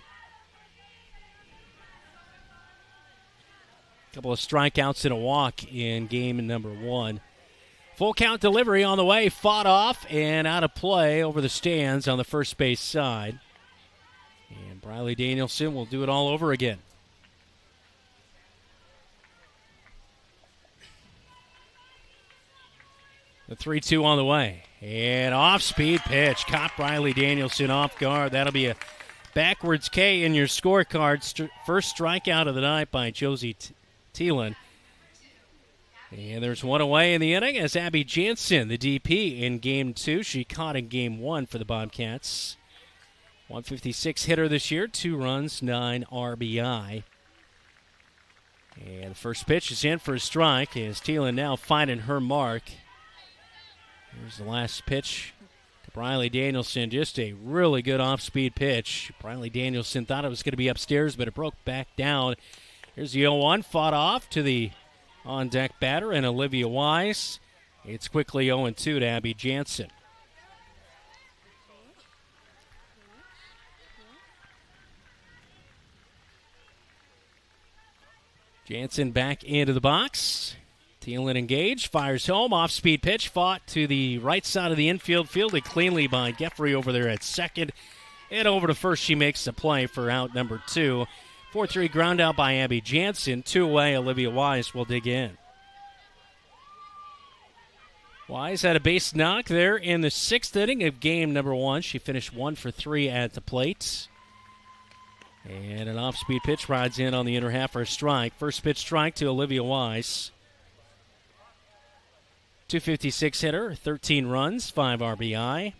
A couple of strikeouts and a walk in game number 1. Full count delivery on the way, fought off and out of play over the stands on the first base side. And Briley Danielson will do it all over again. The 3-2 on the way. And off-speed pitch. Caught Briley Danielson off guard. That'll be a backwards K in your scorecard. First strikeout of the night by Josie Thielen. And there's one away in the inning as Abby Jansen, the DP, in Game 2. She caught in Game 1 for the Bobcats. 156 hitter this year, 2 runs, 9 RBI. And the first pitch is in for a strike as Thielen now finding her mark. Here's the last pitch to Briley Danielson. Just a really good off-speed pitch. Briley Danielson thought it was going to be upstairs, but it broke back down. Here's the 0-1, fought off to the on-deck batter and Olivia Wise. It's quickly 0-2 to Abby Jansen. Jansen back into the box. Thielen engaged, fires home, off-speed pitch, fought to the right side of the infield, fielded cleanly by Geffrey over there at second. And over to first, she makes the play for out number 2. 4-3 ground out by Abby Jansen. 2 away, Olivia Wise will dig in. Wise had a base knock there in the 6th inning of game number 1. She finished 1 for 3 at the plate. And an off-speed pitch rides in on the inner half for a strike. First pitch strike to Olivia Wise. 256 hitter, 13 runs, 5 RBI.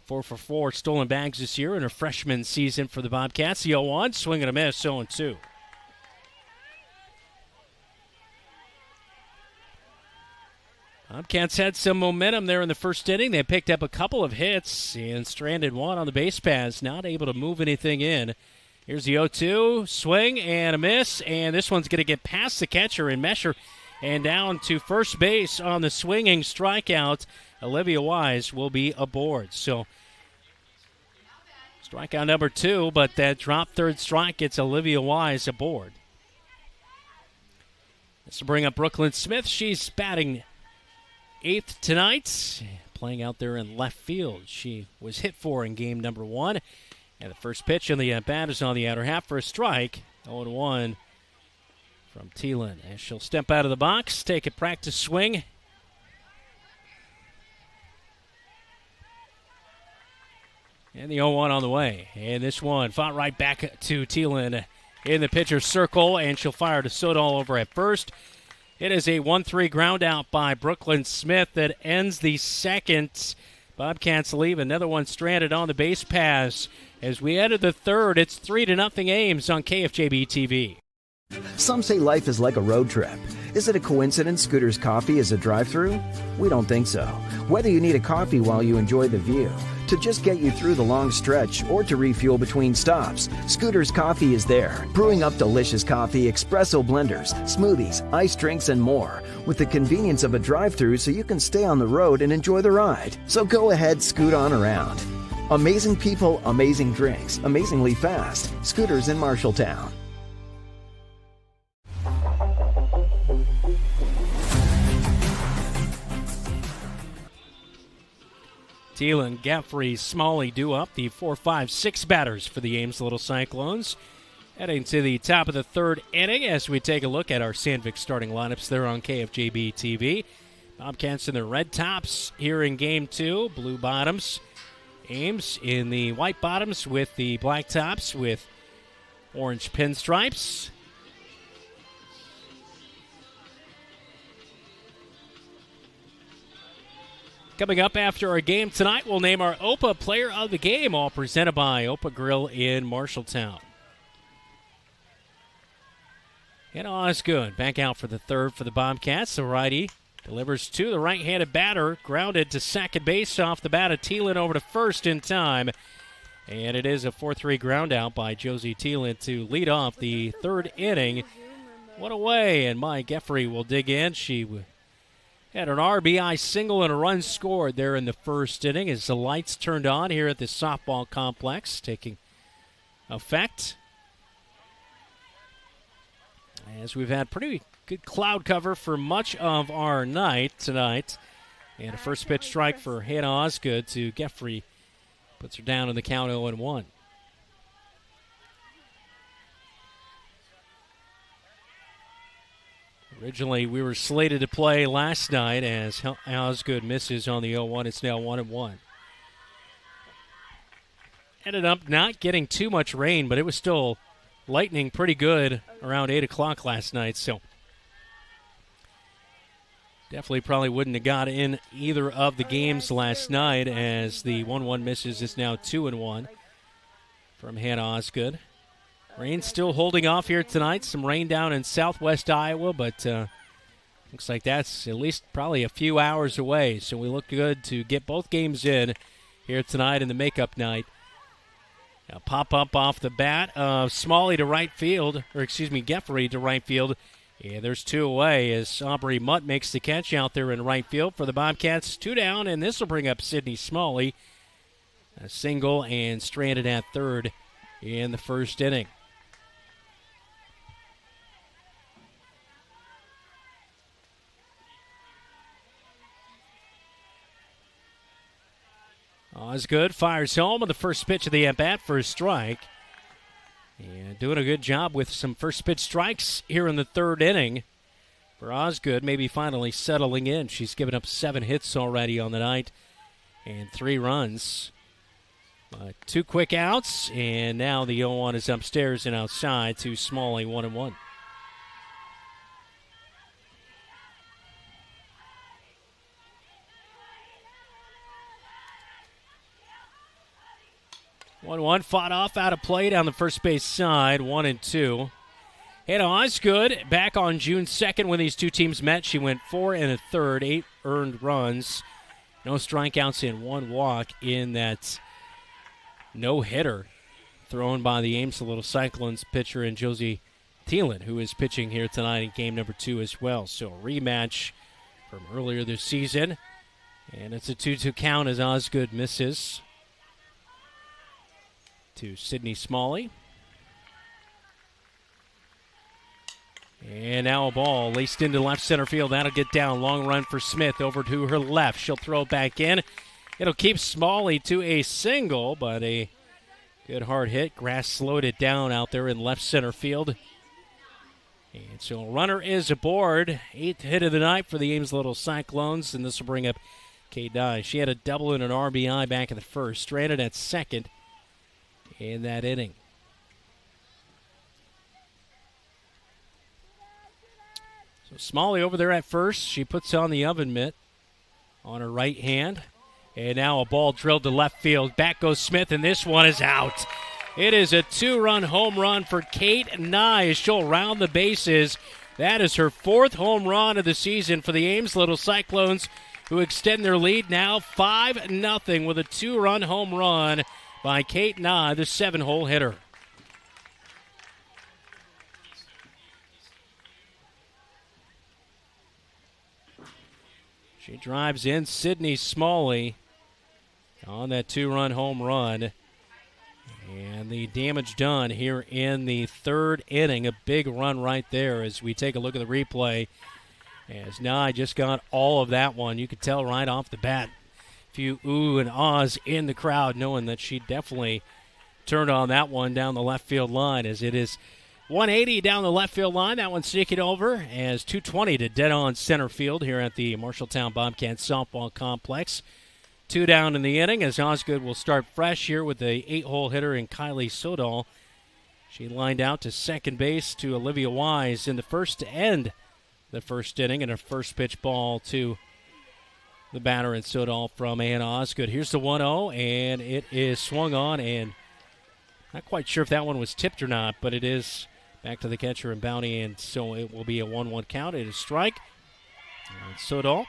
4 for 4 stolen bags this year in her freshman season for the Bobcats. The 0-1, swing and a miss, 0-2. Bobcats had some momentum there in the first inning. They picked up a couple of hits and stranded one on the base paths, not able to move anything in. Here's the 0-2, swing and a miss, and this one's going to get past the catcher and Mesher and down to first base on the swinging strikeout. Olivia Wise will be aboard. So strikeout number 2, but that drop third strike gets Olivia Wise aboard. This will bring up Brooklyn Smith. She's batting 8th tonight, playing out there in left field. She was hit for in game number 1. And the first pitch in the at-bat is on the outer half for a strike. 0-1 from Thielen. As she'll step out of the box, take a practice swing. And the 0-1 on the way. And this one fought right back to Thielen in the pitcher's circle, and she'll fire to Sodal over at first. It is a 1-3 ground out by Brooklyn Smith that ends the second. Bobcats leave another one stranded on the base paths. As we enter the third, it's 3-0 Ames on KFJB-TV. Some say life is like a road trip. Is it a coincidence Scooter's Coffee is a drive-thru? We don't think so. Whether you need a coffee while you enjoy the view, to just get you through the long stretch, or to refuel between stops, Scooter's Coffee is there, brewing up delicious coffee, espresso blenders, smoothies, iced drinks, and more, with the convenience of a drive-thru so you can stay on the road and enjoy the ride. So go ahead, scoot on around. Amazing people, amazing drinks, amazingly fast. Scooters in Marshalltown. Thielen, Geffrey, Smalley do up the 4, 5, 6 batters for the Ames Little Cyclones. Heading to the top of the third inning as we take a look at our Sandvik starting lineups there on KFJB-TV. Bobcats in the red tops here in Game 2, blue bottoms. Ames in the white bottoms with the black tops with orange pinstripes. Coming up after our game tonight, we'll name our OPA Player of the Game, all presented by OPA Grill in Marshalltown. And Osgood back out for the third for the Bobcats. The righty delivers to the right-handed batter, grounded to second base off the bat of Thielen over to first in time. And it is a 4-3 ground out by Josie Thielen to lead off the third inning. What a way, and Mike Geffrey will dig in. She had an RBI single and a run scored there in the first inning as the lights turned on here at the softball complex, taking effect. As we've had pretty good cloud cover for much of our night tonight. And a first pitch strike for Hannah Osgood to Geffrey. Puts her down in the count 0-1. Originally, we were slated to play last night as Osgood misses on the 0-1. It's now 1-1. Ended up not getting too much rain, but it was still lightning pretty good around 8 o'clock last night. So definitely probably wouldn't have got in either of the games last night as the 1-1 misses is now 2-1 from Hannah Osgood. Rain still holding off here tonight. Some rain down in southwest Iowa, but looks like that's at least probably a few hours away. So we look good to get both games in here tonight in the makeup night. Now pop up off the bat. Smalley to right field, Geffrey to right field. Yeah, there's 2 away as Aubrey Mutt makes the catch out there in right field for the Bobcats. 2 down, and this will bring up Sydney Smalley. A single and stranded at third in the first inning. Osgood fires home on the first pitch of the at-bat for a strike. And doing a good job with some first pitch strikes here in the third inning for Osgood, maybe finally settling in. She's given up 7 hits already on the night and 3 runs. 2 quick outs, and now the 0-1 is upstairs and outside to Smalley, 1-1. One fought off out of play down the first base side, 1-2. Hannah Osgood back on June 2nd when these two teams met. She went 4 1/3, 8 earned runs, no strikeouts and 1 walk in that no-hitter thrown by the Ames Little Cyclones pitcher and Josie Thielen, who is pitching here tonight in game number 2 as well. So a rematch from earlier this season, and it's a 2-2 count as Osgood misses to Sydney Smalley. And now a ball laced into left center field. That'll get down. Long run for Smith over to her left. She'll throw it back in. It'll keep Smalley to a single, but a good hard hit. Grass slowed it down out there in left center field. And so a runner is aboard. 8th hit of the night for the Ames Little Cyclones, and this will bring up Kate Dye. She had a double and an RBI back in the first. Stranded at second in that inning. So Smalley over there at first. She puts on the oven mitt on her right hand. And now a ball drilled to left field. Back goes Smith, and this one is out. It is a 2-run home run for Kate Nye as she'll round the bases. That is her 4th home run of the season for the Ames Little Cyclones, who extend their lead now 5-0 with a 2-run home run by Kate Nye, the 7-hole hitter. She drives in Sydney Smalley on that 2-run home run. And the damage done here in the 3rd inning. A big run right there as we take a look at the replay. As Nye just got all of that one. You could tell right off the bat. A few ooh and ahs in the crowd, knowing that she definitely turned on that one down the left field line, as it is 180 down the left field line. That one sneaking over as 220 to dead on center field here at the Marshalltown Bobcats softball complex. 2 down in the inning as Osgood will start fresh here with the 8-hole hitter in Kylie Sodal. She lined out to second base to Olivia Wise in the first to end the first inning, and a first pitch ball to the batter in Sodal from Anna Osgood. Here's the 1-0, and it is swung on, and not quite sure if that one was tipped or not, but it is back to the catcher and Bounty, and so it will be a 1-1 count. It is strike. And Sodal.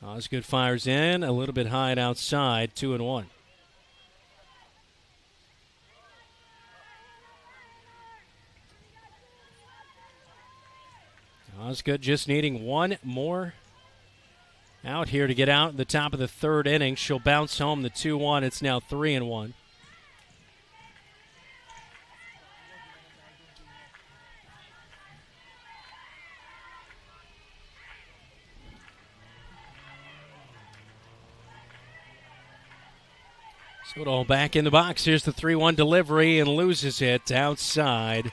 Osgood fires in, a little bit high and outside, 2-1. Osgood just needing one more out here to get out at the top of the 3rd inning. She'll bounce home the 2-1. It's now 3-1. Sodal back in the box. Here's the 3-1 delivery and loses it outside.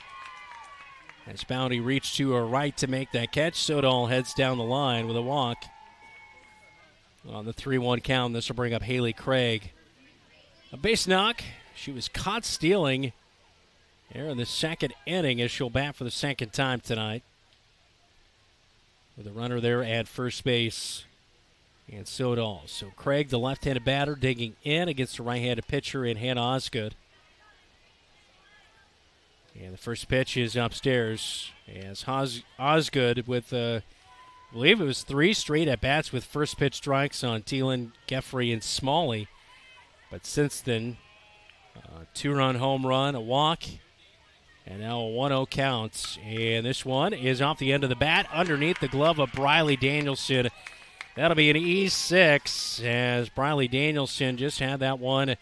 As Bounty reached to her right to make that catch, Sodal heads down the line with a walk. On the 3-1 count, this will bring up Haley Craig. A base knock. She was caught stealing there in the 2nd inning as she'll bat for the 2nd time tonight. With a runner there at first base And Sodal. So Craig, the left-handed batter, digging in against the right-handed pitcher in Hannah Osgood. And the first pitch is upstairs as Osgood with, I believe it was 3 straight at-bats with first pitch strikes on Thielen, Geffrey, and Smalley. But since then, 2-run home run, a walk, and now a 1-0 count. And this one is off the end of the bat underneath the glove of Briley Danielson. That'll be an E6 as Briley Danielson just had that one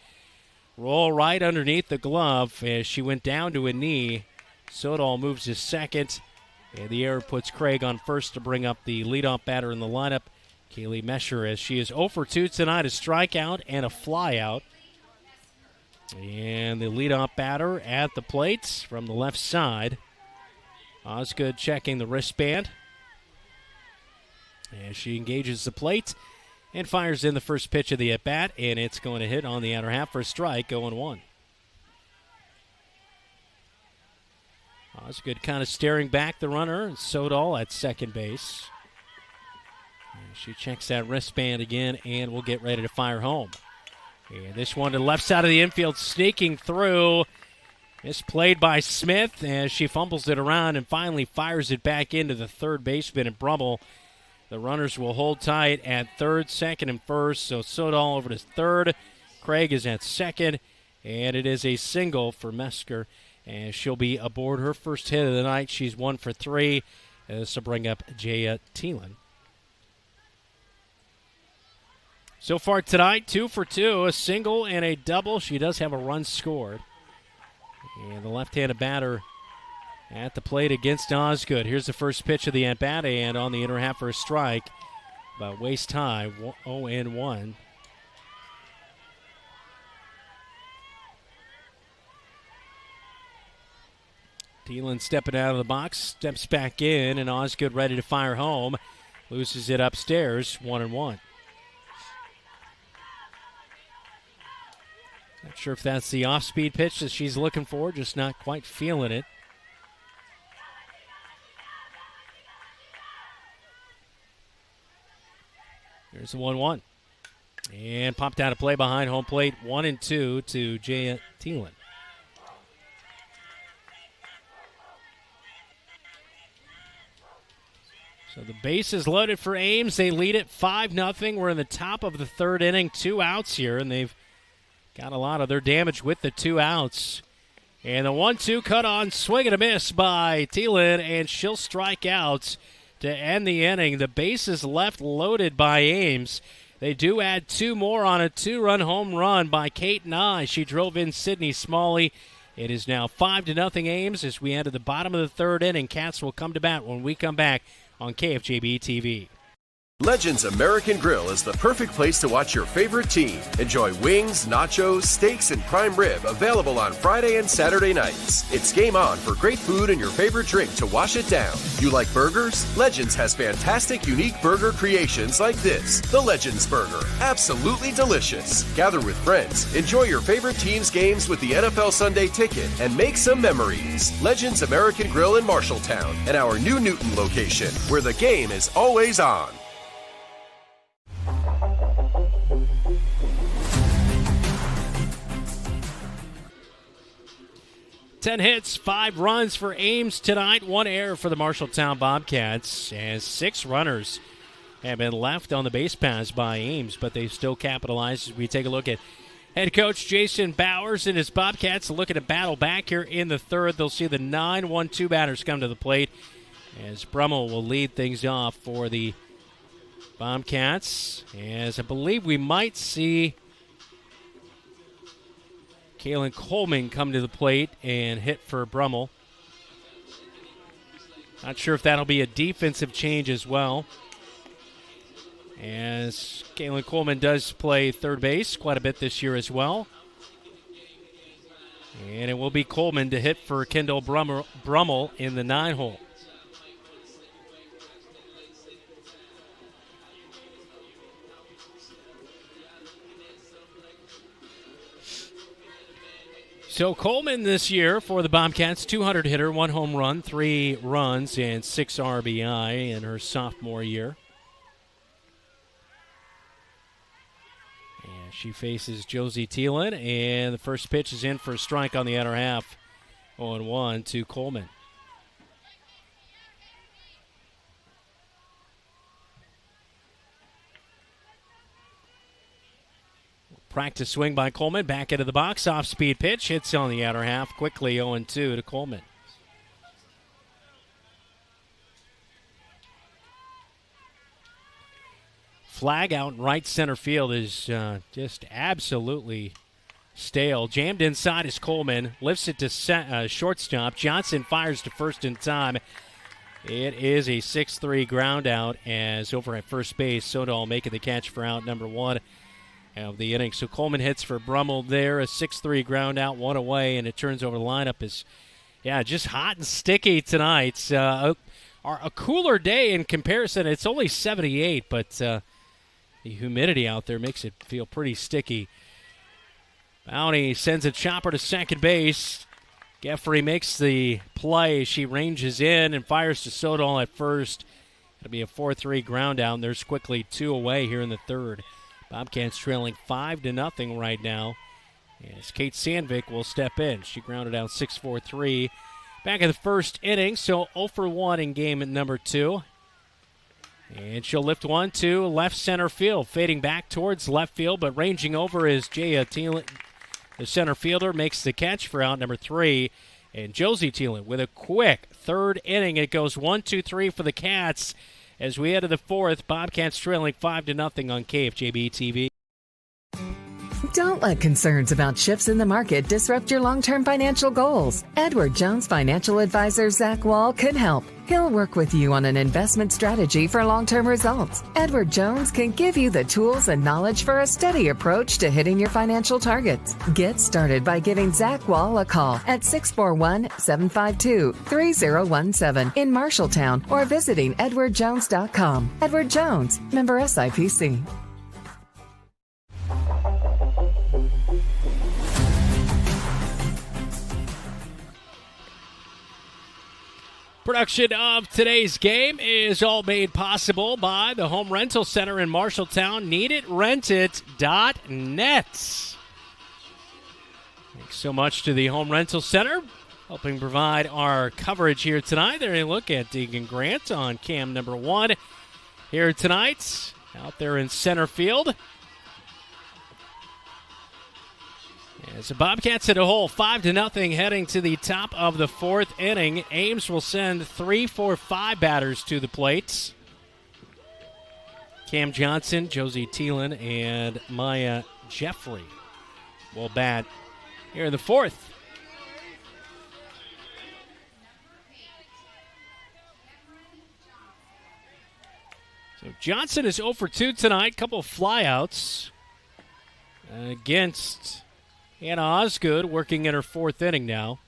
roll right underneath the glove as she went down to a knee. Sodal moves to second, and the error puts Craig on first to bring up the leadoff batter in the lineup, Kaylee Mesher, as she is 0 for 2 tonight, a strikeout and a flyout. And the leadoff batter at the plate from the left side. Osgood checking the wristband as she engages the plate and fires in the first pitch of the at-bat, and it's going to hit on the outer half for a strike, 0-1. Osgood kind of staring back the runner, and Sodal at second base. And she checks that wristband again, and will get ready to fire home. And this one to the left side of the infield, sneaking through. Misplayed by Smith as she fumbles it around and finally fires it back into the third baseman and Brummel. The runners will hold tight at third, second, and first. So Sodal over to third. Craig is at second. And it is a single for Mesker. And she'll be aboard her first hit of the night. She's 1 for 3. This will bring up Jaya Thielen. So far tonight, 2 for 2. A single and a double. She does have a run scored. And the left-handed batter at the plate against Osgood. Here's the first pitch of the at-bat, and on the inner half for a strike. About waist high, 0-1. Thielen stepping out of the box, steps back in, and Osgood ready to fire home. Loses it upstairs, 1-1. Not sure if that's the off-speed pitch that she's looking for, just not quite feeling it. There's the 1-1. And popped out of play behind home plate, 1-2 to Jaya Thielen. So the base is loaded for Ames. They lead it 5-0. We're in the top of the third inning, 2 outs here, and they've got a lot of their damage with the 2 outs. And the 1-2 cut on, swing and a miss by Thielen, and she'll strike out to end the inning. The base is left loaded by Ames. They do add 2 more on a 2-run home run by Kate Nye. She drove in Sydney Smalley. It is now 5-0 Ames as we enter the bottom of the third inning. Cats will come to bat when we come back on KFJB-TV. Legends American Grill is the perfect place to watch your favorite team. Enjoy wings, nachos, steaks, and prime rib available on Friday and Saturday nights. It's game on for great food and your favorite drink to wash it down. You like burgers? Legends has fantastic, unique burger creations like this. The Legends Burger. Absolutely delicious. Gather with friends, enjoy your favorite team's games with the NFL Sunday Ticket, and make some memories. Legends American Grill in Marshalltown and our new Newton location, where the game is always on. 10 hits, 5 runs for Ames tonight, 1 error for the Marshalltown Bobcats, as 6 runners have been left on the base paths by Ames, but they still capitalize as we take a look at head coach Jason Bowers and his Bobcats looking to battle back here in the third. They'll see the 9-1-2 batters come to the plate as Brummel will lead things off for the Bobcats, as I believe we might see Kaylin Coleman come to the plate and hit for Brummel. Not sure if that'll be a defensive change as well, as Kaylin Coleman does play third base quite a bit this year as well. And it will be Coleman to hit for Kendall Brummel in the 9-hole. So Coleman this year for the Bobcats, 200 hitter, 1 home run, 3 runs, and 6 RBI in her sophomore year. She faces Josie Thielen, and the first pitch is in for a strike on the outer half. 0-1 to Coleman. Practice swing by Coleman. Back into the box. Off-speed pitch. Hits on the outer half. Quickly 0-2 to Coleman. Flag out in right center field is just absolutely stale. Jammed inside is Coleman. Lifts it to shortstop. Johnson fires to first in time. It is a 6-3 ground out as over at first base, Sodal making the catch for out number 1 of the inning. So Coleman hits for Brummel there, a 6-3 ground out, 1 away, and it turns over. The lineup is, just hot and sticky tonight. A cooler day in comparison. It's only 78, but the humidity out there makes it feel pretty sticky. Bounty sends a chopper to second base. Geffrey makes the play. She ranges in and fires to Sodal at first. It'll be a 4-3 ground out. There's quickly 2 away here in the third. Bobcats trailing 5-0 right now. As Kate Sandvik will step in. She grounded out 6-4-3 back in the first inning. So 0-1 in game number 2. And she'll lift one to left center field. Fading back towards left field, but ranging over is Jaya Thielen. The center fielder makes the catch for out number 3. And Josie Thielen with a quick third inning. It goes 1-2-3 for the Cats. As we head to the fourth, Bobcats trailing 5-0 on KFJB-TV. Don't let concerns about shifts in the market disrupt your long-term financial goals. Edward Jones financial advisor Zach Wall can help. He'll work with you on an investment strategy for long-term results. Edward Jones can give you the tools and knowledge for a steady approach to hitting your financial targets. Get started by giving Zach Wall a call at 641-752-3017 in Marshalltown or visiting edwardjones.com. Edward Jones, member SIPC. Production of today's game is all made possible by the Home Rental Center in Marshalltown. NeedItRentIt.net. Thanks so much to the Home Rental Center, helping provide our coverage here tonight. There a look at Deegan Grant on cam number 1 here tonight, out there in center field. As the Bobcats hit a hole, 5-0 heading to the top of the fourth inning. Ames will send 3-4-5 batters to the plates. Cam Johnson, Josie Thielen, and Maya Jeffrey will bat here in the fourth. So Johnson is 0 for 2 tonight. Couple of flyouts against Hannah Osgood, working in her fourth inning now.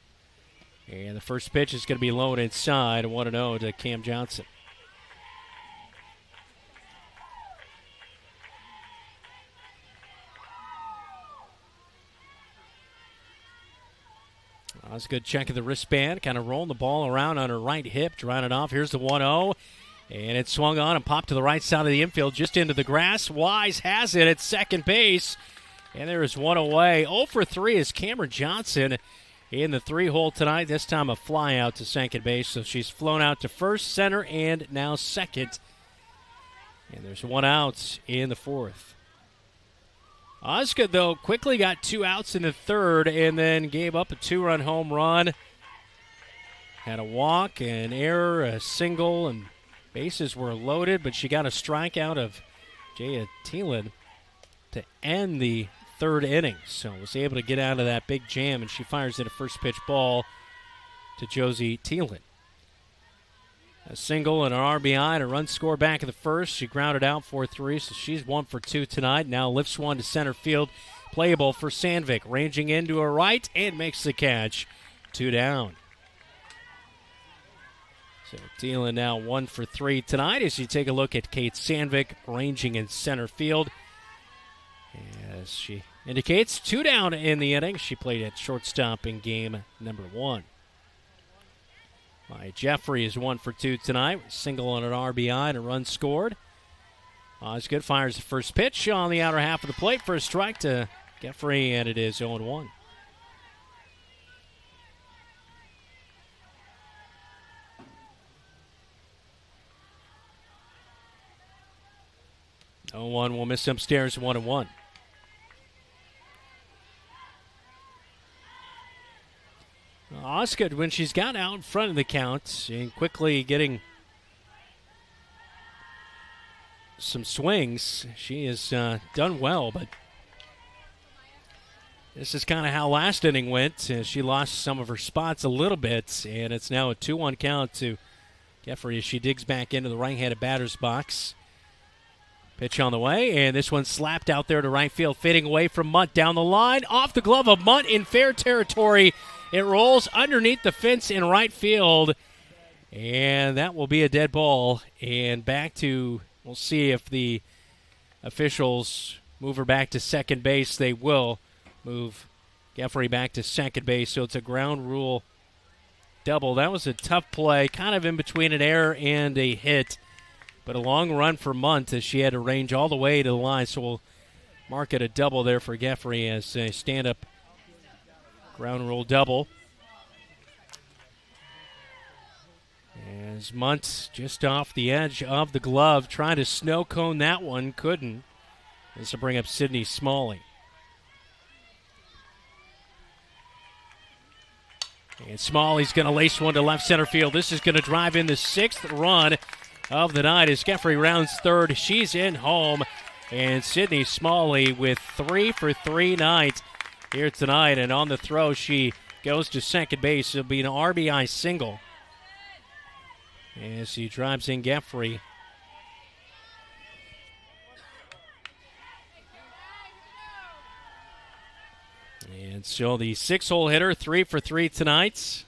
And the first pitch is going to be low and inside, 1-0 to Cam Johnson. Osgood checking the wristband, kind of rolling the ball around on her right hip, drawing it off. Here's the 1-0. And it swung on and popped to the right side of the infield, just into the grass. Wise has it at second base. And there is 1 away. 0 for 3 is Cameron Johnson in the 3-hole tonight. This time a fly out to second base. So she's flown out to first, center, and now second. And there's 1 out in the fourth. Osgood, though, quickly got 2 outs in the third and then gave up a 2-run home run. Had a walk, an error, a single, and bases were loaded, but she got a strikeout of Jaya Thielen to end the third inning. So was able to get out of that big jam, and she fires in a first pitch ball to Josie Thielen. A single and an RBI and a run score back in the first. She grounded out 4-3, so she's 1 for 2 tonight. Now lifts one to center field. Playable for Sandvik, ranging into her right and makes the catch. 2 down. So Thielen now 1 for 3 tonight as you take a look at Kate Sandvik, ranging in center field. As she indicates, 2 down in the inning. She played at shortstop in game number 1. Jeffrey is 1 for 2 tonight. Single on an RBI and a run scored. Osgood fires the first pitch on the outer half of the plate for a strike to Geffrey, and it is 0-1. One will miss upstairs, 1-1. Osgood, when she's got out in front of the count and quickly getting some swings, she has done well, but this is kind of how last inning went. She lost some of her spots a little bit, and it's now a 2-1 count to Geffrey as she digs back into the right-handed batter's box. Pitch on the way, and this one slapped out there to right field, fading away from Munt down the line. Off the glove of Munt in fair territory. It rolls underneath the fence in right field, and that will be a dead ball. And back to, we'll see if the officials move her back to second base. They will move Geffrey back to second base, so it's a ground rule double. That was a tough play, kind of in between an error and a hit. But a long run for Munt as she had to range all the way to the line. So we'll mark it a double there for Geffrey as a stand-up ground rule double. As Munt just off the edge of the glove, trying to snow cone that one, couldn't. This will bring up Sydney Smalley. And Smalley's going to lace one to left center field. This is going to drive in the 6th run of the night as Geffrey rounds third. She's in home, and Sydney Smalley with 3 for 3 nights here tonight. And on the throw, she goes to second base. It'll be an RBI single as he drives in Geffrey. And so the 6-hole hitter, 3 for 3 tonight.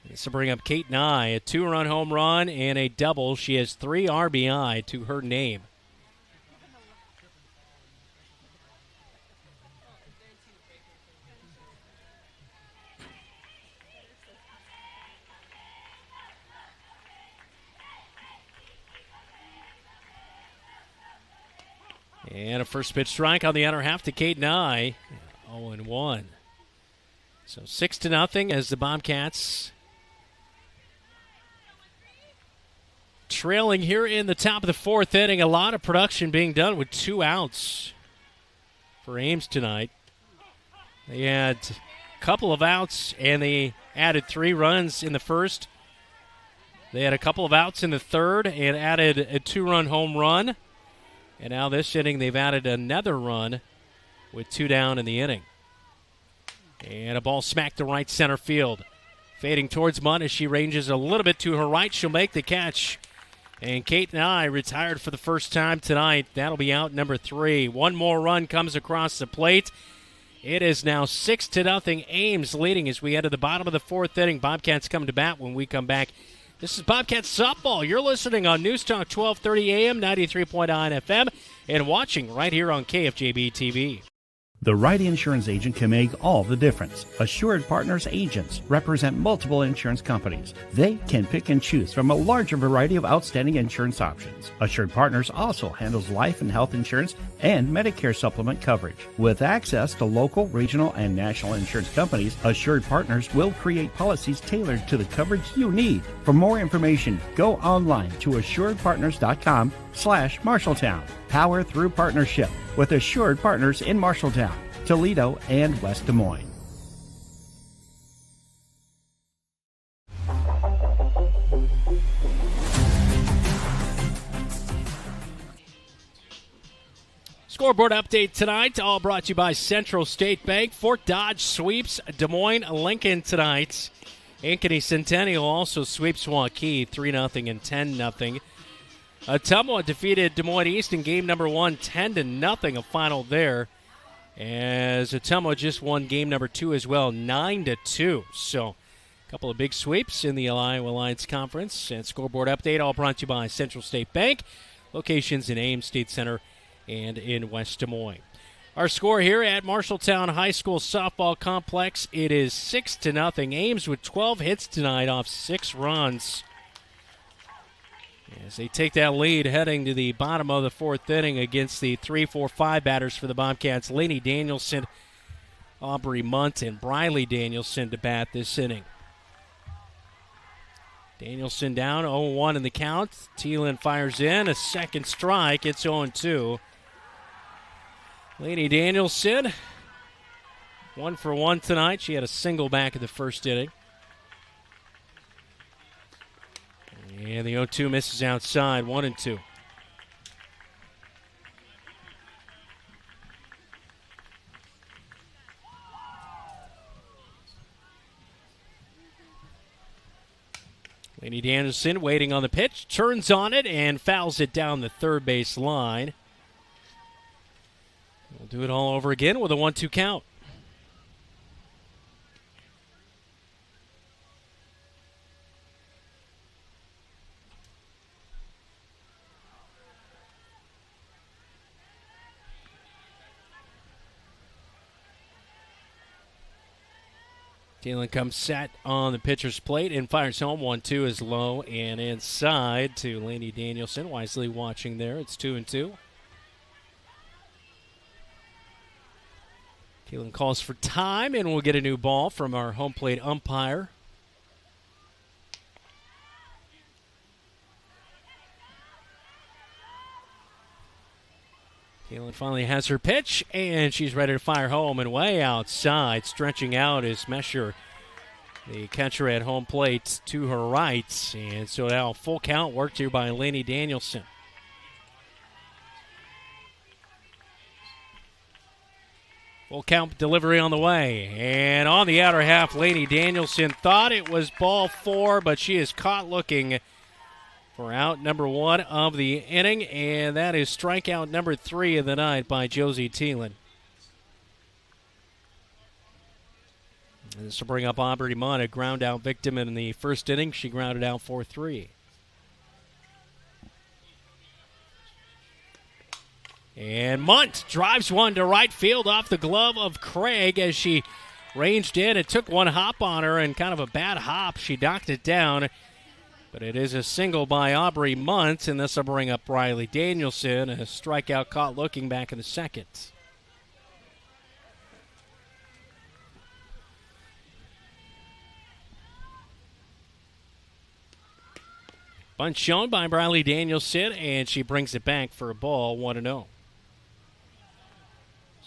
This will bring up Kate Nye, a 2-run home run and a double. She has 3 RBI to her name. And a first pitch strike on the outer half to Kate Nye. 0-1. So 6-0 as the Bobcats trailing here in the top of the 4th inning. A lot of production being done with 2 outs for Ames tonight. They had a couple of outs, and they added 3 runs in the first. They had a couple of outs in the third and added a 2-run home run. And now this inning, they've added another run with 2 down in the inning. And a ball smacked to right center field. Fading towards Munt as she ranges a little bit to her right. She'll make the catch. And Kate Nye retired for the first time tonight. That'll be out number 3. One more run comes across the plate. It is now 6-0. Ames leading as we enter the bottom of the 4th inning. Bobcats come to bat when we come back. This is Bobcats softball. You're listening on News Talk 1230 AM, 93.9 FM, and watching right here on KFJB-TV. The right insurance agent can make all the difference. Assured Partners agents represent multiple insurance companies. They can pick and choose from a larger variety of outstanding insurance options. Assured Partners also handles life and health insurance and Medicare supplement coverage. With access to local, regional, and national insurance companies, Assured Partners will create policies tailored to the coverage you need. For more information, go online to assuredpartners.com/Marshalltown. Power through partnership with Assured Partners in Marshalltown, Toledo, and West Des Moines. Scoreboard update tonight, all brought to you by Central State Bank. Fort Dodge sweeps Des Moines Lincoln tonight. Ankeny Centennial also sweeps Waukee 3-0 and 10-0. Ottumwa defeated Des Moines East in game number 1, 10-0, a final there. As Ottumwa just won game number 2 as well, 9-2. So a couple of big sweeps in the Iowa Alliance Conference. And scoreboard update, all brought to you by Central State Bank. Locations in Ames State Center and in West Des Moines. Our score here at Marshalltown High School Softball Complex, it is 6-0. Ames with 12 hits tonight off 6 runs. As they take that lead heading to the bottom of the fourth inning against the 3-4-5 batters for the Bobcats, Lainey Danielson, Aubrey Munt, and Briley Danielson to bat this inning. Danielson down, 0-1 in the count. Thielen fires in, a second strike. It's 0-2. Lainey Danielson, 1 for 1 tonight. She had a single back in the first inning. And the 0-2 misses outside, 1-2. Lainey Danielson waiting on the pitch, turns on it and fouls it down the third base line. We'll do it all over again with a 1-2 count. Thielen comes set on the pitcher's plate and fires home. 1-2 is low and inside to Lainey Danielson. Wisely watching there. It's 2-2. Thielen calls for time, and we'll get a new ball from our home plate umpire. Thielen finally has her pitch, and she's ready to fire home, and way outside, stretching out is Mesher, the catcher at home plate, to her right. And so now full count worked here by Lainey Danielson. Full count delivery on the way. And on the outer half, Lainey Danielson thought it was ball 4, but she is caught looking for out number 1 of the inning, and that is strikeout number 3 of the night by Josie Thielen. And this will bring up Aubrey Munt, a ground out victim in the first inning. She grounded out 4-3. And Munt drives one to right field off the glove of Craig as she ranged in. It took one hop on her, and kind of a bad hop. She knocked it down. But it is a single by Aubrey Munt, and this will bring up Riley Danielson, a strikeout caught looking back in the second. Bunt shown by Riley Danielson, and she brings it back for a ball, 1-0.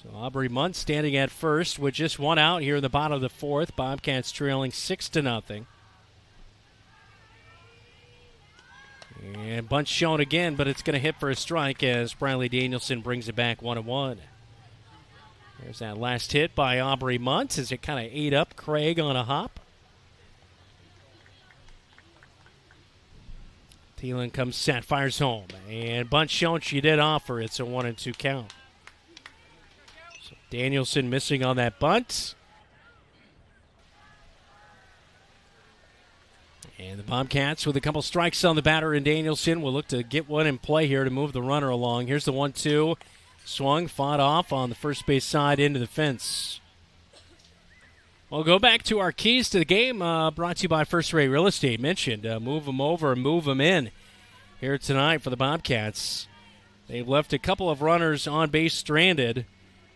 So Aubrey Munt standing at first with just one out here in the bottom of the fourth. Bobcats trailing 6-0. And bunt shown again, but it's going to hit for a strike as Riley Danielson brings it back 1-1. There's that last hit by Aubrey Munt as it kind of ate up Craig on a hop. Thielen comes set, fires home. And bunt shown, she did offer. It's a 1-2 count. So Danielson missing on that bunt. And the Bobcats with a couple strikes on the batter, and Danielson will look to get one in play here to move the runner along. Here's the 1-2. Swung, fought off on the first base side into the fence. We'll go back to our keys to the game, brought to you by First Rate Real Estate. Mentioned, move them over, move them in here tonight for the Bobcats. They've left a couple of runners on base stranded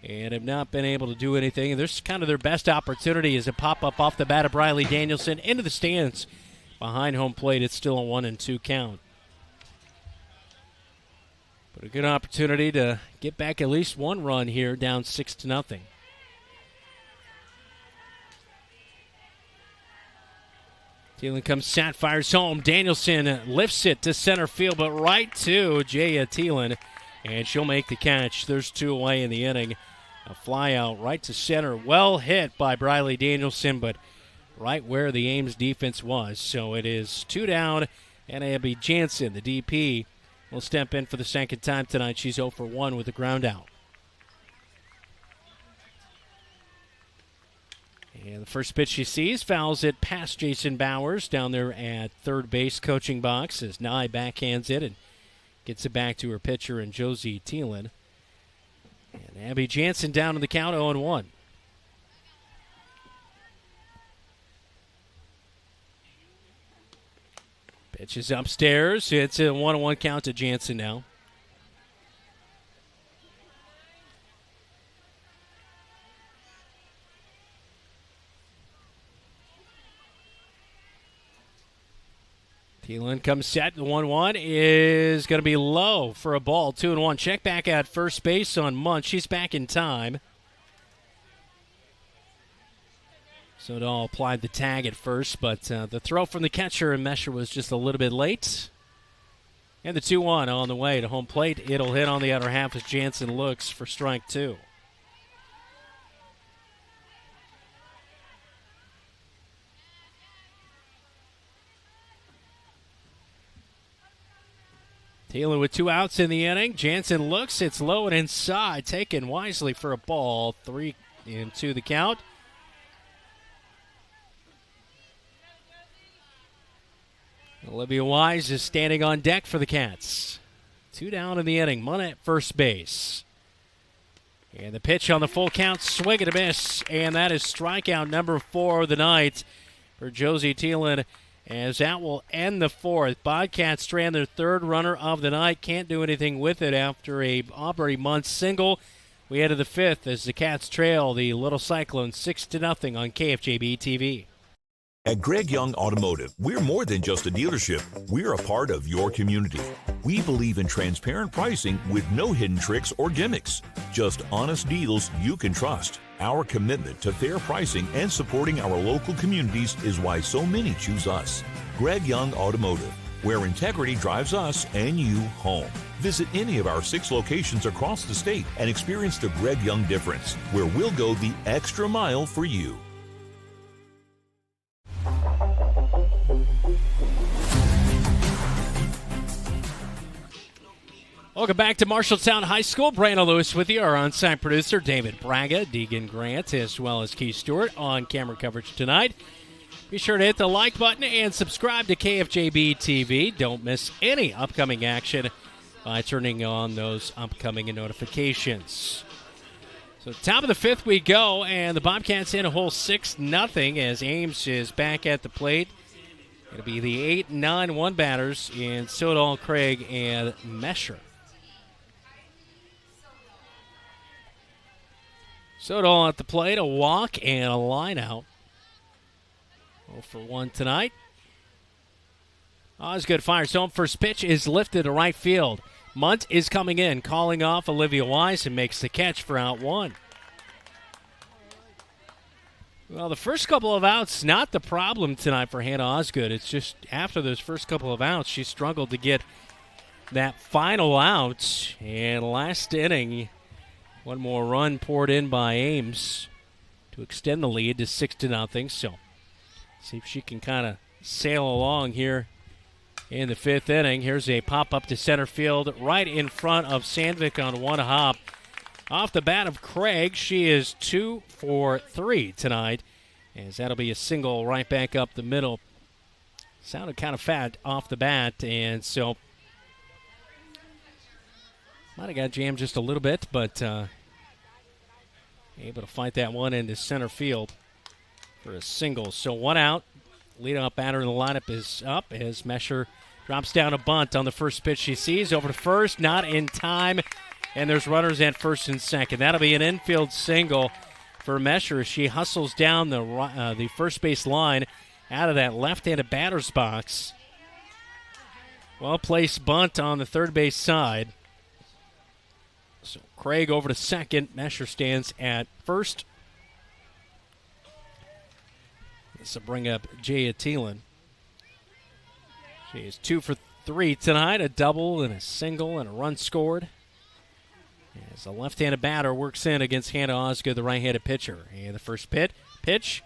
and have not been able to do anything. And this is kind of their best opportunity as a pop-up off the bat of Riley Danielson into the stands. Behind home plate, it's still a 1-2 count. But a good opportunity to get back at least one run here, down 6-0. Thielen comes set, fires home. Danielson lifts it to center field, but right to Jaya Thielen, and she'll make the catch. There's 2 away in the inning. A fly out right to center. Well hit by Briley Danielson, but right where the Ames defense was. So it is 2 down, and Abby Jansen, the DP, will step in for the second time tonight. She's 0 for 1 with a ground out. And the first pitch she sees fouls it past Jason Bowers down there at third base coaching box as Nye backhands it and gets it back to her pitcher and Josie Thielen. And Abby Jansen down to the count, 0-1. Pitch is upstairs. It's a 1-1 count to Jansen now. Thielen comes set. The 1-1 is going to be low for a ball. 2-1. Check back at first base on Munch. She's back in time. Sodal applied the tag at first, but the throw from the catcher and Mesher was just a little bit late. And the 2-1 on the way to home plate. It'll hit on the other half as Jansen looks for strike 2. Thielen with 2 outs in the inning. Jansen looks. It's low and inside. Taken wisely for a ball. 3-2 the count. Olivia Wise is standing on deck for the Cats. 2 down in the inning. Munna at first base. And the pitch on the full count. Swing and a miss. And that is strikeout number 4 of the night for Josie Thielen, as that will end the 4th. Bobcats strand their 3rd runner of the night. Can't do anything with it after a Aubrey Muntz single. We head to the 5th as the Cats trail the Little Cyclones 6-0 on KFJB-TV. At Greg Young Automotive, we're more than just a dealership. We're a part of your community. We believe in transparent pricing with no hidden tricks or gimmicks. Just honest deals you can trust. Our commitment to fair pricing and supporting our local communities is why so many choose us. Greg Young Automotive, where integrity drives us and you home. Visit any of our 6 locations across the state and experience the Greg Young difference, where we'll go the extra mile for you. Welcome back to Marshalltown High School. Brandon Lewis with you, our on-site producer, David Braga, Deegan Grant, as well as Keith Stewart on camera coverage tonight. Be sure to hit the like button and subscribe to KFJB-TV. Don't miss any upcoming action by turning on those upcoming notifications. So top of the 5th we go, and the Bobcats in a whole 6-0 as Ames is back at the plate. It'll be the 8-9-1 batters in Sodal, Craig, and Mesher. Sodal at the plate, a walk and a line out. 0-for-1 tonight. Osgood fires home. First pitch is lifted to right field. Munt is coming in, calling off Olivia Wise and makes the catch for out 1. Well, the first couple of outs, not the problem tonight for Hannah Osgood. It's just after those first couple of outs, she struggled to get that final out. And last inning, one more run poured in by Ames to extend the lead to 6-0. So see if she can kind of sail along here in the 5th inning. Here's a pop-up to center field right in front of Sandvik on one hop. Off the bat of Craig, she is 2 for 3 tonight, as that'll be a single right back up the middle. Sounded kind of fat off the bat, and so might have got jammed just a little bit, but able to fight that one into center field for a single. So 1 out. Leadoff batter in the lineup is up as Mesher drops down a bunt on the first pitch she sees. Over to first, not in time, and there's runners at first and second. That'll be an infield single for Mesher. She hustles down the first base line out of that left-handed batter's box. Well-placed bunt on the third base side. So Craig over to second. Mesher stands at first. This will bring up Jaya Thielen. She is 2 for 3 tonight. A double and a single and a run scored. As the left-handed batter works in against Hannah Osgood, the right-handed pitcher. And the first pitch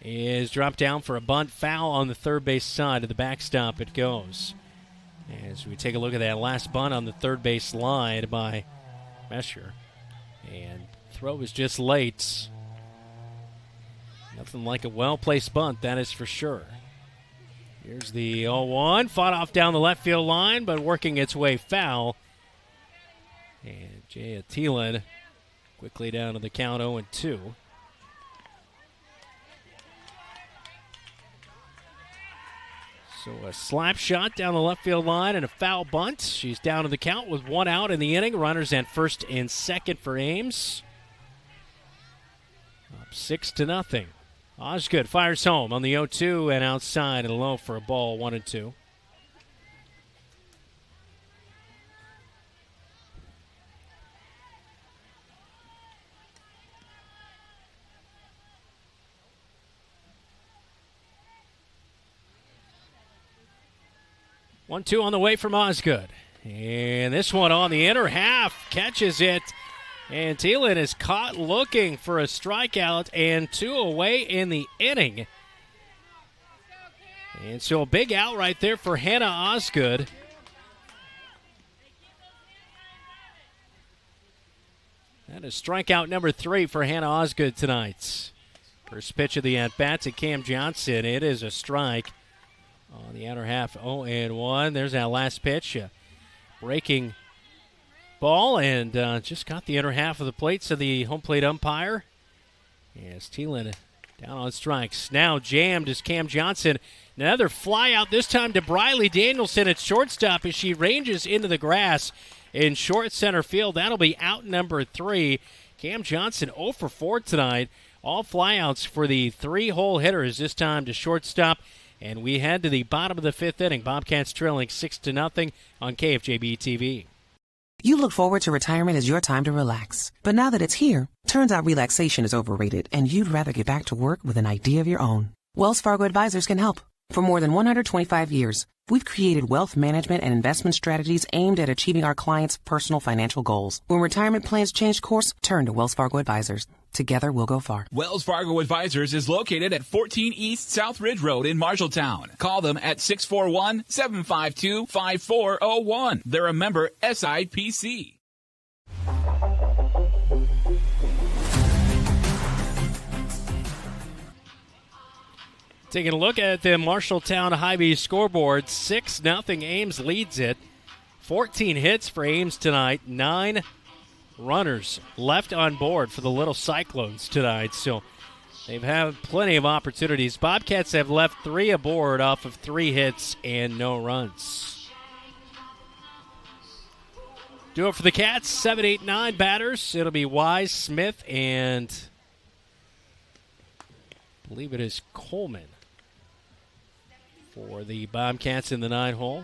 is dropped down for a bunt, foul on the third base side of the backstop it goes. As we take a look at that last bunt on the third base line by Mesher. And throw was just late. Nothing like a well-placed bunt, that is for sure. Here's the 0-1. Fought off down the left field line, but working its way foul. And Jaya Thielen quickly down to the count 0-2. So a slap shot down the left field line and a foul bunt. She's down to the count with one out in the inning. Runners at first and second for Ames. Up 6-0. Osgood fires home on the 0-2 and outside and low for a ball, 1-2. One-two on the way from Osgood. And this one on the inner half catches it. And Thielen is caught looking for a strikeout and two away in the inning. And so a big out right there for Hannah Osgood. That is strikeout number 3 for Hannah Osgood tonight. First pitch of the at-bat to Cam Johnson. It is a strike. On the outer half, 0-1. There's that last pitch. Breaking ball and just got the inner half of the plate, so the home plate umpire. As Thielen down on strikes. Now jammed is Cam Johnson. Another fly out, this time to Briley Danielson at shortstop as she ranges into the grass in short center field. That'll be out number 3. Cam Johnson 0 for 4 tonight. All flyouts for the 3-hole hitters, this time to shortstop. And we head to the bottom of the 5th inning. Bobcats trailing 6-0 on KFJB-TV. You look forward to retirement as your time to relax. But now that it's here, turns out relaxation is overrated and you'd rather get back to work with an idea of your own. Wells Fargo Advisors can help. For more than 125 years, we've created wealth management and investment strategies aimed at achieving our clients' personal financial goals. When retirement plans change course, turn to Wells Fargo Advisors. Together, we'll go far. Wells Fargo Advisors is located at 14 East South Ridge Road in Marshalltown. Call them at 641-752-5401. They're a member SIPC. Taking a look at the Marshalltown High-B scoreboard, 6-0 Ames leads it. 14 hits for Ames tonight, 9 runners left on board for the Little Cyclones tonight, so they've had plenty of opportunities. Bobcats have left 3 aboard off of 3 hits and no runs. Do it for the Cats, 7, 8, 9 batters. It'll be Wise, Smith, and I believe it is Coleman for the Bobcats in the 9-hole.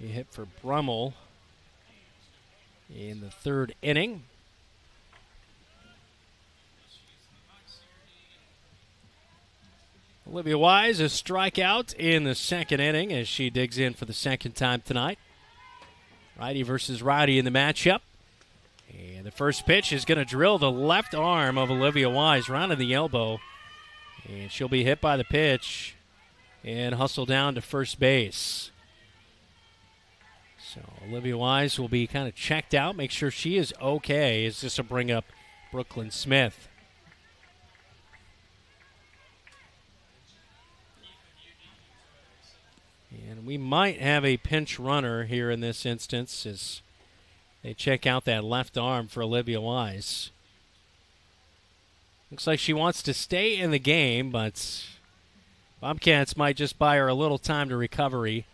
He hit for Brummel in the 3rd inning. Olivia Wise, a strikeout in the 2nd inning as she digs in for the 2nd time tonight. Righty versus righty in the matchup. And the first pitch is going to drill the left arm of Olivia Wise, right in the elbow. And she'll be hit by the pitch and hustle down to first base. So Olivia Wise will be kind of checked out, make sure she is okay, as this will bring up Brooklyn Smith. And we might have a pinch runner here in this instance as they check out that left arm for Olivia Wise. Looks like she wants to stay in the game, but Bobcats might just buy her a little time to recovery.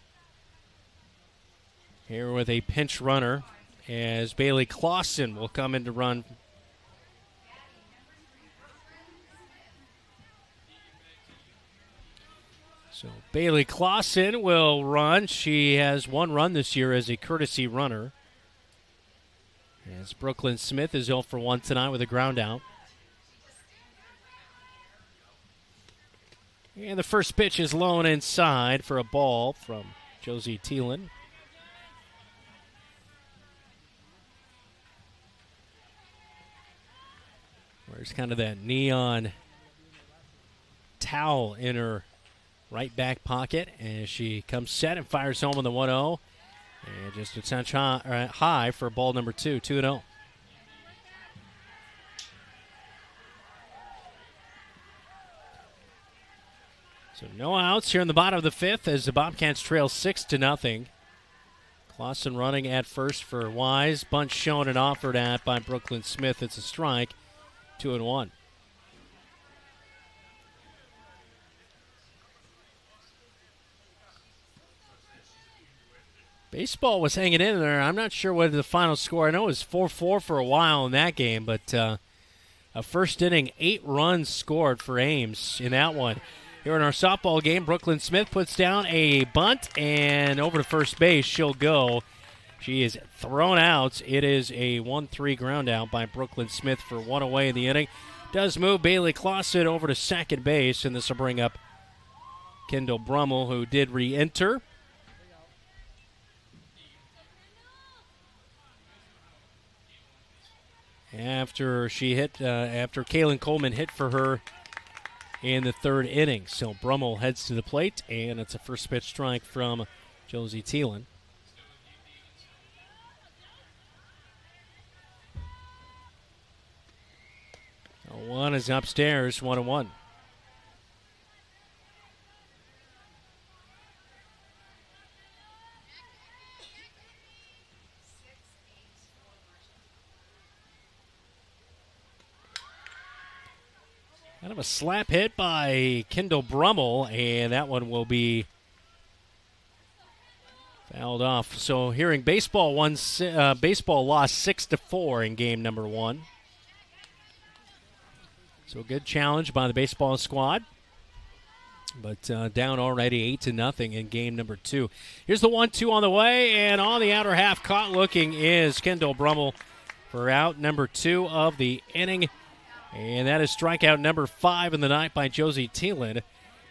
Here with a pinch runner as Bailey Clausen will come in to run. So Bailey Clausen will run. She has 1 run this year as a courtesy runner. As Brooklyn Smith is 0 for 1 tonight with a ground out. And the first pitch is low and inside for a ball from Josie Thielen. There's kind of that neon towel in her right back pocket as she comes set and fires home on the 1-0. And just a touch high for ball number 2, 2-0. So no outs here in the bottom of the 5th as the Bobcats trail 6-0. Clausen running at first for Wise. Bunt shown and offered at by Brooklyn Smith. It's a strike. 2-1. Baseball was hanging in there. I'm not sure what the final score. I know it was 4-4 for a while in that game, but a first inning, 8 runs scored for Ames in that one. Here in our softball game, Brooklyn Smith puts down a bunt, and over to first base she'll go. She is thrown out. It is a 1-3 ground out by Brooklyn Smith for 1 away in the inning. Does move Bailey Clausen over to second base, and this will bring up Kendall Brummel, who did re-enter. After Kaylin Coleman hit for her in the third inning. So Brummel heads to the plate, and it's a first pitch strike from Josie Thielen. One is upstairs, 1-1. Kind of a slap hit by Kendall Brummel, and that one will be fouled off. So hearing baseball lost 6-4 in game number 1. So a good challenge by the baseball squad. But down already 8-0 in game number 2. Here's the 1-2 on the way, and on the outer half, caught looking is Kendall Brummel for out number 2 of the inning. And that is strikeout number 5 in the night by Josie Thielen.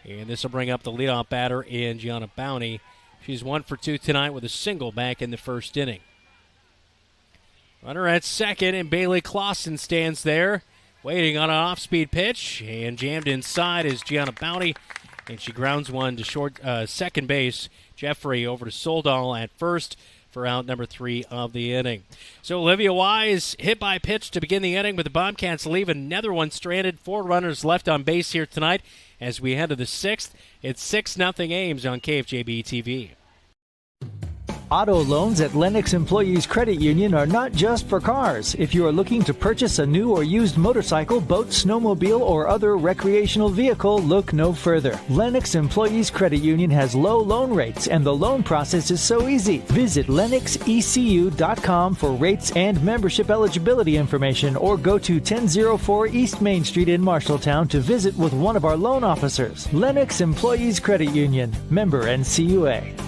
And this will bring up the leadoff batter in Gianna Bowney. She's 1 for 2 tonight with a single back in the first inning. Runner at second, and Bailey Clausen stands there, waiting on an off-speed pitch, and jammed inside is Gianna Bowney, and she grounds one to second base. Jeffrey over to Soldal at first for out number 3 of the inning. So Olivia Wise hit by a pitch to begin the inning, but the Bobcats leave another one stranded. 4 runners left on base here tonight as we head to the 6th. It's 6-0 Ames on KFJB-TV. Auto loans at Lennox Employees Credit Union are not just for cars. If you are looking to purchase a new or used motorcycle, boat, snowmobile, or other recreational vehicle, look no further. Lennox Employees Credit Union has low loan rates, and the loan process is so easy. Visit lennoxecu.com for rates and membership eligibility information, or go to 1004 East Main Street in Marshalltown to visit with one of our loan officers. Lennox Employees Credit Union, member NCUA.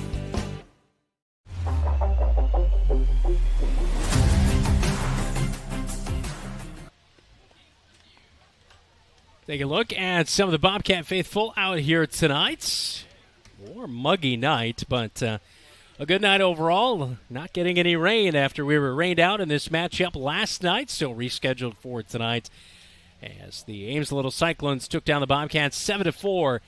Take a look at some of the Bobcat faithful out here tonight. More muggy night, but a good night overall. Not getting any rain after we were rained out in this matchup last night, so rescheduled for tonight as the Ames Little Cyclones took down the Bobcats 7-4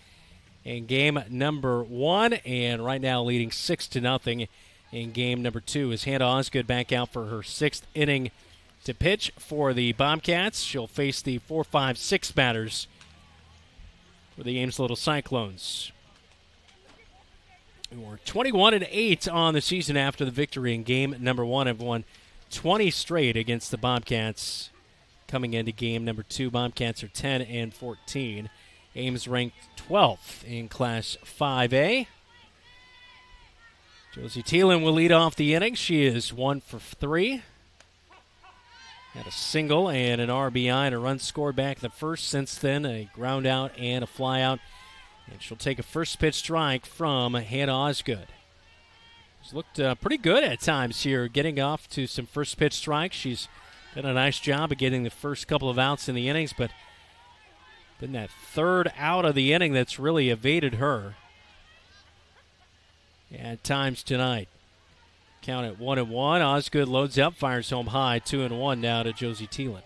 in game number 1, and right now leading 6-0 in game number 2 as Hannah Osgood back out for her 6th inning to pitch for the Bobcats. She'll face the 4-5-6 batters for the Ames Little Cyclones, who are 21-8 on the season after the victory in game number 1. Have won 20 straight against the Bobcats. Coming into game number 2, Bobcats are 10-14. Ames ranked 12th in Class 5A. Josie Thielen will lead off the inning. She is 1 for 3. Had a single and an RBI and a run scored back the first. Since then, a ground out and a fly out. And she'll take a first pitch strike from Hannah Osgood. She's looked pretty good at times here, getting off to some first pitch strikes. She's done a nice job of getting the first couple of outs in the innings, but been that third out of the inning that's really evaded her at times tonight. Count at 1-1. Osgood loads up, fires home high. 2-1 now to Josie Thielen.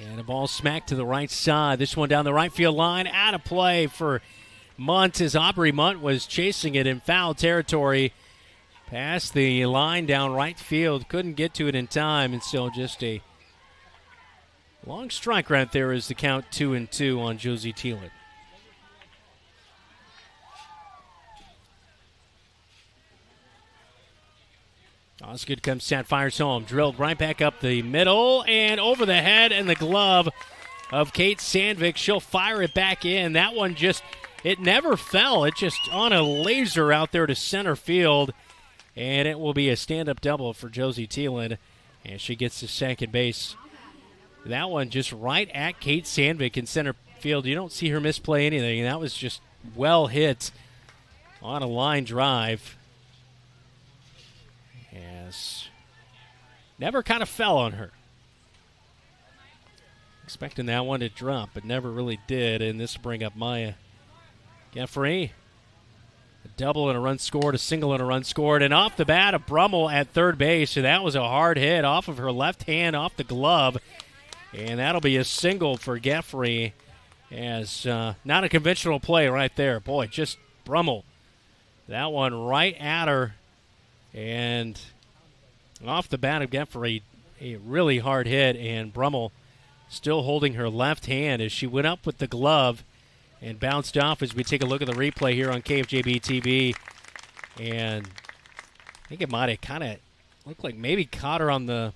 And a ball smacked to the right side. This one down the right field line. Out of play for Munt as Aubrey Munt was chasing it in foul territory. Past the line down right field. Couldn't get to it in time, and so just a long strike right there is the count 2-2 on Josie Thielen. Osgood comes set, fires home, drilled right back up the middle and over the head and the glove of Kate Sandvik. She'll fire it back in. That one it never fell. It just on a laser out there to center field. And it will be a stand-up double for Josie Thielen. And she gets to second base. That one just right at Kate Sandvik in center field. You don't see her misplay anything. That was just well hit on a line drive. Yes. Never kind of fell on her. Expecting that one to drop, but never really did. And this will bring up Maya Geffrey. A double and a run scored, a single and a run scored. And off the bat, a Brummel at third base. So that was a hard hit off of her left hand, off the glove. And that'll be a single for Geffrey. As not a conventional play right there. Boy, just Brummel. That one right at her. And off the bat of Geffrey, a really hard hit. And Brummel still holding her left hand as she went up with the glove and bounced off as we take a look at the replay here on KFJB-TV. And I think it might have kind of looked like maybe caught her on the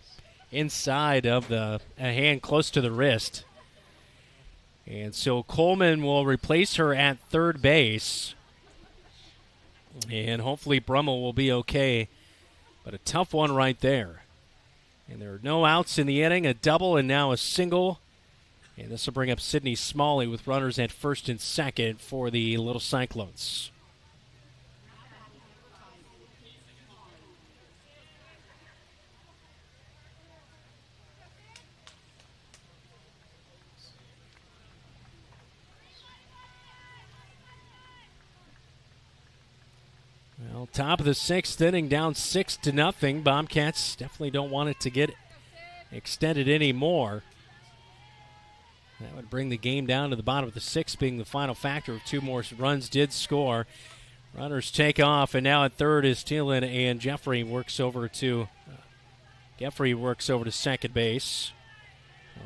inside of a hand close to the wrist. And so Coleman will replace her at third base. And hopefully Brummel will be okay. But a tough one right there. And there are no outs in the inning, a double and now a single. And this will bring up Sydney Smalley with runners at first and second for the Little Cyclones. Well, top of the sixth inning, down 6-0. Bobcats definitely don't want it to get extended anymore. That would bring the game down to the bottom of the sixth, being the final factor of two more runs did score. Runners take off, and now at third is Thielen, and Geffrey works over to second base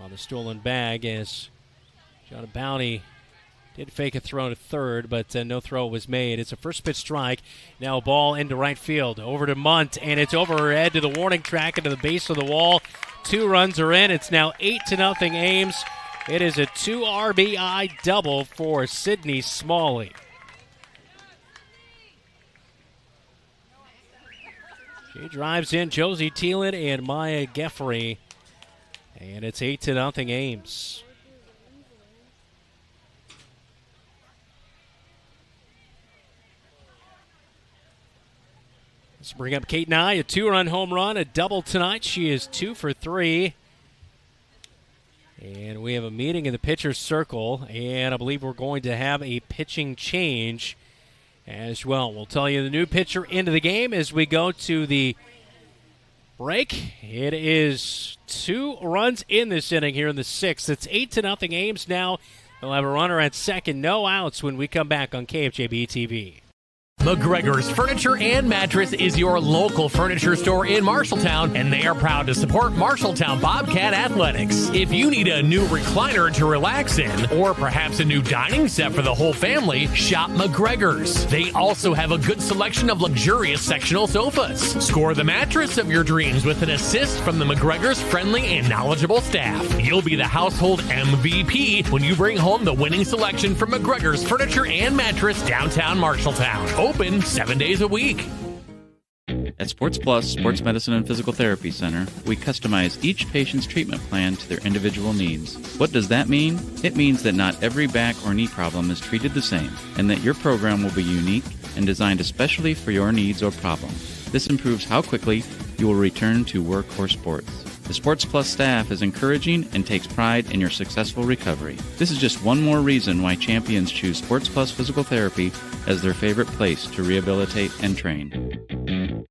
on the stolen bag as John Bounty did fake a throw to third, but no throw was made. It's a first pitch strike. Now a ball into right field. Over to Munt, and it's over her head to the warning track and to the base of the wall. 2 runs are in. It's now 8-0 Ames. It is a 2 RBI double for Sydney Smalley. She drives in Josie Thielen and Maya Geffrey, and it's 8-0 Ames. Let's bring up Kate Nye, a 2-run home run, a double tonight. She is 2 for 3. And we have a meeting in the pitcher's circle, and I believe we're going to have a pitching change as well. We'll tell you the new pitcher into the game as we go to the break. It is 2 runs in this inning here in the 6th. It's 8-0 Ames now. They'll have a runner at second, no outs when we come back on KFJB-TV. McGregor's Furniture and Mattress is your local furniture store in Marshalltown, and they are proud to support Marshalltown Bobcat Athletics. If you need a new recliner to relax in, or perhaps a new dining set for the whole family, shop McGregor's. They also have a good selection of luxurious sectional sofas. Score the mattress of your dreams with an assist from the McGregor's friendly and knowledgeable staff. You'll be the household MVP when you bring home the winning selection from McGregor's Furniture and Mattress downtown Marshalltown. Open 7 days a week. At Sports Plus Sports Medicine and Physical Therapy Center, we customize each patient's treatment plan to their individual needs. What does that mean? It means that not every back or knee problem is treated the same, and that your program will be unique and designed especially for your needs or problem. This improves how quickly you will return to work or sports. The Sports Plus staff is encouraging and takes pride in your successful recovery. This is just one more reason why champions choose Sports Plus Physical Therapy as their favorite place to rehabilitate and train.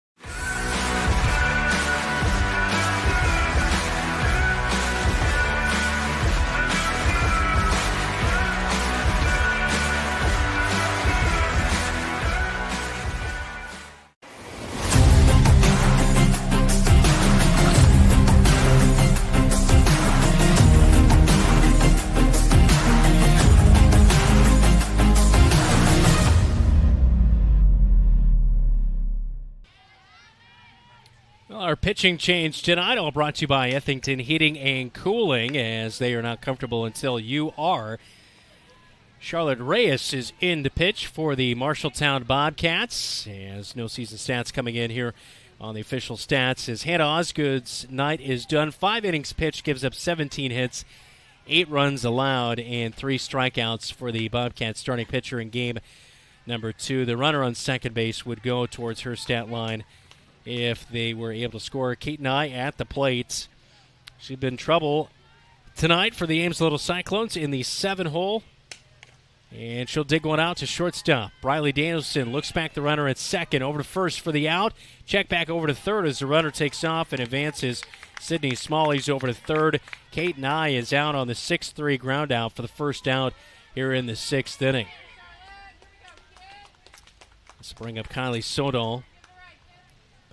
Our pitching change tonight, all brought to you by Ethington Heating and Cooling, as they are not comfortable until you are. Charlotte Reyes is in to pitch for the Marshalltown Bobcats, as no season stats coming in here on the official stats. As Hannah Osgood's night is done, 5 innings pitched, gives up 17 hits, 8 runs allowed, and 3 strikeouts for the Bobcats starting pitcher in game number 2. The runner on second base would go towards her stat line if they were able to score. Kate Nye at the plate. She's been in trouble tonight for the Ames Little Cyclones in the 7-hole. And she'll dig one out to shortstop. Briley Danielson looks back the runner at second. Over to first for the out. Check back over to third as the runner takes off and advances. Sydney Smalley's over to third. Kate Nye is out on the 6-3 ground out for the first out here in the 6th inning. Let's bring up Kylie Sodal.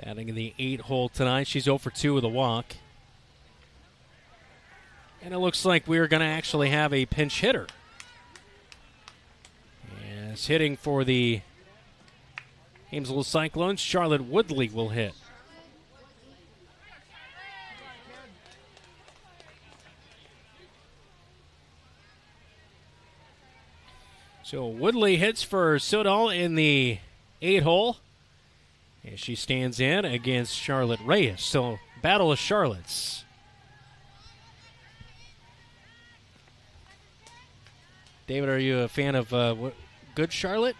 Batting in the 8-hole tonight. She's 0 for 2 with a walk. And it looks like we're going to actually have a pinch hitter. As hitting for the Ames Little Cyclones, Charlotte Woodley will hit. So Woodley hits for Sodal in the 8-hole. As she stands in against Charlotte Reyes. So, battle of Charlottes. David, are you a fan of Good Charlotte?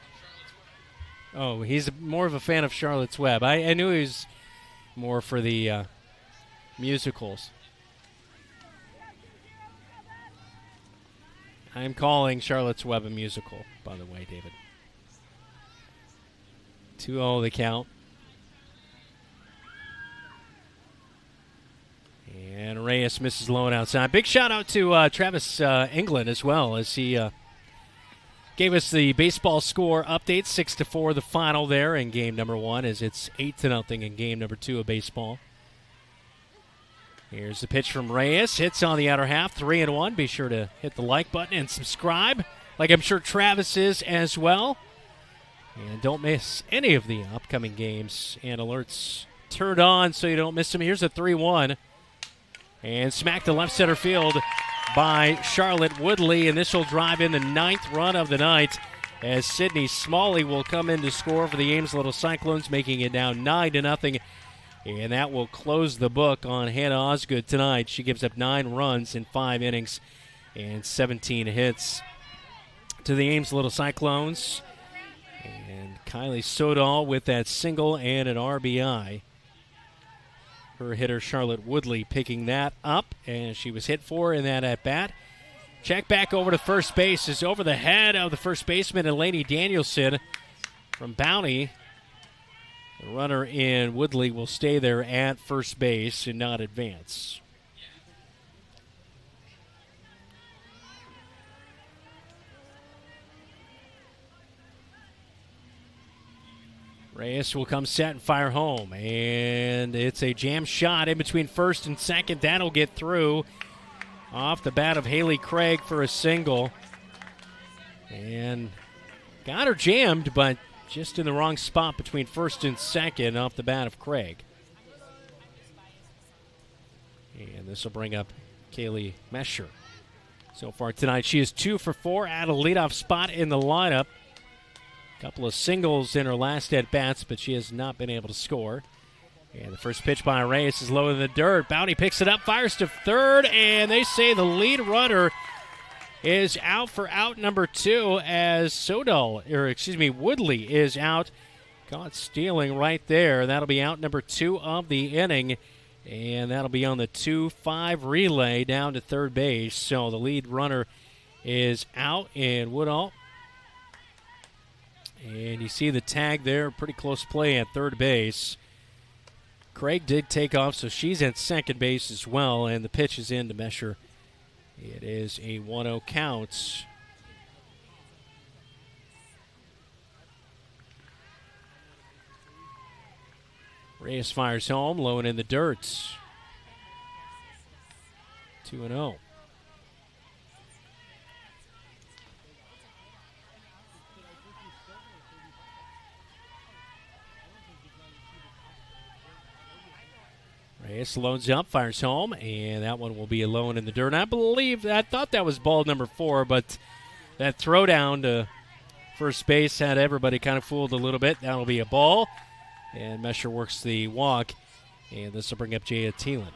Oh, he's more of a fan of Charlotte's Web. I knew he was more for the musicals. I'm calling Charlotte's Web a musical, by the way, David. 2-0 the count. And Reyes misses low and outside. Big shout out to Travis England as well, as he gave us the baseball score update. 6-4 the final there in game number 1, as it's 8-0 in game number 2 of baseball. Here's the pitch from Reyes. Hits on the outer half, 3-1. Be sure to hit the like button and subscribe, like I'm sure Travis is as well. And don't miss any of the upcoming games and alerts turned on so you don't miss them. Here's a 3-1. And smacked to left center field by Charlotte Woodley. And this will drive in the 9th run of the night, as Sydney Smalley will come in to score for the Ames Little Cyclones, making it now 9-0. And that will close the book on Hannah Osgood tonight. She gives up 9 runs in 5 innings and 17 hits to the Ames Little Cyclones. And Kylie Sodal with that single and an RBI. Her hitter, Charlotte Woodley, picking that up, and she was hit for in that at-bat. Check back over to first base is over the head of the first baseman, Elaine Danielson from Bounty. The runner in Woodley will stay there at first base and not advance. Reyes will come set and fire home. And it's a jam shot in between first and second. That'll get through off the bat of Haley Craig for a single. And got her jammed, but just in the wrong spot between first and second off the bat of Craig. And this will bring up Kaylee Mesher. So far tonight, she is 2 for 4 at a leadoff spot in the lineup. Couple of singles in her last at-bats, but she has not been able to score. And the first pitch by Reyes is low in the dirt. Bounty picks it up, fires to third, and they say the lead runner is out for out number 2, as Woodley is out. Caught stealing right there. That'll be out number 2 of the inning, and that'll be on the 2-5 relay down to third base. So the lead runner is out, and Woodall. And you see the tag there, pretty close play at third base. Craig did take off, so she's at second base as well, and the pitch is in to Mesher. It is a 1-0 count. Reyes fires home, low and in the dirt. 2-0. Reyes loads up, fires home, and that one will be alone in the dirt. I thought that was ball number 4, but that throw down to first base had everybody kind of fooled a little bit. That'll be a ball, and Mesher works the walk, and this will bring up Jaya Thielen.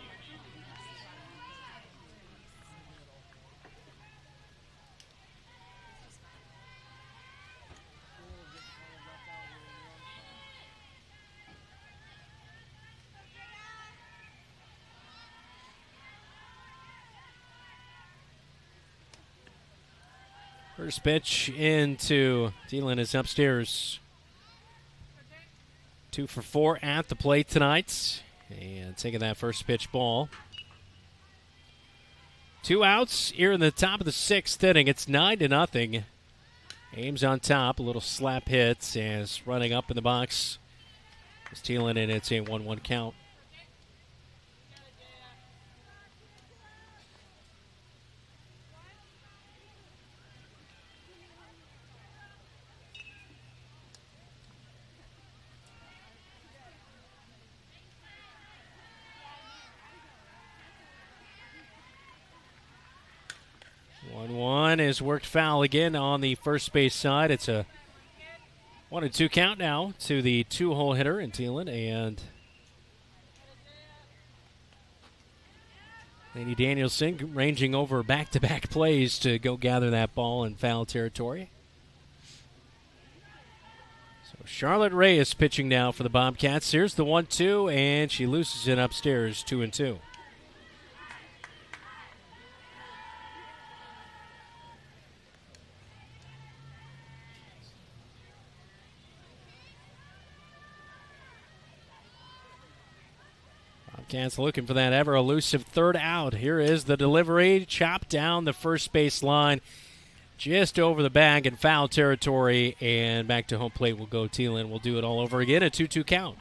First pitch into Thielen is upstairs. 2 for 4 at the plate tonight. And taking that first pitch ball. 2 outs here in the top of the 6th inning. It's 9-0. Ames on top. A little slap hit as running up in the box is Thielen, and it's a 1-1 count. One is worked foul again on the first base side. It's a 1-2 count now to the 2-hole hitter in Thielen, and Laney Danielson ranging over back-to-back plays to go gather that ball in foul territory. So Charlotte Reyes pitching now for the Bobcats. Here's the 1-2, and she loses it upstairs, 2-2. Bobcats looking for that ever elusive third out. Here is the delivery, chopped down the first base line, just over the bag in foul territory, and back to home plate will go Thielen. We'll do it all over again, a 2-2 count.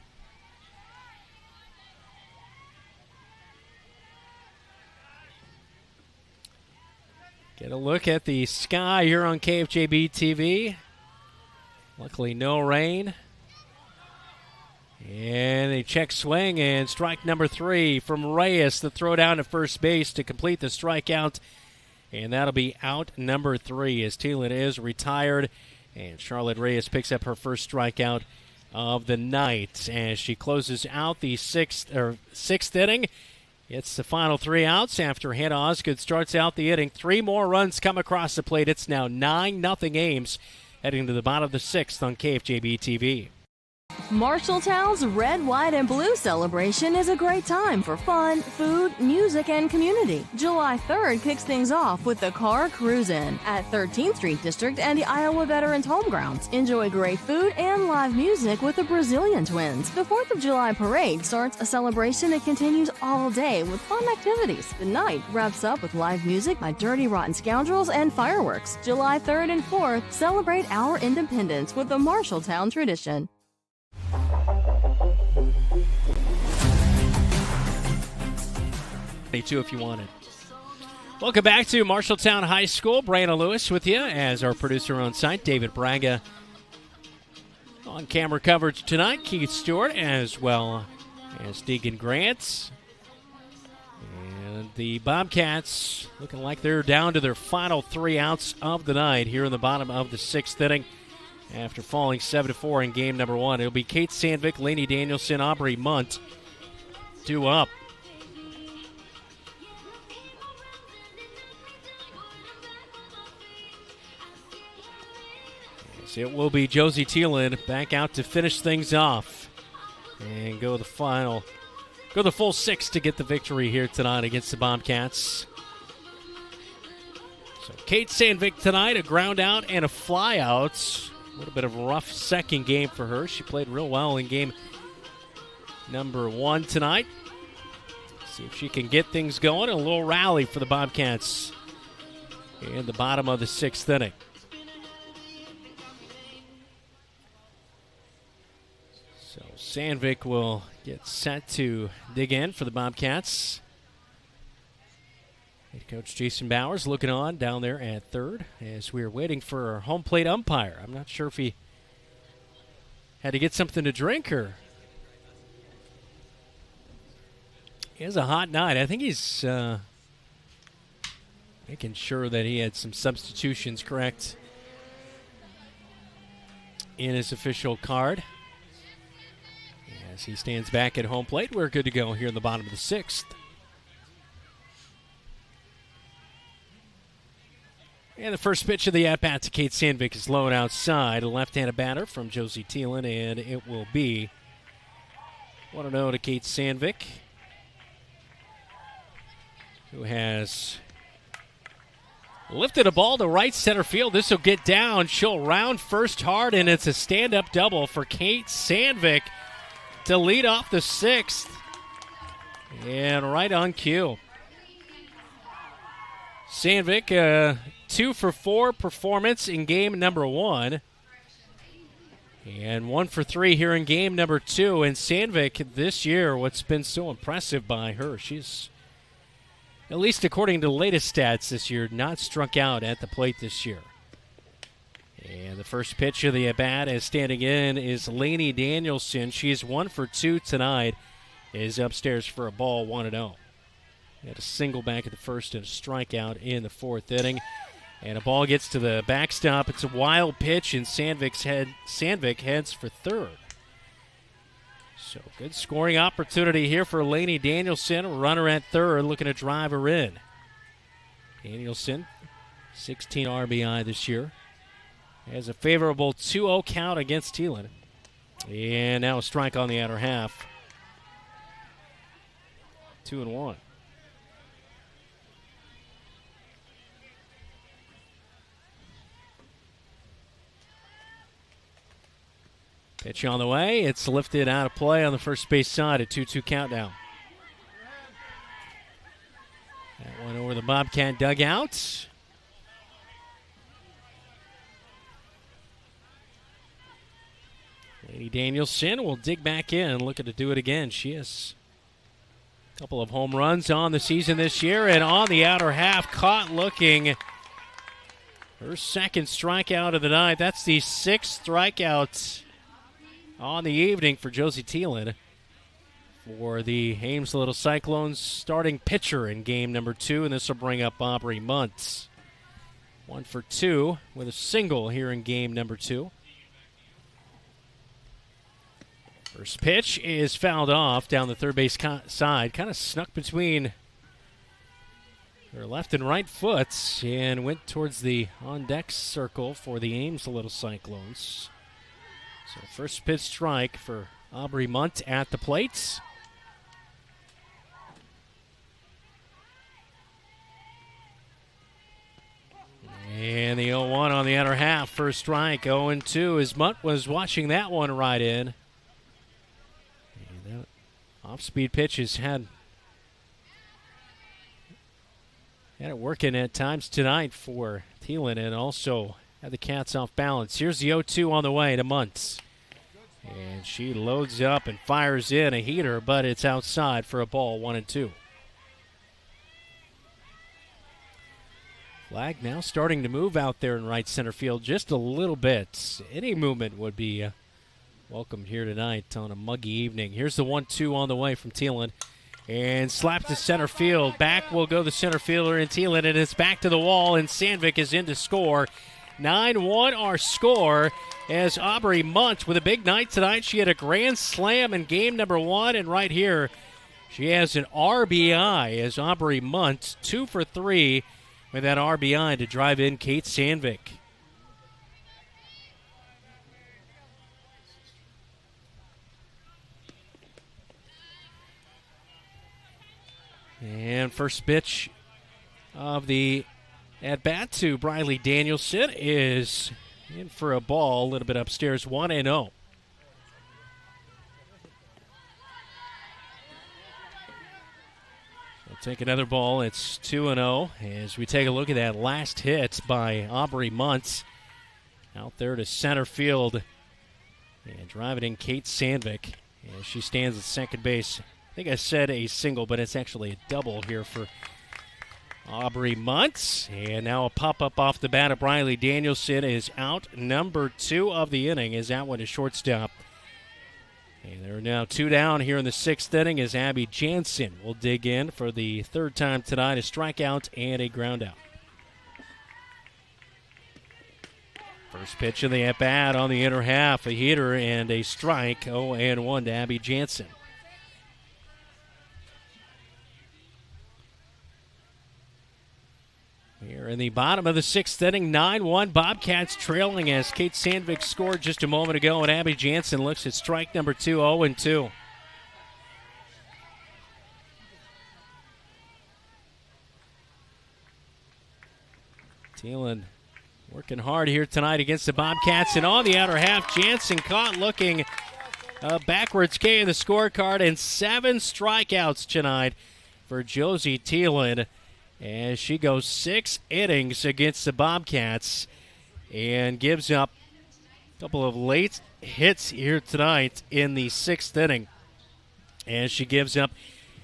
Get a look at the sky here on KFJB-TV. Luckily no rain. And a check swing, and strike number 3 from Reyes. The throw down to first base to complete the strikeout. And that'll be out number 3 as Thielen is retired. And Charlotte Reyes picks up her first strikeout of the night as she closes out the sixth inning. It's the final 3 outs after Hannah Osgood starts out the inning. 3 more runs come across the plate. It's now 9-0 Ames heading to the bottom of the 6th on KFJB-TV. Marshalltown's Red, White, and Blue celebration is a great time for fun, food, music, and community. July 3rd kicks things off with the Car Cruise-In at 13th Street District and the Iowa Veterans Home Grounds. Enjoy great food and live music with the Brazilian Twins. The 4th of July parade starts a celebration that continues all day with fun activities. The night wraps up with live music by Dirty Rotten Scoundrels and fireworks. July 3rd and 4th, celebrate our independence with the Marshalltown tradition. If you wanted. Welcome back to Marshalltown High School. Brianna Lewis with you as our producer on site, David Braga. On camera coverage tonight, Keith Stewart as well as Deegan Grant. And the Bobcats looking like they're down to their final 3 outs of the night here in the bottom of the 6th inning. After falling 7-4 in game number 1, it'll be Kate Sandvik, Laney Danielson, Aubrey Munt due up. So it will be Josie Thielen back out to finish things off and go the full 6 to get the victory here tonight against the Bobcats. So Kate Sandvik tonight, a ground out and a fly out. A little bit of a rough second game for her. She played real well in game number 1 tonight. See if she can get things going. A little rally for the Bobcats in the bottom of the 6th inning. So Sandvik will get set to dig in for the Bobcats. Head coach Jason Bowers looking on down there at third as we're waiting for our home plate umpire. I'm not sure if he had to get something to drink or He has a hot night. I think he's making sure that he had some substitutions correct in his official card. As he stands back at home plate, we're good to go here in the bottom of the 6th. And the first pitch of the at-bat to Kate Sandvik is low and outside. A left-handed batter from Josie Thielen, and it will be 1-0 to Kate Sandvik, who has lifted a ball to right center field. This will get down. She'll round first hard, and it's a stand-up double for Kate Sandvik to lead off the 6th. And right on cue. Sandvik, 2 for 4 performance in game number 1. And 1 for 3 here in game number 2. And Sandvik this year, what's been so impressive by her, she's, at least according to the latest stats this year, not struck out at the plate this year. And the first pitch of the at-bat is standing in is Lainey Danielson. She's 1 for 2 tonight, is upstairs for a ball, 1-0. Had a single back at the first and a strikeout in the 4th inning. And a ball gets to the backstop. It's a wild pitch, and Sandvik heads for third. So good scoring opportunity here for Lainey Danielson. Runner at third, looking to drive her in. Danielson, 16 RBI this year. Has a favorable 2-0 count against Thielen. And now a strike on the outer half. 2-1. Pitch on the way. It's lifted out of play on the first base side. A 2-2 count now. That one over the Bobcat dugout. Lady Danielson will dig back in, looking to do it again. She has a couple of home runs on the season this year, and on the outer half, caught looking. Her second strikeout of the night. That's the 6th strikeout on the evening for Josie Thielen for the Ames Little Cyclones starting pitcher in game number 2, and this will bring up Aubrey Muntz. 1 for 2 with a single here in game number 2. First pitch is fouled off down the third base side, kind of snuck between her left and right foot and went towards the on-deck circle for the Ames Little Cyclones. So first pitch strike for Aubrey Munt at the plate. And the 0-1 on the outer half. First strike, 0-2 as Munt was watching that one right in. And that off-speed pitch has had it working at times tonight for Thielen, and also had the Cats off balance. Here's the 0-2 on the way to Muntz. And she loads up and fires in a heater, but it's outside for a ball, 1-2. Flag now starting to move out there in right center field just a little bit. Any movement would be welcomed here tonight on a muggy evening. Here's the 1-2 on the way from Thielen. And slapped to center field. Back will go the center fielder in Thielen, and it's back to the wall, and Sandvik is in to score. 9-1 our score as Aubrey Munt with a big night tonight. She had a grand slam in game number 1, and right here she has an RBI as Aubrey Munt, 2 for 3 with that RBI to drive in Kate Sandvik. And first pitch of the at-bat to Briley Danielson is in for a ball, a little bit upstairs, 1-0. We'll take another ball. It's 2-0 as we take a look at that last hit by Aubrey Muntz out there to center field and drive it in Kate Sandvik as she stands at second base. I think I said a single, but it's actually a double here for Aubrey Muntz. And now a pop-up off the bat of Briley Danielson is out. Number 2 of the inning is out one to shortstop. And there are now 2 down here in the 6th inning as Abby Jansen will dig in for the 3rd time tonight, a strikeout and a groundout. First pitch of the at-bat on the inner half, a hitter and a strike, 0-1 to Abby Jansen. Here in the bottom of the 6th inning, 9-1, Bobcats trailing as Kate Sandvik scored just a moment ago, and Abby Jansen looks at strike number 2, 0-2. Thielen working hard here tonight against the Bobcats, and on the outer half, Jansen caught looking backwards K in the scorecard, and 7 strikeouts tonight for Josie Thielen. As she goes 6 innings against the Bobcats and gives up a couple of late hits here tonight in the 6th inning. And she gives up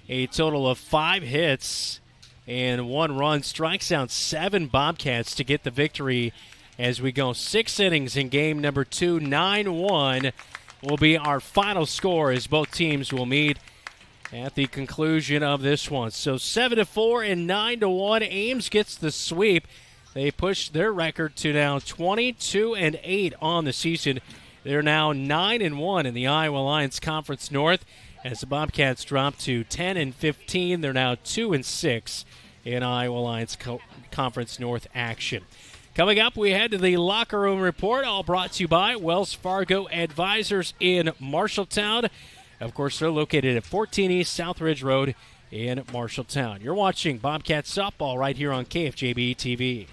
a total of 5 hits and 1 run, strikes out 7 Bobcats to get the victory as we go 6 innings in game number 2. 9-1 will be our final score as both teams will meet at the conclusion of this one. So 7-4 and 9-1. Ames gets the sweep. They push their record to now 22-8 on the season. They're now 9-1 in the Iowa Lions Conference North as the Bobcats drop to 10-15. They're now 2-6 in Iowa Lions Conference North action. Coming up, we head to the locker room report, all brought to you by Wells Fargo Advisors in Marshalltown. Of course, they're located at 14 East South Ridge Road in Marshalltown. You're watching Bobcat Softball right here on KFJB-TV.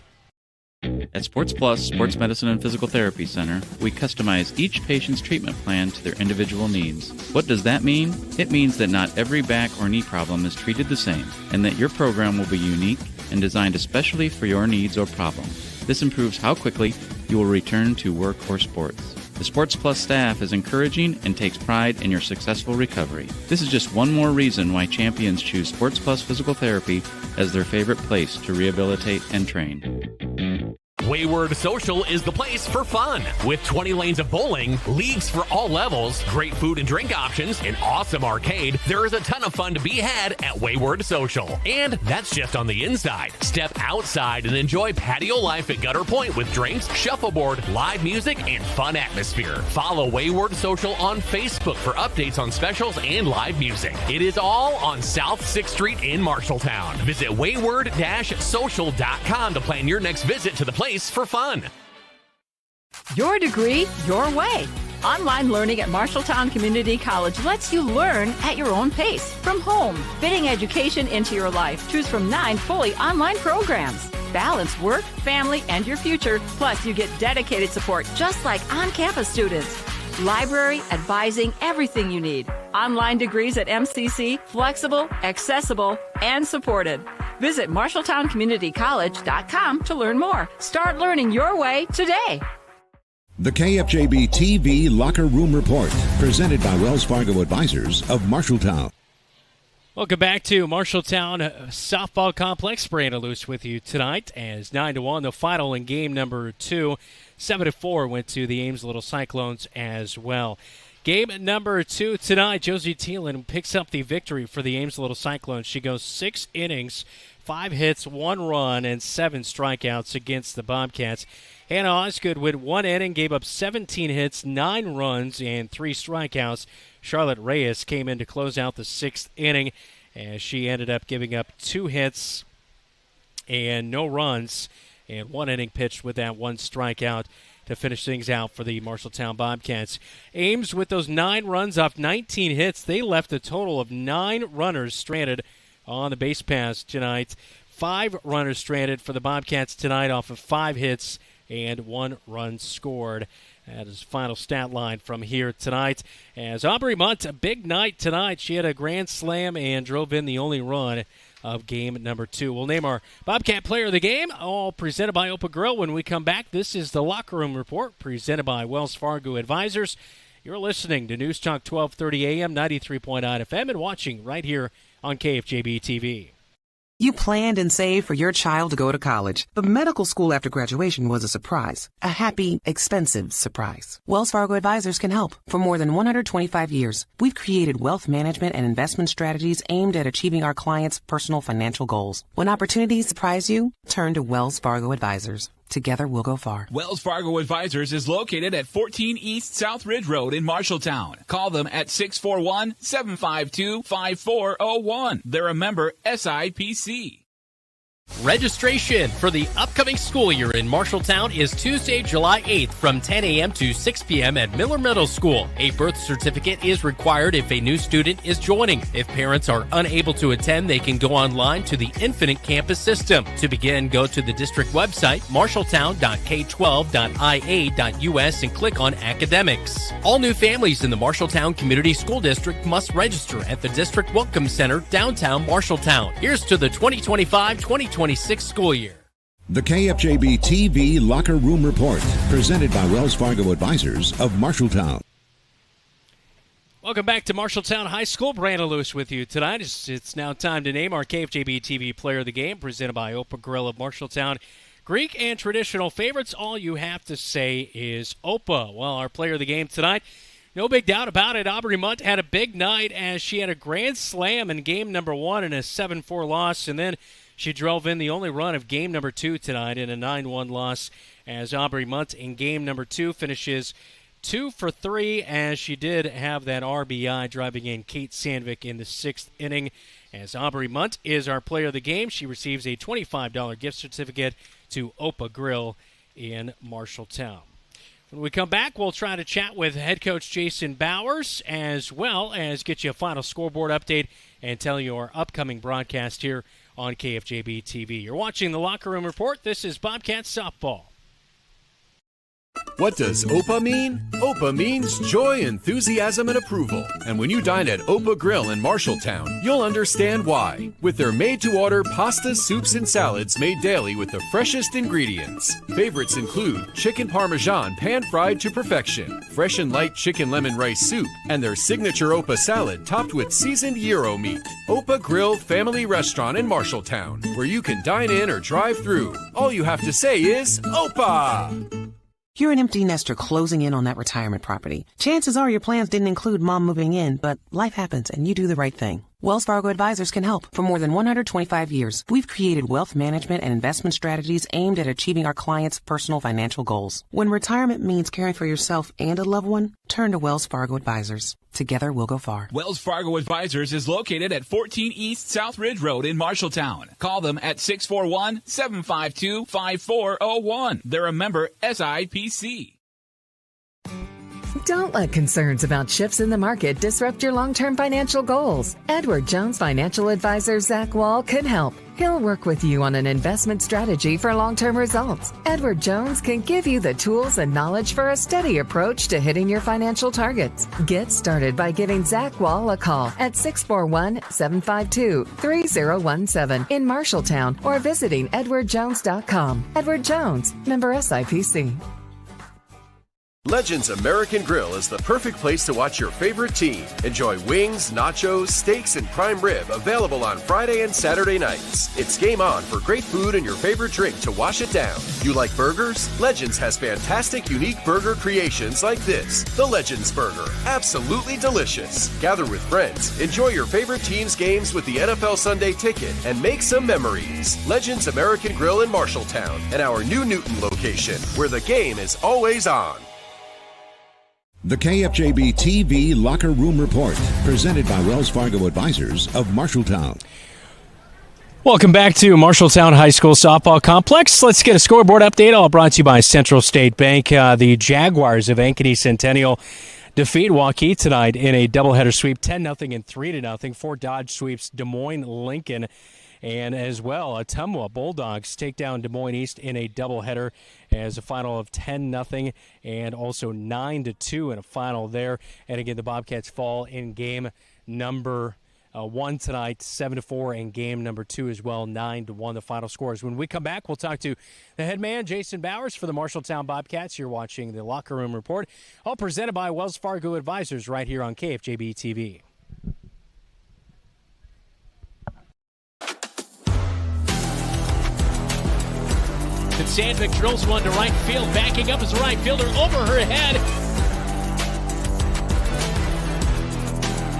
At Sports Plus Sports Medicine and Physical Therapy Center, we customize each patient's treatment plan to their individual needs. What does that mean? It means that not every back or knee problem is treated the same, and that your program will be unique and designed especially for your needs or problem. This improves how quickly you will return to work or sports. The Sports Plus staff is encouraging and takes pride in your successful recovery. This is just one more reason why champions choose Sports Plus Physical Therapy as their favorite place to rehabilitate and train. Wayward Social is the place for fun. With 20 lanes of bowling, leagues for all levels, great food and drink options, an awesome arcade, there is a ton of fun to be had at Wayward Social. And that's just on the inside. Step outside and enjoy patio life at Gutter Point with drinks, shuffleboard, live music, and fun atmosphere. Follow Wayward Social on Facebook for updates on specials and live music. It is all on South 6th Street in Marshalltown. Visit wayward-social.com to plan your next visit to the place for fun. Your degree, your way. Online learning at Marshalltown Community College lets you learn at your own pace, from home, fitting education into your life. Choose from 9 fully online programs. Balance work, family, and your future. Plus, you get dedicated support just like on-campus students. Library, advising, everything you need. Online degrees at MCC, flexible, accessible, and supported. Visit MarshalltownCommunityCollege.com to learn more. Start learning your way today. The KFJB-TV Locker Room Report, presented by Wells Fargo Advisors of Marshalltown. Welcome back to Marshalltown Softball Complex. Brandon Luce with you tonight as 9-1, the final in game number 2. 7-4 went to the Ames Little Cyclones as well. Game number 2 tonight, Josie Thielen picks up the victory for the Ames Little Cyclones. She goes 6 innings, 5 hits, 1 run, and 7 strikeouts against the Bobcats. Hannah Osgood went 1 inning, gave up 17 hits, 9 runs, and 3 strikeouts. Charlotte Reyes came in to close out the 6th inning, as she ended up giving up 2 hits and no runs, and 1 inning pitched with that 1 strikeout to finish things out for the Marshalltown Bobcats. Ames, with those 9 runs off 19 hits, they left a total of 9 runners stranded on the base paths tonight. 5 runners stranded for the Bobcats tonight off of 5 hits and 1 run scored. That is the final stat line from here tonight. As Aubrey Munt, a big night tonight. She had a grand slam and drove in the only run of game number 2. We'll name our Bobcat Player of the Game, all presented by Opa Grill when we come back. This is the Locker Room Report, presented by Wells Fargo Advisors. You're listening to News Talk 1230 AM, 93.9 FM, and watching right here on KFJB-TV. You planned and saved for your child to go to college, but medical school after graduation was a surprise. A happy, expensive surprise. Wells Fargo Advisors can help. For more than 125 years, we've created wealth management and investment strategies aimed at achieving our clients' personal financial goals. When opportunities surprise you, turn to Wells Fargo Advisors. Together we'll go far. Wells Fargo Advisors is located at 14 East South Ridge Road in Marshalltown. Call them at 641-752-5401. They're a member SIPC. Registration for the upcoming school year in Marshalltown is Tuesday, July 8th from 10 a.m. to 6 p.m. at Miller Middle School. A birth certificate is required if a new student is joining. If parents are unable to attend, they can go online to the Infinite Campus System. To begin, go to the district website, marshalltown.k12.ia.us, and click on Academics. All new families in the Marshalltown Community School District must register at the District Welcome Center, downtown Marshalltown. Here's to the 2025-2026 school year. The KFJB-TV Locker Room Report, presented by Wells Fargo Advisors of Marshalltown. Welcome back to Marshalltown High School. Brandon Lewis with you tonight. It's now time to name our KFJB-TV Player of the Game, presented by Opa Grill of Marshalltown. Greek and traditional favorites, all you have to say is Opa. Well, our Player of the Game tonight, no big doubt about it, Aubrey Munt had a big night as she had a grand slam in game number 1 and a 7-4 loss, and then she drove in the only run of game number 2 tonight in a 9-1 loss, as Aubrey Munt in game number 2 finishes 2 for 3, as she did have that RBI driving in Kate Sandvik in the 6th inning. As Aubrey Munt is our Player of the Game, she receives a $25 gift certificate to Opa Grill in Marshalltown. When we come back, we'll try to chat with head coach Jason Bowers, as well as get you a final scoreboard update and tell you our upcoming broadcast here on KFJB-TV. You're watching the Locker Room Report. This is Bobcats Softball. What does OPA mean? OPA means joy, enthusiasm, and approval. And when you dine at OPA Grill in Marshalltown, you'll understand why. With their made-to-order pastas, soups, and salads made daily with the freshest ingredients. Favorites include chicken parmesan pan-fried to perfection, fresh and light chicken lemon rice soup, and their signature OPA salad topped with seasoned gyro meat. OPA Grill Family Restaurant in Marshalltown, where you can dine in or drive through. All you have to say is OPA! You're an empty nester closing in on that retirement property. Chances are your plans didn't include mom moving in, but life happens and you do the right thing. Wells Fargo Advisors can help. For more than 125 years, we've created wealth management and investment strategies aimed at achieving our clients' personal financial goals. When retirement means caring for yourself and a loved one, turn to Wells Fargo Advisors. Together we'll go far. Wells Fargo Advisors is located at 14 East South Ridge Road in Marshalltown. Call them at 641-752-5401. They're a member SIPC. Don't let concerns about shifts in the market disrupt your long-term financial goals. Edward Jones financial advisor Zach Wall can help. He'll work with you on an investment strategy for long-term results. Edward Jones can give you the tools and knowledge for a steady approach to hitting your financial targets. Get started by giving Zach Wall a call at 641-752-3017 in Marshalltown or visiting edwardjones.com. Edward Jones, member SIPC. Legends American Grill is the perfect place to watch your favorite team. Enjoy wings, nachos, steaks, and prime rib available on Friday and Saturday nights. It's game on for great food and your favorite drink to wash it down. You like burgers? Legends has fantastic, unique burger creations like this. The Legends Burger. Absolutely delicious. Gather with friends, enjoy your favorite team's games with the NFL Sunday Ticket, and make some memories. Legends American Grill in Marshalltown and our new Newton location, where the game is always on. The KFJB-TV Locker Room Report, presented by Wells Fargo Advisors of Marshalltown. Welcome back to Marshalltown High School Softball Complex. Let's get a scoreboard update, all brought to you by Central State Bank. The Jaguars of Ankeny Centennial defeat Waukee tonight in a doubleheader sweep, 10-0 and 3-0. 4 Dodge sweeps Des Moines, Lincoln, and as well, Ottumwa Bulldogs take down Des Moines East in a doubleheader as a final of 10-0 and also 9-2 in a final there. And again, the Bobcats fall in game number 1 tonight, 7-4, and game number 2 as well, 9-1. The final scores. When we come back, we'll talk to the head man, Jason Bowers, for the Marshalltown Bobcats. You're watching the Locker Room Report, all presented by Wells Fargo Advisors right here on KFJB-TV. and Sandvik drills one to right field. Backing up is the right fielder over her head.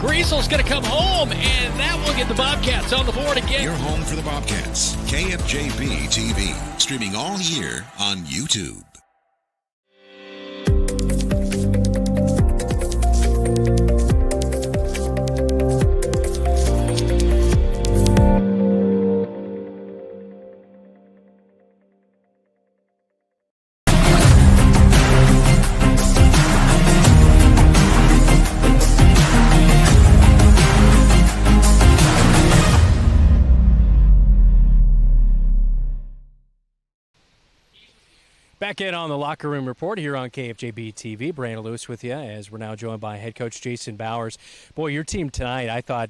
Griesel's going to come home, and that will get the Bobcats on the board again. Your home for the Bobcats. KFJB-TV. Streaming all year on YouTube. Back in on the Locker Room Report here on KFJB-TV. Brandon Lewis with you as we're now joined by head coach Jason Bowers. Boy, your team tonight, I thought,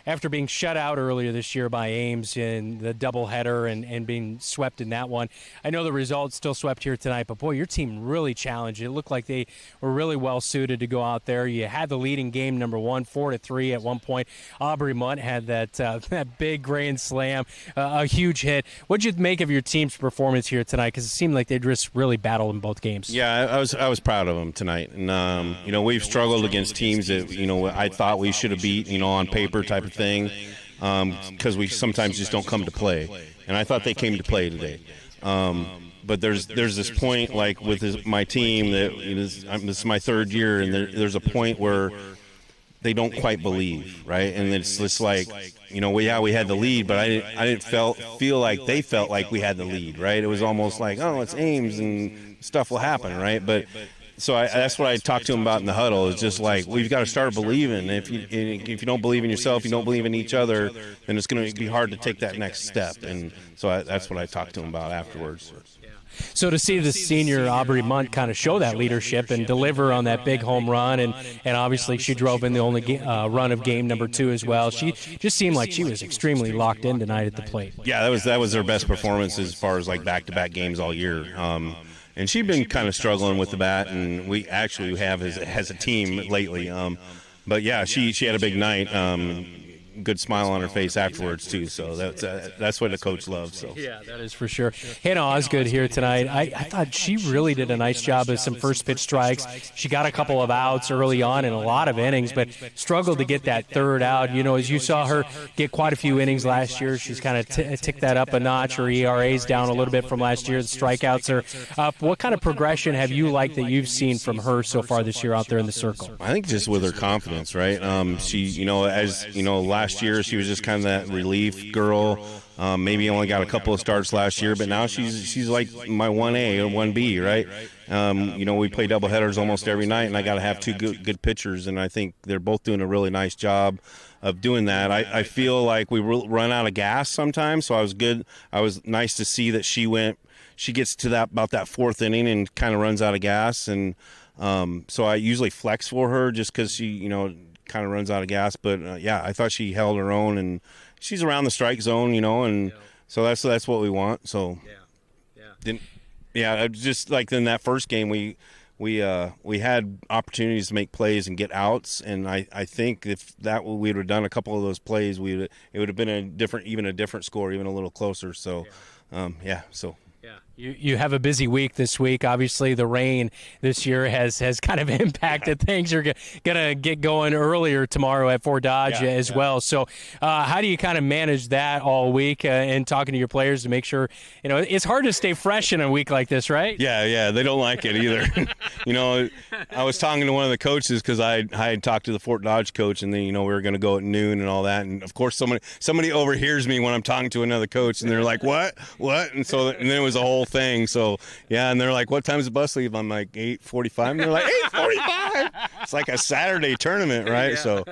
after being shut out earlier this year by Ames in the doubleheader and being swept in that one, I know the results still swept here tonight, but boy, your team really challenged. It looked like they were really well suited to go out there. You had the lead in game number 1, 4-3 at one point. Aubrey Munt had that big grand slam, a huge hit. What did you make of your team's performance here tonight? Because it seemed like they just really battled in both games. Yeah, I was proud of them tonight, and we've struggled against teams that I thought we should have beat, on paper type of thing, because we sometimes just don't come to play, and I thought they came to play today. But there's this point, like with my team, that this is my third year, and there's a point where they don't quite believe, right? And it's just like, we had the lead, but I didn't feel like they felt like we had the lead, right? It was almost like, oh, it's Ames and stuff will happen, right? But so that's what I talked to him about in the huddle. It's just like, we've got to start believing. If you don't believe in yourself, you don't believe in each other, then it's going to be hard to take that next step. And so that's what I talked to him about afterwards. So to see the senior Aubrey Munt kind of show that leadership and deliver on that big home run, and obviously she drove in the only run of game number 2 as well. She just seemed like she was extremely locked in tonight at the plate. Yeah, that was her best performance as far as like back-to-back games all year. And she'd been kind of struggling with the bat, and we actually have as a team lately. But yeah, she had a big night. Good smile on her face afterwards too, so that's what the coach loves. So yeah, that is for sure. Hannah Osgood here tonight. I thought she really did a nice job of some first pitch strikes. She got a couple of outs early on in a lot of innings, but struggled to get that third out. As you saw her get quite a few innings last year, she's kind of ticked that up a notch. Her ERA's down a little bit from last year. The strikeouts are up. What kind of progression have you liked that you've seen from her so far this year out there in the circle? I think just with her confidence, right? She, last year she was just kind of that relief girl. Maybe only got a couple of starts last year, but now she's like my 1A or 1B, right? We play doubleheaders almost every night, and I got to have two good pitchers, and I think they're both doing a really nice job of doing that. I feel like we run out of gas sometimes, so I was nice to see that she gets to about that fourth inning and kind of runs out of gas, and so I usually flex for her just because she, kind of runs out of gas. But I thought she held her own, and she's around the strike zone, and so that's what we want. So just like in that first game, we had opportunities to make plays and get outs, and I think if we would have done a couple of those plays, it would have been a different score, even a little closer. So so. You have a busy week this week. Obviously, the rain this year has kind of impacted things. You're going to get going earlier tomorrow at Fort Dodge as well. So how do you kind of manage that all week and talking to your players to make sure, it's hard to stay fresh in a week like this, right? Yeah, they don't like it either. I was talking to one of the coaches because I had talked to the Fort Dodge coach, and then, we were going to go at noon and all that. And, of course, somebody overhears me when I'm talking to another coach, and they're like, what? And then it was a whole thing. So and they're like, what time does the bus leave? I'm like, 8:45, and they're like, 8:45. It's like a Saturday tournament, right? So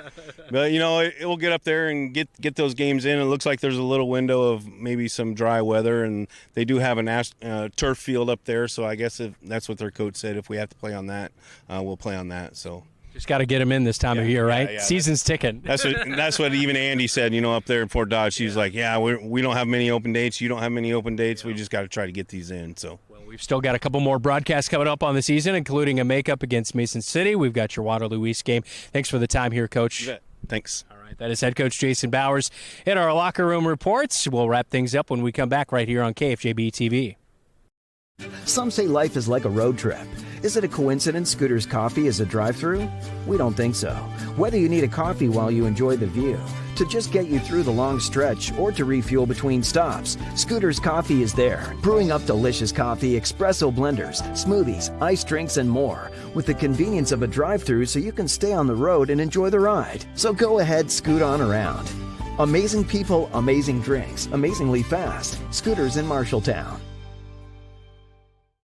but it will get up there and get those games in. It looks like there's a little window of maybe some dry weather, and they do have a turf field up there, so I guess if that's what their coach said, if we have to play on that, we'll play on that. So just got to get them in this time of year, right? Yeah. Season's ticking. That's what even Andy said, up there in Fort Dodge. She's like, we don't have many open dates. You don't have many open dates. We just got to try to get these in. So we've still got a couple more broadcasts coming up on the season, including a makeup against Mason City. We've got your Waterloo East game. Thanks for the time here, Coach. Thanks. All right, that is head coach Jason Bowers in our locker room reports. We'll wrap things up when we come back right here on KFJB-TV. Some say life is like a road trip. Is it a coincidence Scooter's Coffee is a drive-thru? We don't think so. Whether you need a coffee while you enjoy the view, to just get you through the long stretch, or to refuel between stops, Scooter's Coffee is there, brewing up delicious coffee, espresso blenders, smoothies, iced drinks, and more, with the convenience of a drive-thru so you can stay on the road and enjoy the ride. So go ahead, scoot on around. Amazing people, amazing drinks, amazingly fast. Scooters in Marshalltown.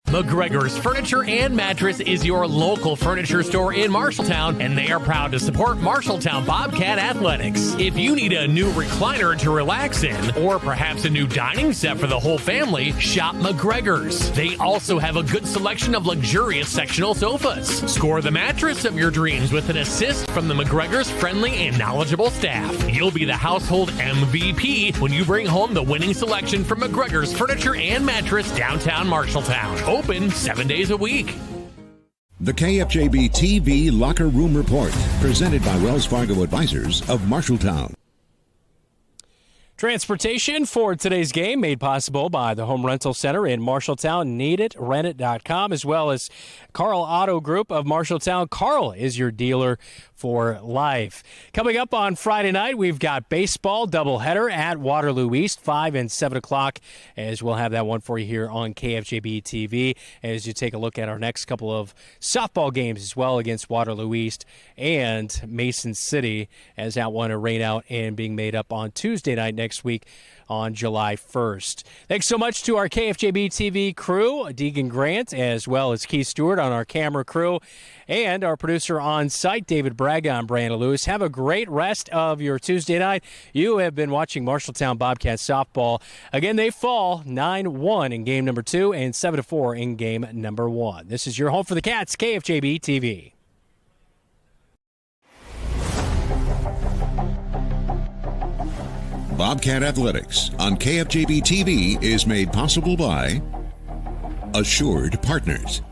McGregor's Furniture and Mattress is your local furniture store in Marshalltown, and they are proud to support Marshalltown Bobcat Athletics. If you need a new recliner to relax in, or perhaps a new dining set for the whole family, shop McGregor's. They also have a good selection of luxurious sectional sofas. Score the mattress of your dreams with an assist from the McGregor's friendly and knowledgeable staff. You'll be the household MVP when you bring home the winning selection from McGregor's Furniture and Mattress, downtown Marshalltown. Open 7 days a week. The KFJB-TV Locker Room Report, presented by Wells Fargo Advisors of Marshalltown. Transportation for today's game made possible by the Home Rental Center in Marshalltown. NeedItRentIt.com, as well as Carl Auto Group of Marshalltown. Carl is your dealer for life. Coming up on Friday night, we've got baseball doubleheader at Waterloo East, 5 and 7 o'clock, as we'll have that one for you here on KFJB-TV as you take a look at our next couple of softball games as well against Waterloo East and Mason City, as that one a rain out and being made up on Tuesday night next week on July 1st. Thanks so much to our KFJB-TV crew, Deegan Grant, as well as Keith Stewart on our camera crew, and our producer on site, David Braga. I'm Brandon Lewis. Have a great rest of your Tuesday night. You have been watching Marshalltown Bobcats softball. Again, they fall 9-1 in game number 2 and 7-4 in game number 1. This is your home for the Cats, KFJB-TV. Bobcat Athletics on KFJB-TV is made possible by Assured Partners,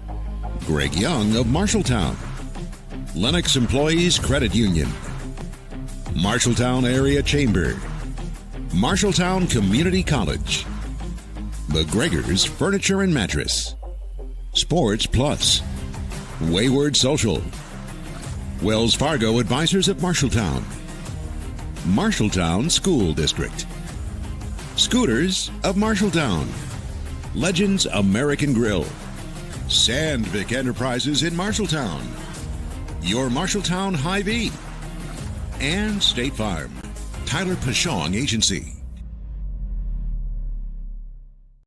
Greg Young of Marshalltown, Lennox Employees Credit Union, Marshalltown Area Chamber, Marshalltown Community College, McGregor's Furniture and Mattress, Sports Plus, Wayward Social, Wells Fargo Advisors of Marshalltown, Marshalltown School District, Scooters of Marshalltown, Legends American Grill, Sandvik Enterprises in Marshalltown, your Marshalltown Hy-Vee, and State Farm, Tyler Pashong Agency.